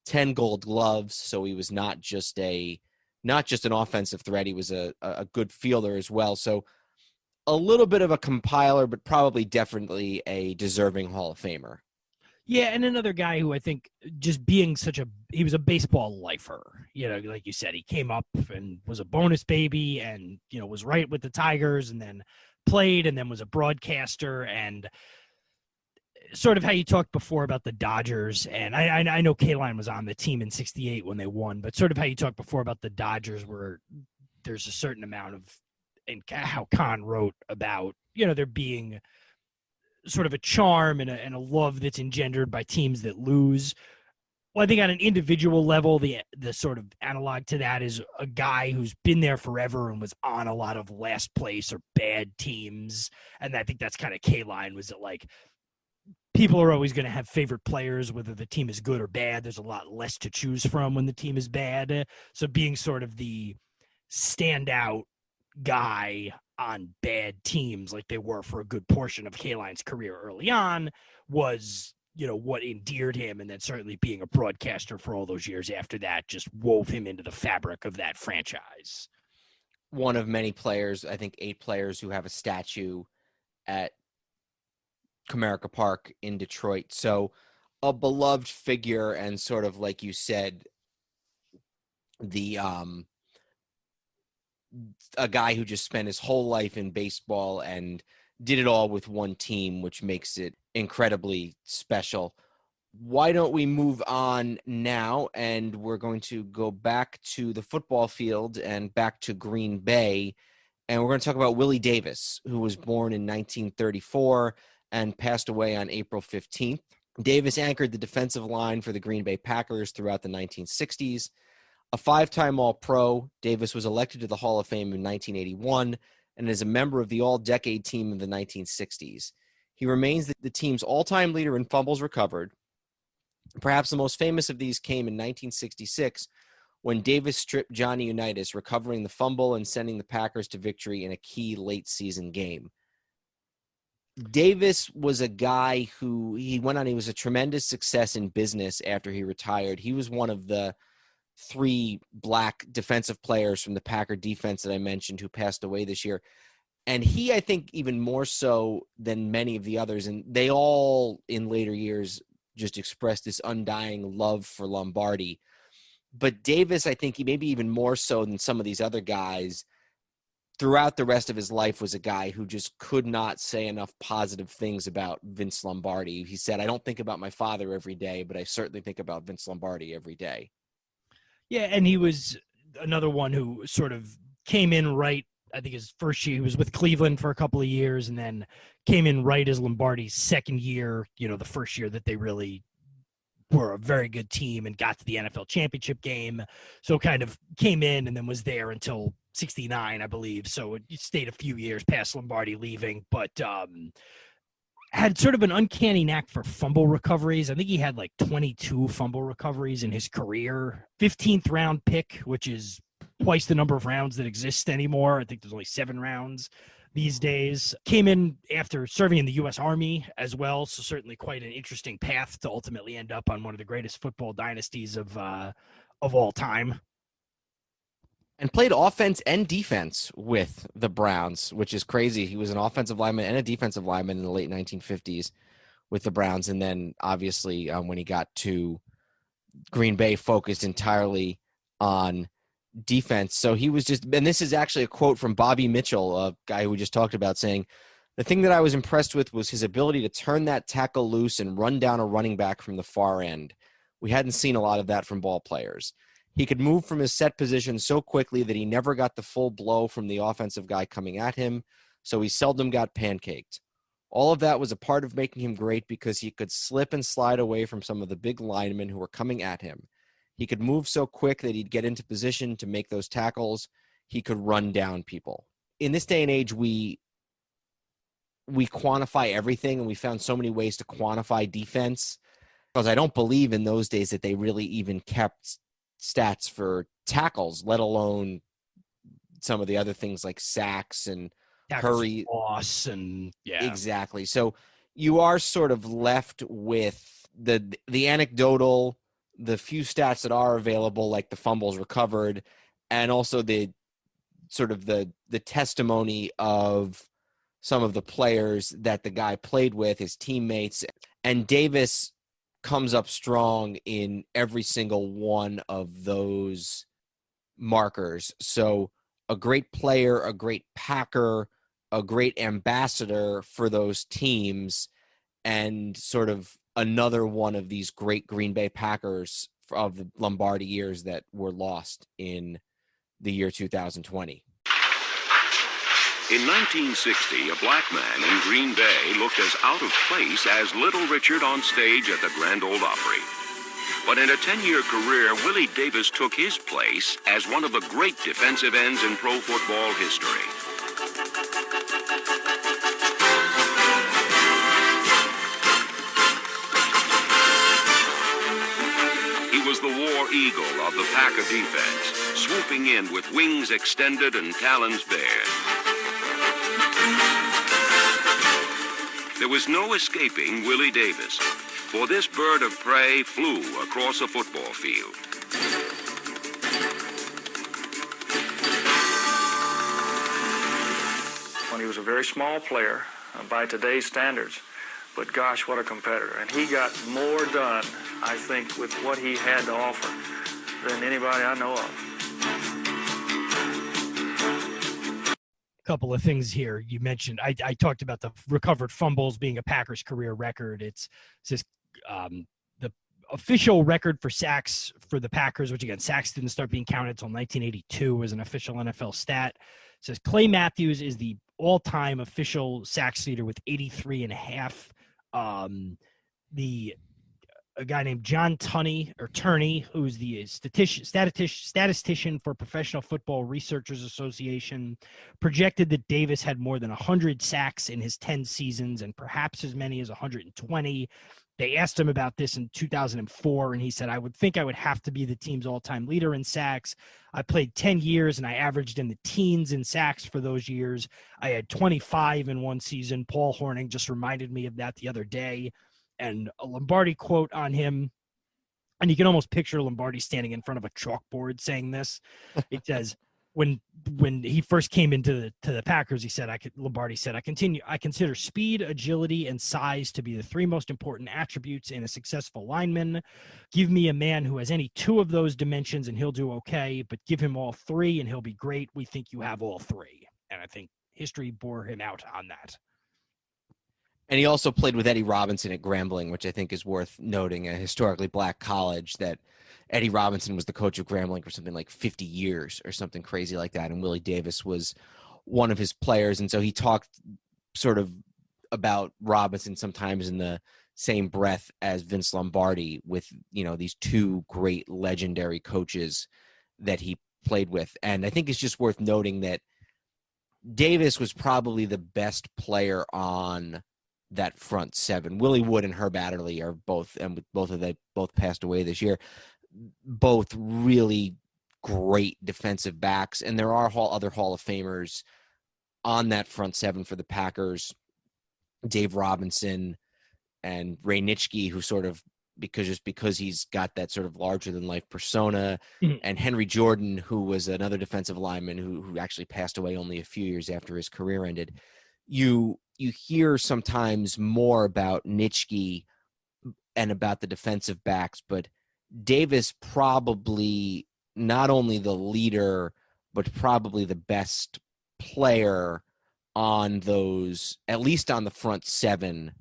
10 Gold Gloves. So he was not just an offensive threat. He was a good fielder as well. So a little bit of a compiler, but probably definitely a deserving Hall of Famer. Yeah, and another guy who I think just being he was a baseball lifer. You know, like you said, he came up and was a bonus baby and, you know, was right with the Tigers and then played and then was a broadcaster, and sort of how you talked before about the Dodgers. And I know Kaline was on the team in 68 when they won, but sort of how you talked before about the Dodgers, where there's a certain amount of, and how Kahn wrote about, you know, there being sort of a charm and a love that's engendered by teams that lose. Well, I think on an individual level, the sort of analog to that is a guy who's been there forever and was on a lot of last place or bad teams. And I think that's kind of Kaline, was that, like, people are always going to have favorite players, whether the team is good or bad. There's a lot less to choose from when the team is bad. So being sort of the standout guy on bad teams, like they were for a good portion of Kaline's career early on, was, you know, what endeared him. And then certainly being a broadcaster for all those years after that just wove him into the fabric of that franchise. One of many players, I think 8 players, who have a statue at Comerica Park in Detroit. So a beloved figure, and sort of like you said, the a guy who just spent his whole life in baseball and did it all with one team, which makes it incredibly special. Why don't we move on now, and we're going to go back to the football field and back to Green Bay, and we're going to talk about Willie Davis, who was born in 1934 and passed away on April 15th. Davis anchored the defensive line for the Green Bay Packers throughout the 1960s. A 5-time All-Pro, Davis was elected to the Hall of Fame in 1981 and is a member of the All-Decade Team of the 1960s. He remains the team's all-time leader in fumbles recovered. Perhaps the most famous of these came in 1966 when Davis stripped Johnny Unitas, recovering the fumble and sending the Packers to victory in a key late-season game. Davis was a guy who he was a tremendous success in business after he retired. He was one of the 3 black defensive players from the Packer defense that I mentioned who passed away this year. And he, I think, even more so than many of the others, and they all in later years just expressed this undying love for Lombardi. But Davis, I think he maybe even more so than some of these other guys, throughout the rest of his life was a guy who just could not say enough positive things about Vince Lombardi. He said, I don't think about my father every day, but I certainly think about Vince Lombardi every day. Yeah, and he was another one who sort of came in right, I think his first year, he was with Cleveland for a couple of years, and then came in right as Lombardi's second year, you know, the first year that they really were a very good team and got to the NFL championship game. So kind of came in and then was there until 69, I believe. So it stayed a few years past Lombardi leaving, but had sort of an uncanny knack for fumble recoveries. I think he had like 22 fumble recoveries in his career. 15th round pick, which is twice the number of rounds that exist anymore. I think there's only 7 rounds these days. Came in after serving in the U.S. Army as well, so certainly quite an interesting path to ultimately end up on one of the greatest football dynasties of all time. and played offense and defense with the Browns, which is crazy. He was an offensive lineman and a defensive lineman in the late 1950s with the Browns. And then obviously when he got to Green Bay, focused entirely on defense. So he was just, and this is actually a quote from Bobby Mitchell, a guy who we just talked about, saying, "The thing that I was impressed with was his ability to turn that tackle loose and run down a running back from the far end. We hadn't seen a lot of that from ball players. He could move from his set position so quickly that he never got the full blow from the offensive guy coming at him, so he seldom got pancaked. All of that was a part of making him great because he could slip and slide away from some of the big linemen who were coming at him. He could move so quick that he'd get into position to make those tackles. He could run down people." In this day and age, we quantify everything, and we found so many ways to quantify defense, because I don't believe in those days that they really even kept stats for tackles, let alone some of the other things like sacks and hurry loss and exactly. So you are sort of left with the anecdotal, the few stats that are available, like the fumbles recovered, and also the sort of the testimony of some of the players that the guy played with, his teammates. And Davis comes up strong in every single one of those markers. So a great player, a great Packer, a great ambassador for those teams, and sort of another one of these great Green Bay Packers of the Lombardi years that were lost in the year 2020. In 1960, a black man in Green Bay looked as out of place as Little Richard on stage at the Grand Ole Opry. But in a 10-year career, Willie Davis took his place as one of the great defensive ends in pro football history. He was the war eagle of the Packer defense, swooping in with wings extended and talons bared. There was no escaping Willie Davis, for this bird of prey flew across a football field. When he was a very small player by today's standards, but gosh, what a competitor. And he got more done, I think, with what he had to offer than anybody I know of. Couple of things here. You mentioned, I talked about the recovered fumbles being a Packers career record. It's just the official record for sacks for the Packers, which again, sacks didn't start being counted until 1982 as an official NFL stat. It says Clay Matthews is the all-time official sacks leader with 83 and a half. A guy named John Turney, who's the statistician for Professional Football Researchers Association, projected that Davis had more than 100 sacks in his 10 seasons and perhaps as many as 120. They asked him about this in 2004, and he said, "I would think I would have to be the team's all-time leader in sacks. I played 10 years, and I averaged in the teens in sacks for those years. I had 25 in one season." Paul Hornung just reminded me of that the other day. And a Lombardi quote on him, and you can almost picture Lombardi standing in front of a chalkboard saying this. It says, when he first came into the Packers, he said, Lombardi said, I consider speed, agility, and size to be the three most important attributes in a successful lineman. Give me a man who has any two of those dimensions and he'll do okay, but give him all three and he'll be great. We think you have all three. And I think history bore him out on that. And he also played with Eddie Robinson at Grambling, which I think is worth noting, a historically black college, that Eddie Robinson was the coach of Grambling for something like 50 years or something crazy like that. And Willie Davis was one of his players. And so he talked sort of about Robinson sometimes in the same breath as Vince Lombardi, with, you know, these two great legendary coaches that he played with. And I think it's just worth noting that Davis was probably the best player on that front seven. Willie Wood and Herb Adderley are both, and both passed away this year, both really great defensive backs. And there are other Hall of Famers on that front seven for the Packers, Dave Robinson and Ray Nitschke, who sort of because he's got that sort of larger than life persona. Mhm. And Henri Jordan, who was another defensive lineman who actually passed away only a few years after his career ended. You hear sometimes more about Nitschke and about the defensive backs, but Davis probably not only the leader, but probably the best player on those, at least on the front seven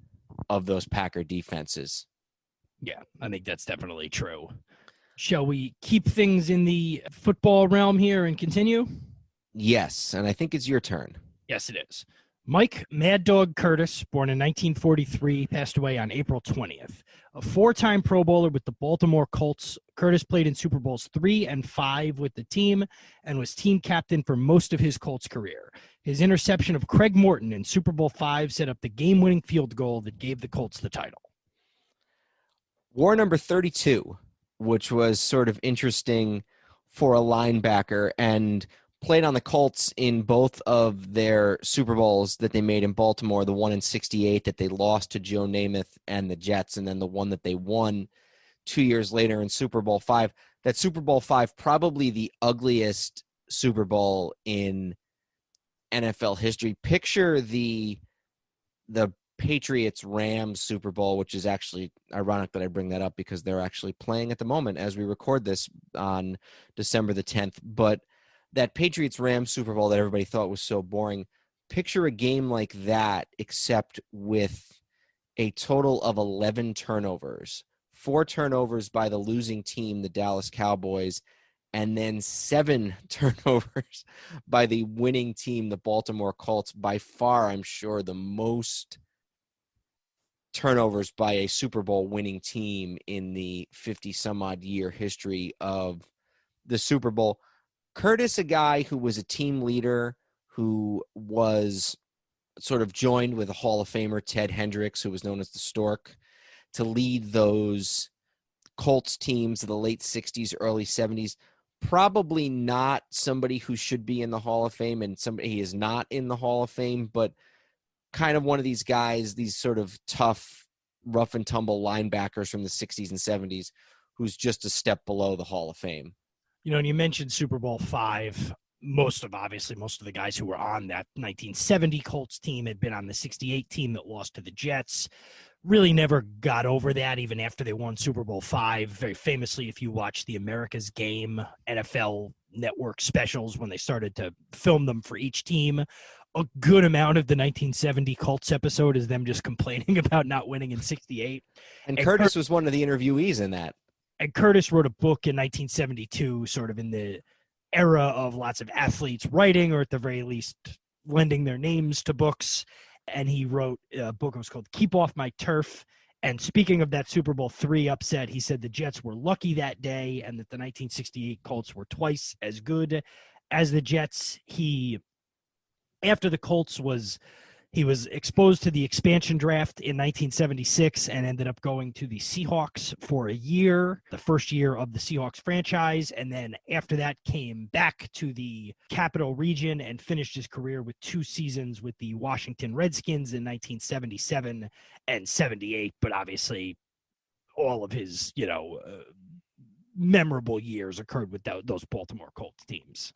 of those Packer defenses. Yeah, I think that's definitely true. Shall we keep things in the football realm here and continue? Yes, and I think it's your turn. Yes, it is. Mike Mad Dog Curtis, born in 1943, passed away on April 20th. A four-time Pro Bowler with the Baltimore Colts, Curtis played in Super Bowls 3 and 5 with the team and was team captain for most of his Colts career. His interception of Craig Morton in Super Bowl 5 set up the game-winning field goal that gave the Colts the title. War number 32, which was sort of interesting for a linebacker, and played on the Colts in both of their Super Bowls that they made in Baltimore, the one in 68 that they lost to Joe Namath and the Jets, and then the one that they won 2 years later in Super Bowl 5. That Super Bowl 5, probably the ugliest Super Bowl in NFL history. Picture the Patriots-Rams Super Bowl, which is actually ironic that I bring that up because they're actually playing at the moment as we record this on December the 10th. But that Patriots-Rams Super Bowl that everybody thought was so boring, picture a game like that except with a total of 11 turnovers. 4 turnovers by the losing team, the Dallas Cowboys, and then 7 turnovers by the winning team, the Baltimore Colts. By far, I'm sure, the most turnovers by a Super Bowl winning team in the 50-some-odd year history of the Super Bowl. Curtis, a guy who was a team leader, who was sort of joined with a Hall of Famer, Ted Hendricks, who was known as the Stork, to lead those Colts teams of the late 60s, early 70s. Probably not somebody who should be in the Hall of Fame, and somebody he is not in the Hall of Fame, but kind of one of these guys, these sort of tough, rough and tumble linebackers from the 60s and 70s who's just a step below the Hall of Fame. You know, and you mentioned Super Bowl 5. Most of the guys who were on that 1970 Colts team had been on the 68 team that lost to the Jets. Really never got over that even after they won Super Bowl 5. Very famously, if you watch the America's Game NFL Network specials, when they started to film them for each team, a good amount of the 1970 Colts episode is them just complaining about not winning in 68. And Curtis was one of the interviewees in that. And Curtis wrote a book in 1972, sort of in the era of lots of athletes writing, or at the very least lending their names to books. And he wrote a book that was called Keep Off My Turf. And speaking of that Super Bowl 3 upset, he said the Jets were lucky that day and that the 1968 Colts were twice as good as the Jets. After the Colts he was exposed to the expansion draft in 1976 and ended up going to the Seahawks for a year, the first year of the Seahawks franchise. And then after that came back to the Capital Region and finished his career with 2 seasons with the Washington Redskins in 1977 and 78. But obviously all of his, memorable years occurred with those Baltimore Colts teams.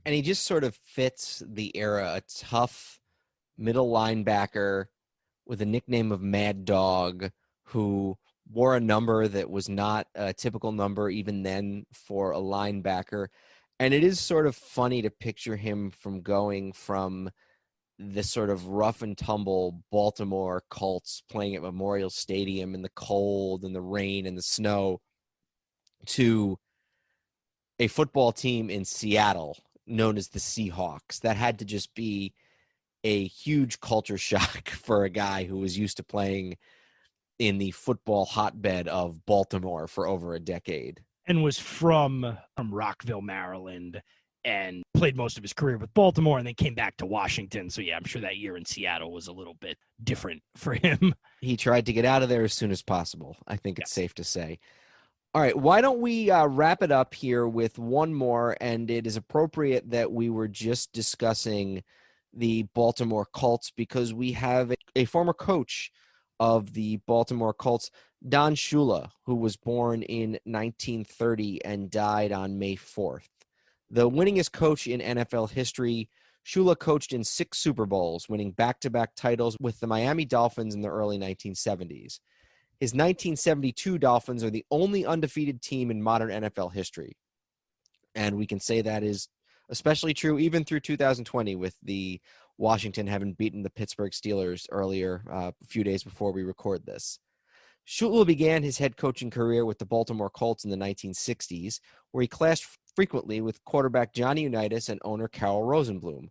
And he just sort of fits the era, a tough middle linebacker with a nickname of Mad Dog, who wore a number that was not a typical number even then for a linebacker. And it is sort of funny to picture him from going from the sort of rough and tumble Baltimore Colts playing at Memorial Stadium in the cold and the rain and the snow to a football team in Seattle known as the Seahawks. That had to just be a huge culture shock for a guy who was used to playing in the football hotbed of Baltimore for over a decade. And was from Rockville, Maryland, and played most of his career with Baltimore and then came back to Washington. So, yeah, I'm sure that year in Seattle was a little bit different for him. He tried to get out of there as soon as possible, I think it's safe to say. All right, why don't we wrap it up here with one more, and it is appropriate that we were just discussing the Baltimore Colts because we have a former coach of the Baltimore Colts, Don Shula, who was born in 1930 and died on May 4th. The winningest coach in NFL history, Shula coached in 6 Super Bowls, winning back-to-back titles with the Miami Dolphins in the early 1970s. His 1972 Dolphins are the only undefeated team in modern NFL history. And we can say that is especially true even through 2020 with the Washington having beaten the Pittsburgh Steelers earlier, a few days before we record this. Shula began his head coaching career with the Baltimore Colts in the 1960s, where he clashed frequently with quarterback Johnny Unitas and owner Carroll Rosenblum,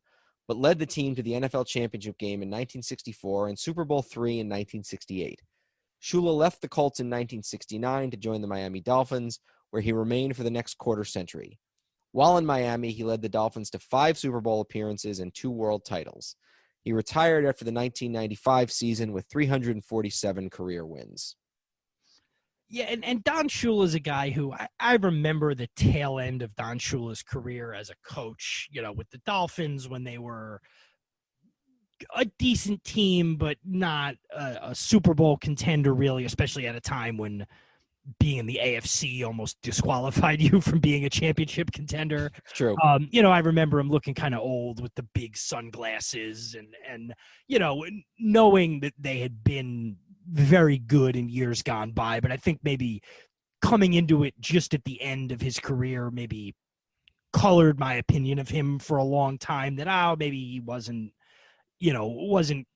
but led the team to the NFL championship game in 1964 and Super Bowl III in 1968. Shula left the Colts in 1969 to join the Miami Dolphins, where he remained for the next quarter century. While in Miami, he led the Dolphins to 5 Super Bowl appearances and 2 world titles. He retired after the 1995 season with 347 career wins. Yeah, and Don Shula is a guy who I remember the tail end of Don Shula's career as a coach, with the Dolphins when they were a decent team, but not a Super Bowl contender, really, especially at a time when being in the AFC almost disqualified you from being a championship contender. True. I remember him looking kind of old with the big sunglasses and knowing that they had been very good in years gone by. But I think maybe coming into it just at the end of his career maybe colored my opinion of him for a long time that, maybe he wasn't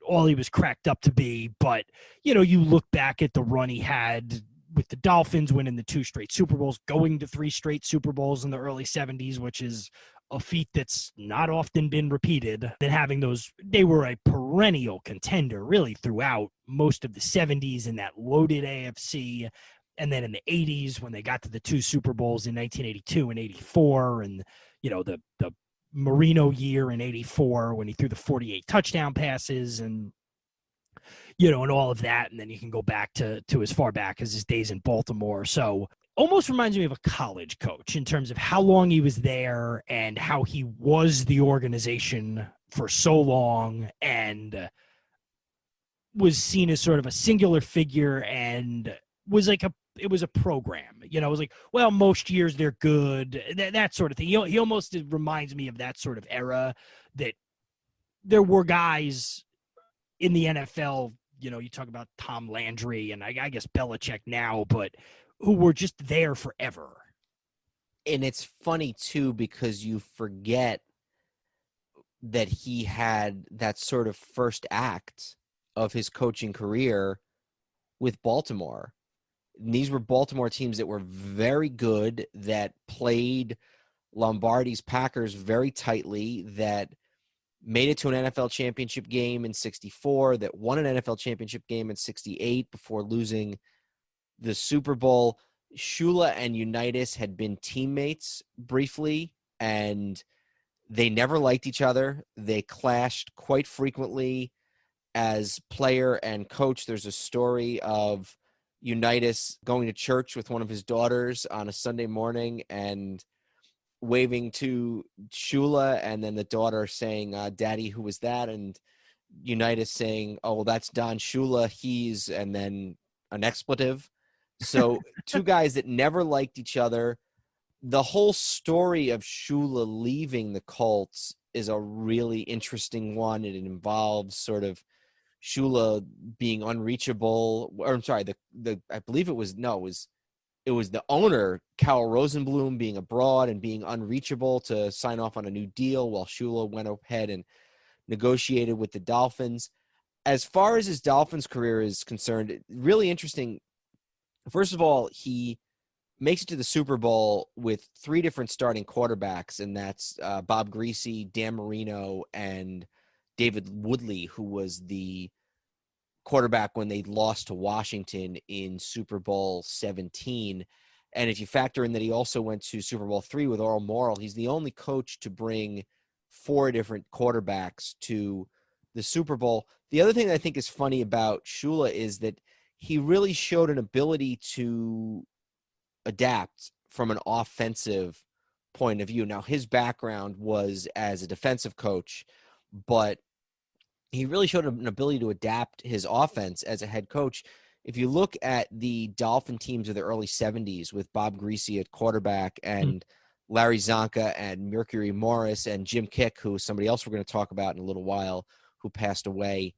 all he was cracked up to be. But, you look back at the run he had with the Dolphins, winning the 2 straight Super Bowls, going to 3 straight Super Bowls in the early 70s, which is a feat that's not often been repeated. Then having they were a perennial contender really throughout most of the 70s in that loaded AFC. And then in the 80s when they got to the 2 Super Bowls in 1982 and 84 and, the Marino year in 84 when he threw the 48 touchdown passes and all of that. And then you can go back to as far back as his days in Baltimore. So almost reminds me of a college coach in terms of how long he was there and how he was the organization for so long and was seen as sort of a singular figure and was like it was a program, it was like, well, most years they're good, that sort of thing. He almost reminds me of that sort of era that there were guys in the NFL, you talk about Tom Landry and I guess Belichick now, but who were just there forever. And it's funny, too, because you forget that he had that sort of first act of his coaching career with Baltimore. And these were Baltimore teams that were very good, that played Lombardi's Packers very tightly, that made it to an NFL championship game in 64, that won an NFL championship game in 68 before losing the Super Bowl. Shula and Unitas had been teammates briefly, and they never liked each other. They clashed quite frequently as player and coach. There's a story of Unitas going to church with one of his daughters on a Sunday morning and waving to Shula, and then the daughter saying, Daddy, who was that? And Unitas saying, oh, well, that's Don Shula. He's, and then an expletive. So 2 guys that never liked each other. The whole story of Shula leaving the Colts is a really interesting one. It involves sort of Shula being unreachable, or I'm sorry, I believe it was the owner, Carroll Rosenblum, being abroad and being unreachable to sign off on a new deal while Shula went ahead and negotiated with the Dolphins. As far as his Dolphins career is concerned, really interesting. First of all, he makes it to the Super Bowl with 3 different starting quarterbacks, and that's Bob Greasy, Dan Marino, and David Woodley, who was the quarterback when they lost to Washington in Super Bowl 17. And if you factor in that he also went to Super Bowl III with Earl Morrall, he's the only coach to bring 4 different quarterbacks to the Super Bowl. The other thing that I think is funny about Shula is that he really showed an ability to adapt from an offensive point of view. Now, his background was as a defensive coach, but he really showed an ability to adapt his offense as a head coach. If you look at the Dolphin teams of the early 70s with Bob Greasy at quarterback and Larry Zonka and Mercury Morris and Jim Kick, who is somebody else we're going to talk about in a little while, who passed away,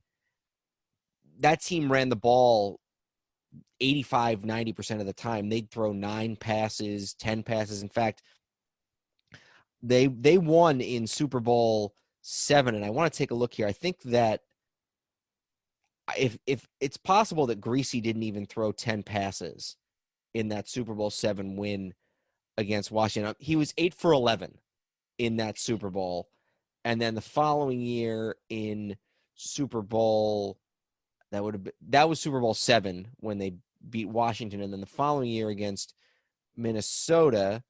that team ran the ball 85, 90% of the time. They'd throw 9 passes, 10 passes. In fact, they won in Super Bowl 7, and I want to take a look here. I think that if it's possible that Greasy didn't even throw 10 passes in that Super Bowl 7 win against Washington. He was 8 for 11 in that Super Bowl. And then the following year in Super Bowl, that was Super Bowl 7 when they beat Washington. And then the following year against Minnesota,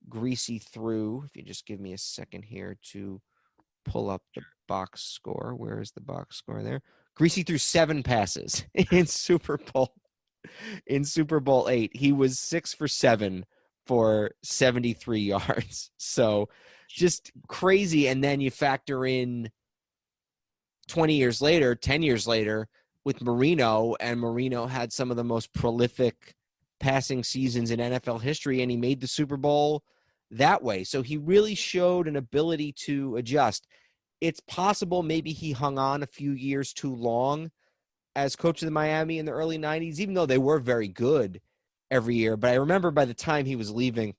Greasy threw, if you just give me a second here to pull up the box score. Where is the box score there? Greasy threw 7 passes in Super Bowl 8. He was 6 for 7 for 73 yards. So just crazy. And then you factor in 10 years later with Marino, and Marino had some of the most prolific passing seasons in NFL history, and he made the Super Bowl that way. So he really showed an ability to adjust. It's possible maybe he hung on a few years too long as coach of the Miami in the early 90s, even though they were very good every year. But I remember by the time he was leaving,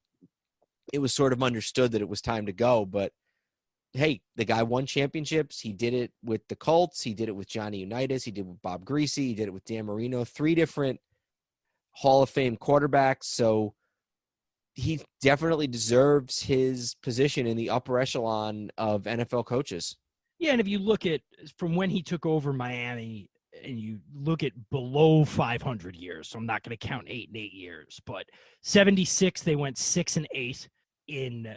it was sort of understood that it was time to go. But hey, the guy won championships. He did it with the Colts. He did it with Johnny Unitas. He did it with Bob Greasy. He did it with Dan Marino. 3 different Hall of Fame quarterbacks. So he definitely deserves his position in the upper echelon of NFL coaches. Yeah, and if you look at from when he took over Miami and you look at below 500 years, so I'm not going to count 8 and 8 years, but 76, they went 6 and 8. In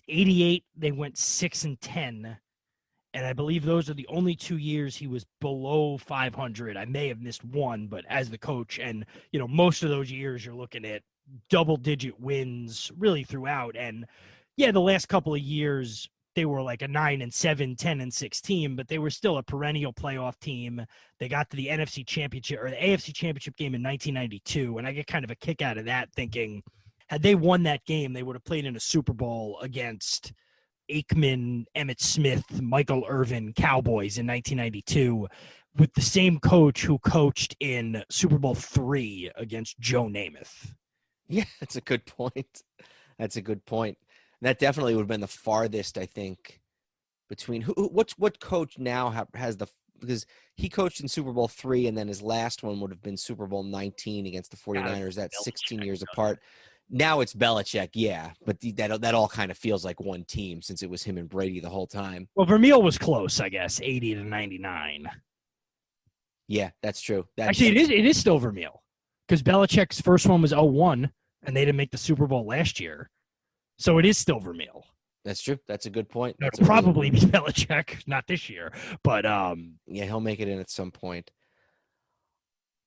88, they went 6 and 10. And I believe those are the only 2 years he was below 500. I may have missed one, but as the coach, and most of those years you're looking at double-digit wins really throughout. And yeah, the last couple of years they were like a 9-7, 10-6 team, but they were still a perennial playoff team. They got to the NFC Championship or the AFC Championship game in 1992, and I get kind of a kick out of that, thinking had they won that game, they would have played in a Super Bowl against Aikman, Emmitt Smith, Michael Irvin Cowboys in 1992 with the same coach who coached in Super Bowl 3 against Joe Namath. Yeah, that's a good point. That definitely would have been the farthest, I think, between what coach now has the, because he coached in Super Bowl 3 and then his last one would have been Super Bowl 19 against the 49ers. That's 16 years apart. Now it's Belichick, yeah, but that all kind of feels like one team since it was him and Brady the whole time. Well, Vermeil was close, I guess, 80 to 99. Yeah, that's true. Actually, it is still Vermeil because Belichick's first one was 0-1, and they didn't make the Super Bowl last year. So it is still Vermeil. That's true. That's a good point. No, it'll probably be Belichick, not this year, but yeah, he'll make it in at some point.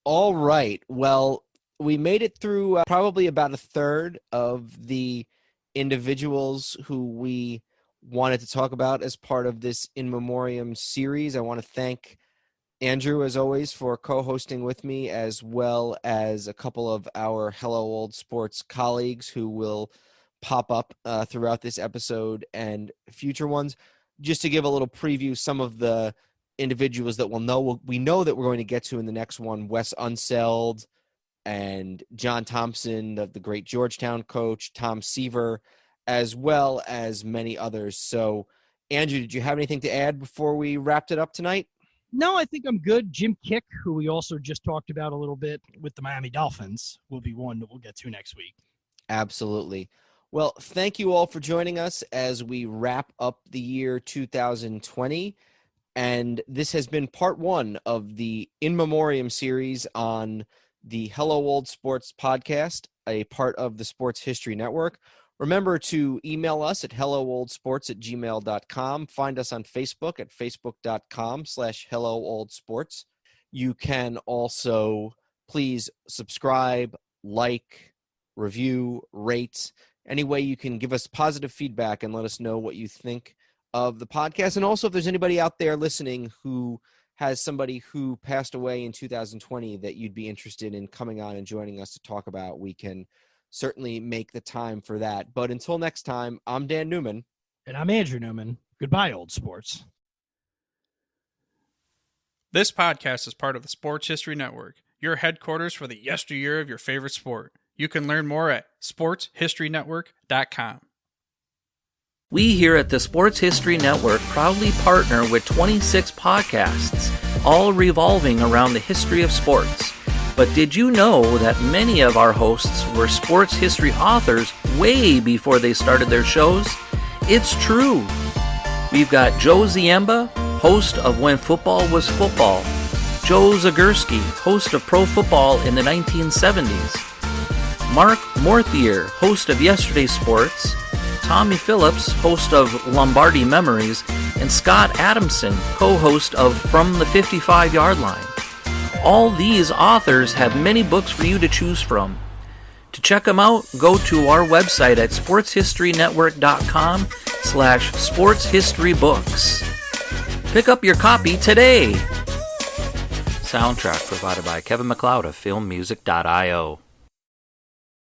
All right. Well, we made it through probably about a third of the individuals who we wanted to talk about as part of this In Memoriam series. I want to thank Andrew, as always, for co-hosting with me, as well as a couple of our Hello Old Sports colleagues who will pop up throughout this episode and future ones. Just to give a little preview, some of the individuals that we know that we're going to get to in the next one: Wes Unseld and John Thompson, the great Georgetown coach, Tom Seaver, as well as many others. So, Andrew, did you have anything to add before we wrapped it up tonight? No, I think I'm good. Jim Kick, who we also just talked about a little bit with the Miami Dolphins, will be one that we'll get to next week. Absolutely. Well, thank you all for joining us as we wrap up the year 2020. And this has been part 1 of the In Memoriam series on the Hello Old Sports podcast, a part of the Sports History Network. Remember to email us at hellooldsports@gmail.com. Find us on Facebook at facebook.com/helloOldSports. You can also please subscribe, like, review, rate. Any way you can give us positive feedback and let us know what you think of the podcast. And also, if there's anybody out there listening who has somebody who passed away in 2020 that you'd be interested in coming on and joining us to talk about, we can certainly make the time for that. But until next time, I'm Dan Neumann. And I'm Andrew Neumann. Goodbye, old sports. This podcast is part of the Sports History Network, your headquarters for the yesteryear of your favorite sport. You can learn more at sportshistorynetwork.com. We here at the Sports History Network proudly partner with 26 podcasts, all revolving around the history of sports. But did you know that many of our hosts were sports history authors way before they started their shows? It's true. We've got Joe Ziemba, host of When Football Was Football, Joe Zagurski, host of Pro Football in the 1970s, Mark Morthier, host of Yesterday's Sports, Tommy Phillips, host of Lombardi Memories, and Scott Adamson, co-host of From the 55-Yard Line. All these authors have many books for you to choose from. To check them out, go to our website at sportshistorynetwork.com/sportshistorybooks. Pick up your copy today. Soundtrack provided by Kevin MacLeod of filmmusic.io.